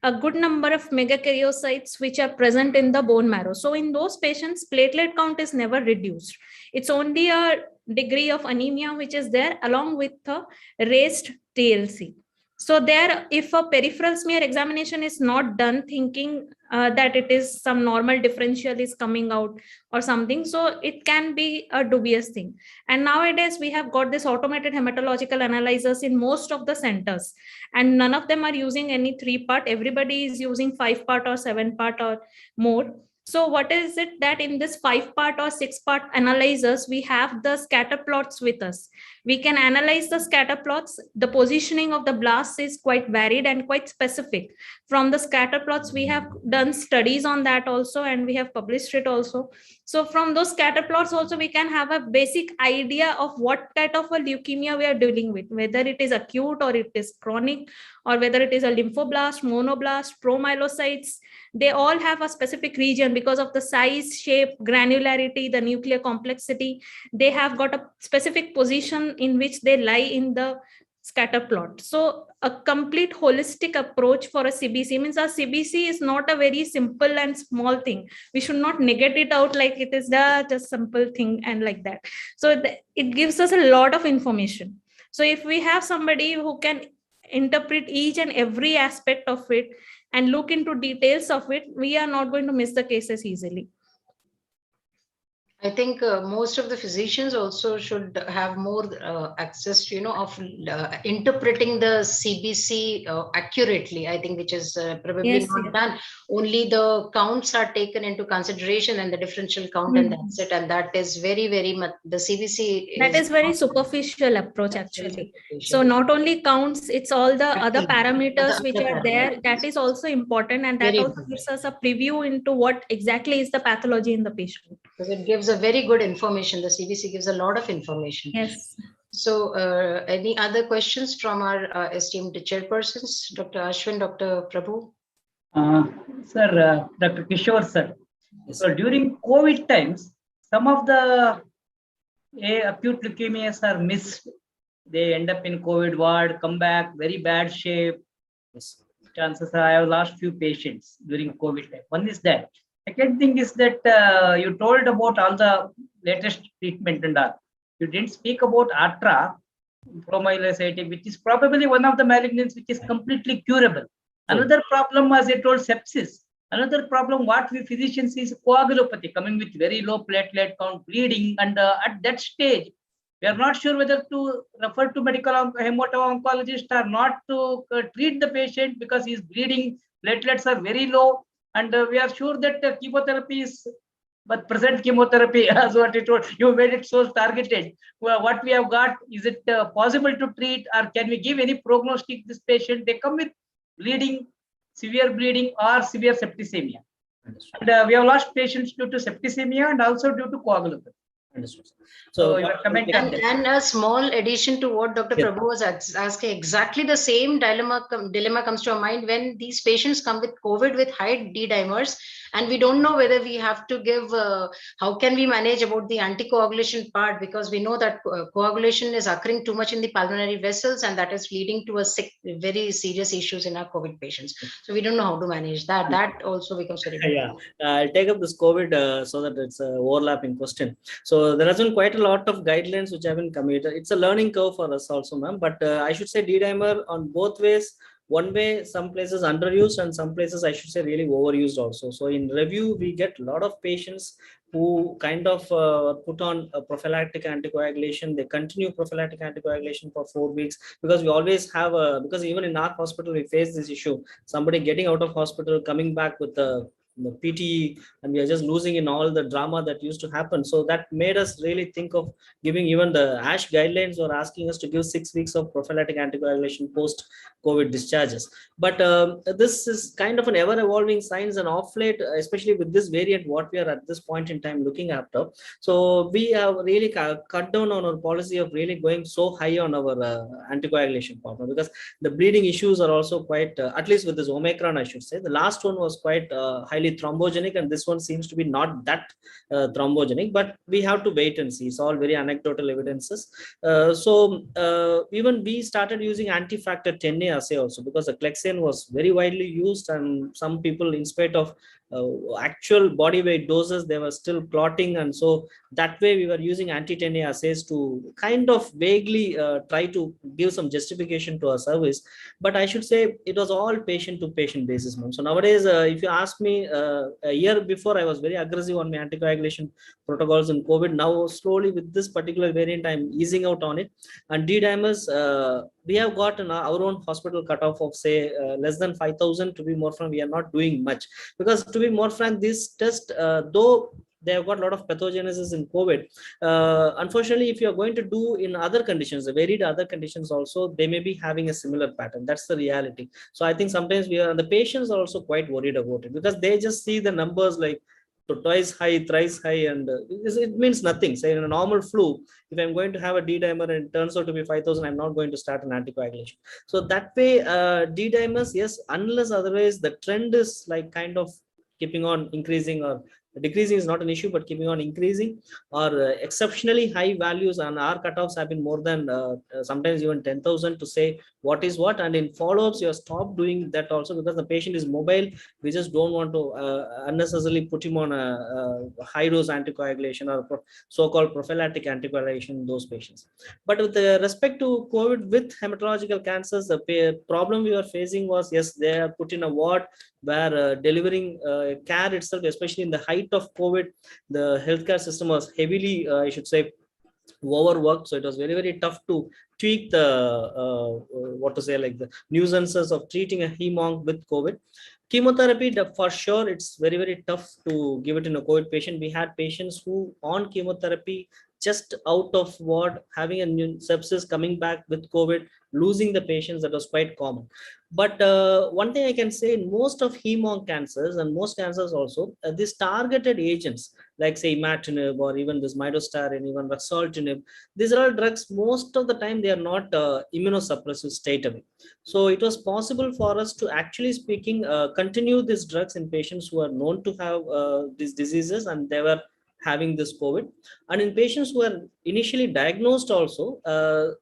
a good number of megakaryocytes which are present in the bone marrow. So in those patients, platelet count is never reduced. It's only a degree of anemia which is there along with the raised TLC. So there, if a peripheral smear examination is not done thinking that it is some normal differential is coming out or something. So it can be a dubious thing. And nowadays we have got this automated hematological analyzers in most of the centers, and none of them are using any 3-part. Everybody is using 5-part or 7-part or more. So what is it that in this 5-part or 6-part analyzers, we have the scatter plots with us. We can analyze the scatter plots. The positioning of the blasts is quite varied and quite specific. From the scatter plots, we have done studies on that also, and we have published it also. So from those scatter plots also, we can have a basic idea of what kind of a leukemia we are dealing with, whether it is acute or it is chronic, or whether it is a lymphoblast, monoblast, promyelocytes. They all have a specific region because of the size, shape, granularity, the nuclear complexity. They have got a specific position in which they lie in the scatter plot. So a complete holistic approach for a CBC means our CBC is not a very simple and small thing. We should not negate it out like it is just simple thing and like that. So it gives us a lot of information. So if we have somebody who can interpret each and every aspect of it and look into details of it, we are not going to miss the cases easily. I think most of the physicians also should have more access to, of interpreting the CBC accurately. I think which is probably not done. Only the counts are taken into consideration and the differential count, and that's it. And that is very, very much the CBC. That is very superficial approach actually. So not only counts, it's all the other parameters which are there. That is also important, and that also gives us a preview into what exactly is the pathology in the patient. Because it gives a very good information. The CBC gives a lot of information. Yes. So any other questions from our esteemed chairpersons, Dr. Ashwin, Dr. Prabhu? Sir, Dr. Kishore, sir. So during COVID times, some of the acute leukemias are missed. They end up in COVID ward, come back, very bad shape. Chances are I have lost few patients during COVID time. One is that. Second thing is that you told about all the latest treatment and all. You didn't speak about ATRA, promyelocytic, which is probably one of the malignancies which is completely curable. Another problem, as I told, sepsis. Another problem, what we physicians see is coagulopathy, coming with very low platelet count, bleeding, and at that stage, we are not sure whether to refer to medical hemato-oncologist or not to treat the patient because he is bleeding, platelets are very low. And we are sure that chemotherapy is, but present chemotherapy, as what you told, you made it so targeted. Well, what we have got, is it possible to treat, or can we give any prognostic this patient? They come with bleeding, severe bleeding, or severe septicemia. And we have lost patients due to septicemia and also due to coagulopathy. Understood. So and a small addition to what Dr. Prabhu was asking, exactly the same dilemma comes to our mind when these patients come with COVID with high D-dimers, and we don't know whether we have to give, how can we manage about the anticoagulation part, because we know that coagulation is occurring too much in the pulmonary vessels, and that is leading to very serious issues in our COVID patients. So we don't know how to manage that. That also becomes very important. I'll take up this COVID so that it's an overlapping question. So there has been quite a lot of guidelines which have been committed. It's a learning curve for us also, ma'am. But I should say D-dimer on both ways. One way, some places underused, and some places I should say really overused also. So in review, we get a lot of patients who kind of put on a prophylactic anticoagulation. They continue prophylactic anticoagulation for 4 weeks, because we always have because even in our hospital, we face this issue. Somebody getting out of hospital, coming back with the PTE, and we are just losing in all the drama that used to happen. So that made us really think of giving, even the ASH guidelines were asking us to give 6 weeks of prophylactic anticoagulation post COVID discharges. But this is kind of an ever evolving science, and off late, especially with this variant, what we are at this point in time looking after. So we have really cut down on our policy of really going so high on our anticoagulation problem, because the bleeding issues are also quite, at least with this Omicron, I should say. The last one was quite highly thrombogenic, and this one seems to be not that thrombogenic, but we have to wait and see. It's all very anecdotal evidences. Even we started using anti-factor 10A assay also, because the Clexane was very widely used, and some people, in spite of actual body weight doses, they were still plotting. And so that way we were using anti-10A assays to kind of vaguely try to give some justification to our service. But I should say it was all patient to patient basis, ma'am. So nowadays, if you ask me, a year before I was very aggressive on my anticoagulation protocols in COVID. Now slowly with this particular variant, I'm easing out on it. And D-dimers, we have got our own hospital cutoff of say less than 5,000. To be more frank, we are not doing much, because to be more frank, this test, though they have got a lot of pathogenesis in COVID, unfortunately, if you are going to do in other conditions, the varied other conditions also, they may be having a similar pattern. That's the reality. So I think sometimes the patients are also quite worried about it, because they just see the numbers like twice high, thrice high, and it means nothing. Say in a normal flu, if I'm going to have a D-dimer and it turns out to be 5,000, I'm not going to start an anticoagulation. So that way, D-dimers, yes, unless otherwise the trend is like kind of keeping on increasing, or decreasing is not an issue, but keeping on increasing, or exceptionally high values, and our cutoffs have been more than sometimes even 10,000 to say what is what. And in follow-ups, you have stopped doing that also, because the patient is mobile. We just don't want to unnecessarily put him on a high dose anticoagulation or so-called prophylactic anticoagulation in those patients. But with respect to COVID with hematological cancers, the problem we were facing was, yes, they are put in a ward where delivering care itself, especially in the height of COVID, the healthcare system was heavily, I should say, overworked. So it was very, very tough to tweak the what to say, like the nuisances of treating a hemonc with COVID. Chemotherapy, for sure, it's very, very tough to give it in a COVID patient. We had patients who on chemotherapy just out of ward, having a new sepsis, coming back with COVID, losing the patients. That was quite common. But one thing I can say, in most of hemonc cancers and most cancers also, these targeted agents like say imatinib or even this midostaurin, even ruxolitinib, these are all drugs. Most of the time they are not immunosuppressive straight away. So it was possible for us to actually speaking continue these drugs in patients who are known to have these diseases and they were having this COVID. And in patients who were initially diagnosed also,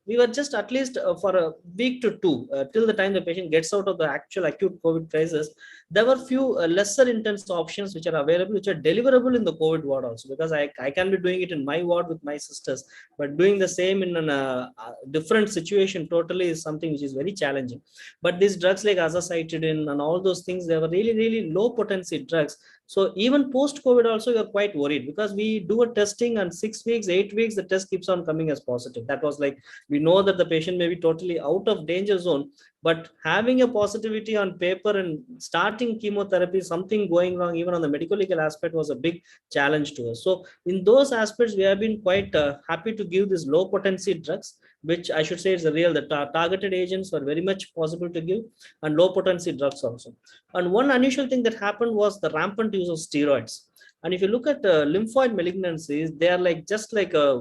we were just at least for a week to two, till the time the patient gets out of the actual acute COVID crisis, there were few lesser intense options which are available, which are deliverable in the COVID ward also, because I can be doing it in my ward with my sisters, but doing the same in a different situation totally is something which is very challenging. But these drugs like azacitidine and all those things, they were really, really low potency drugs. So even post-COVID also, you're quite worried, because we do a testing and 6 weeks, 8 weeks, the test keeps on coming as positive. That was like, we know that the patient may be totally out of danger zone, but having a positivity on paper and starting chemotherapy, something going wrong, even on the medical legal aspect, was a big challenge to us. So in those aspects, we have been quite happy to give these low potency drugs, which I should say is the real, the targeted agents were very much possible to give, and low potency drugs also. And one unusual thing that happened was the rampant use of steroids. And if you look at lymphoid malignancies, they are like just like a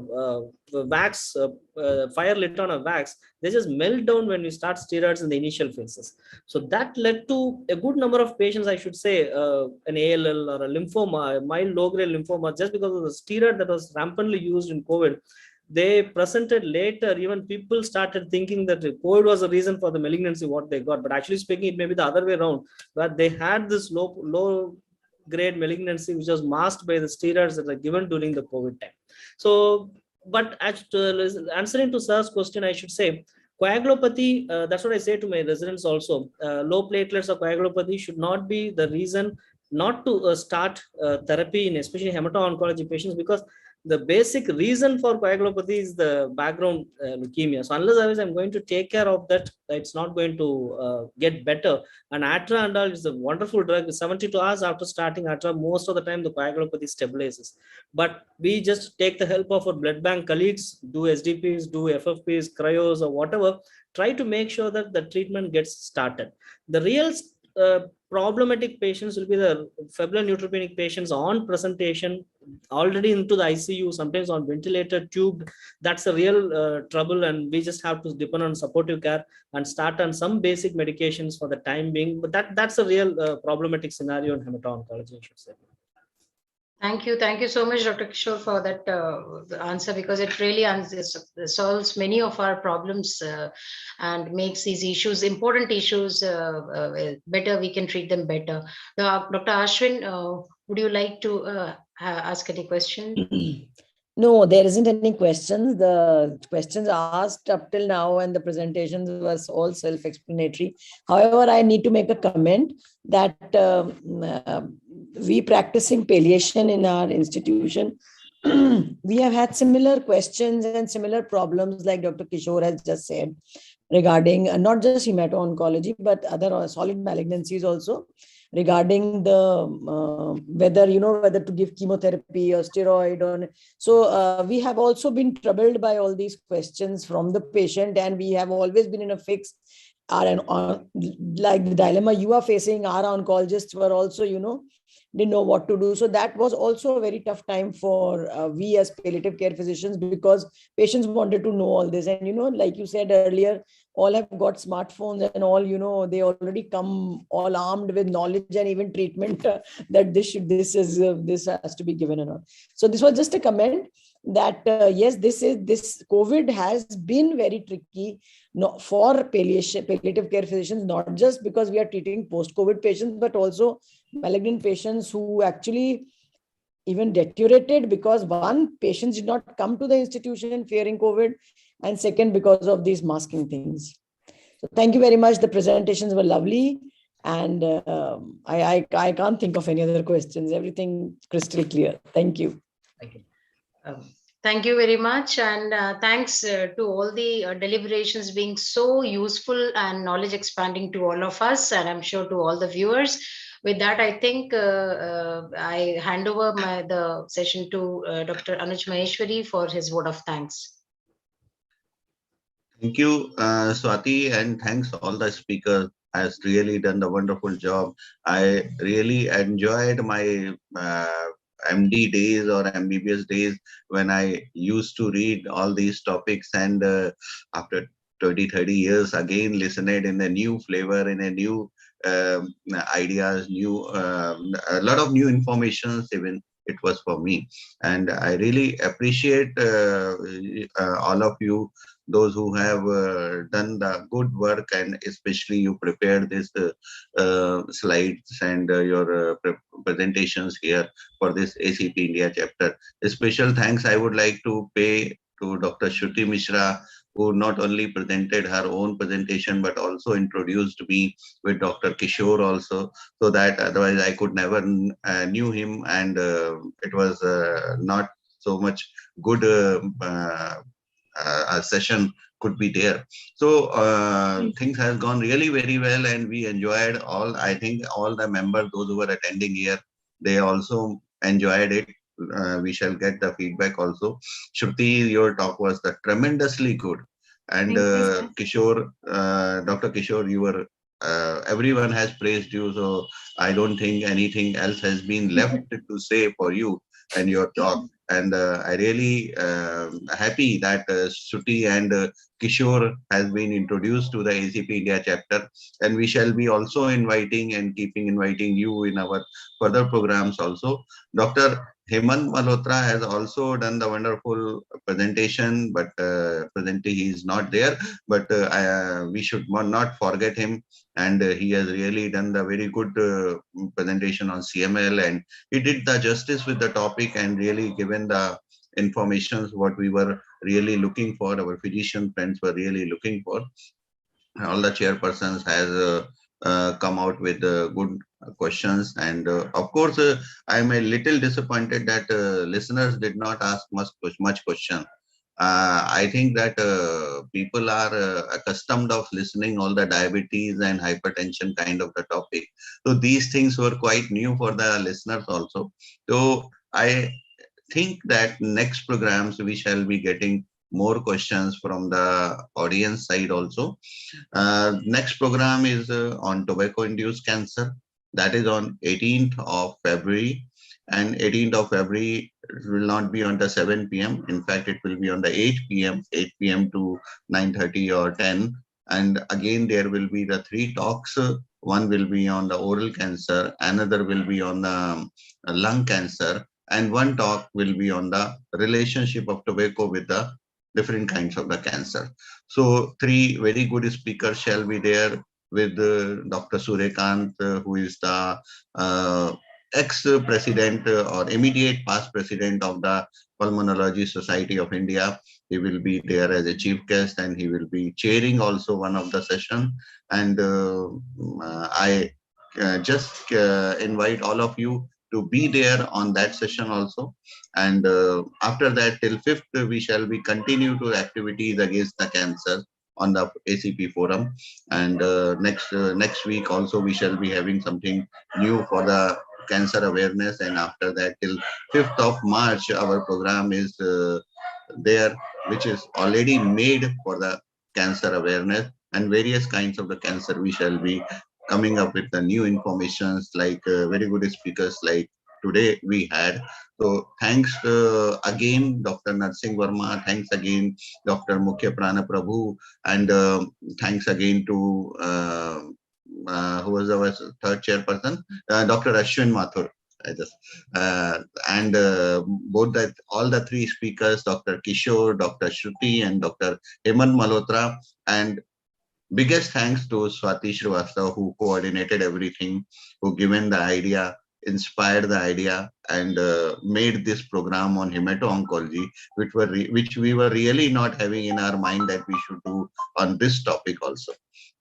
wax, fire lit on a wax. They just melt down when we start steroids in the initial phases. So that led to a good number of patients, I should say, an ALL or a lymphoma, a mild low-grade lymphoma, just because of the steroid that was rampantly used in COVID. They presented later, even people started thinking that COVID was the reason for the malignancy, what they got. But actually speaking, it may be the other way around, where they had this low grade malignancy, which was masked by the steroids that are given during the COVID time. So, but answering to Sir's question, I should say, coagulopathy, that's what I say to my residents also, low platelets or coagulopathy should not be the reason not to start therapy in especially hemato-oncology patients, because the basic reason for coagulopathy is the background leukemia. So unless otherwise I'm going to take care of that, it's not going to get better. And Atra is a wonderful drug. 72 hours after starting Atra, most of the time the coagulopathy stabilizes. But we just take the help of our blood bank colleagues, do SDPs, do FFPs, cryos, or whatever, try to make sure that the treatment gets started. The real problematic patients will be the febrile neutropenic patients on presentation, already into the ICU, sometimes on ventilator, tubed. That's a real trouble, and we just have to depend on supportive care and start on some basic medications for the time being. But that's a real problematic scenario in hemato-oncology, I should say. Thank you so much, Dr. Kishore, for that answer, because it really solves many of our problems and makes these issues, important issues, better. We can treat them better. Dr. Ashwin, would you like to ask any question? No, there isn't any questions. The questions asked up till now and the presentations was all self-explanatory. However, I need to make a comment that we practicing palliation in our institution. We have had similar questions and similar problems like Dr. Kishore has just said regarding not just hemato-oncology, but other solid malignancies also, regarding the whether whether to give chemotherapy or steroid or so. We have also been troubled by all these questions from the patient, and we have always been in a fix. Like the dilemma you are facing, our oncologists were also didn't know what to do. So that was also a very tough time for we as palliative care physicians, because patients wanted to know all this. And like you said earlier, all have got smartphones and all, they already come all armed with knowledge and even treatment that this has to be given and all. So this was just a comment that yes, this COVID has been very tricky for palliative care physicians, not just because we are treating post-COVID patients, but also malignant patients who actually even deteriorated because one, patients did not come to the institution fearing COVID, and second, because of these masking things. So thank you very much. The presentations were lovely, and I can't think of any other questions. Everything crystal clear. Thank you. Thank you. Thank you very much, and thanks to all the deliberations being so useful and knowledge expanding to all of us, and I'm sure to all the viewers. With that, I think I hand over the session to Dr. Anuj Maheshwari for his vote of thanks. Thank you, Swati, and thanks all the speakers. Has really done the wonderful job. I really enjoyed my MD days or MBBS days when I used to read all these topics, and after 20-30 years again listened in a new flavor, in a new ideas, a lot of new information even it was for me. And I really appreciate all of you, those who have done the good work, and especially you prepared this slides and your presentations here for this Acp India chapter. A special thanks I would like to pay to Dr. Shruti Mishra, who not only presented her own presentation, but also introduced me with Dr. Kishore also, so that otherwise I could never knew him, and it was not so much good session could be there. So things have gone really very well, and we enjoyed all. I think all the members, those who were attending here, they also enjoyed it. We shall get the feedback also. Shruti, your talk was tremendously good, and Kishore, Dr. Kishore, you were. Everyone has praised you, so I don't think anything else has been left to say for you and your talk. And I really happy that Shruti and Kishore has been introduced to the Acp India chapter, and we shall be also inviting and keeping inviting you in our further programs also. Dr. Hemant Malhotra has also done the wonderful presentation, but presently he is not there. But we should not forget him, and he has really done the very good presentation on CML, and he did the justice with the topic and really given the informations what we were really looking for, our physician friends were really looking for. All the chairpersons has come out with good questions, and of course I'm a little disappointed that listeners did not ask much question. I think that people are accustomed of listening all the diabetes and hypertension kind of the topic. So these things were quite new for the listeners also. So I think that next programs we shall be getting more questions from the audience side also. Next program is on tobacco-induced cancer. That is on 18th of February. And 18th of February will not be on the 7 p.m. In fact, it will be on the 8 p.m. to 9:30 or 10. And again, there will be the 3 talks. One will be on the oral cancer, another will be on lung cancer, and one talk will be on the relationship of tobacco with the different kinds of the cancer. So 3 very good speakers shall be there with Dr. Suryakant, who is the ex-president or immediate past president of the Pulmonology Society of India. He will be there as a chief guest, and he will be chairing also one of the session. And I just invite all of you to be there on that session also. And after that, till 5th, we shall be continue to activities against the cancer on the ACP forum. And next week also we shall be having something new for the cancer awareness. And after that, till 5th of March, our program is there, which is already made for the cancer awareness and various kinds of the cancer. We shall be coming up with the new informations, like very good speakers like today we had. So thanks again, Dr. Narsingh Verma. Thanks again, Dr. Mukhya Prana Prabhu. And thanks again to who was our third chairperson, Dr. Ashwin Mathur. And both that, all the 3 speakers, Dr. Kishore, Dr. Shruti, and Dr. Hemant Malhotra. And biggest thanks to Swati Srivastav, who coordinated everything, who given the idea, inspired the idea, and made this program on hemato-oncology, which we were really not having in our mind that we should do on this topic also.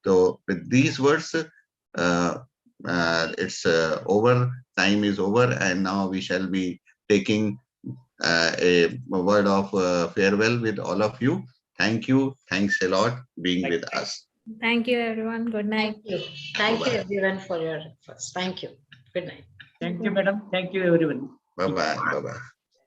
So with these words, it's over, time is over, and now we shall be taking a word of farewell with all of you. Thank you. Thanks a lot being with us. Thank you, everyone. Good night. Thank you. Thank you, everyone, for your efforts. Thank you. Good night. Thank you, madam. Thank you, everyone. Bye-bye. Bye-bye.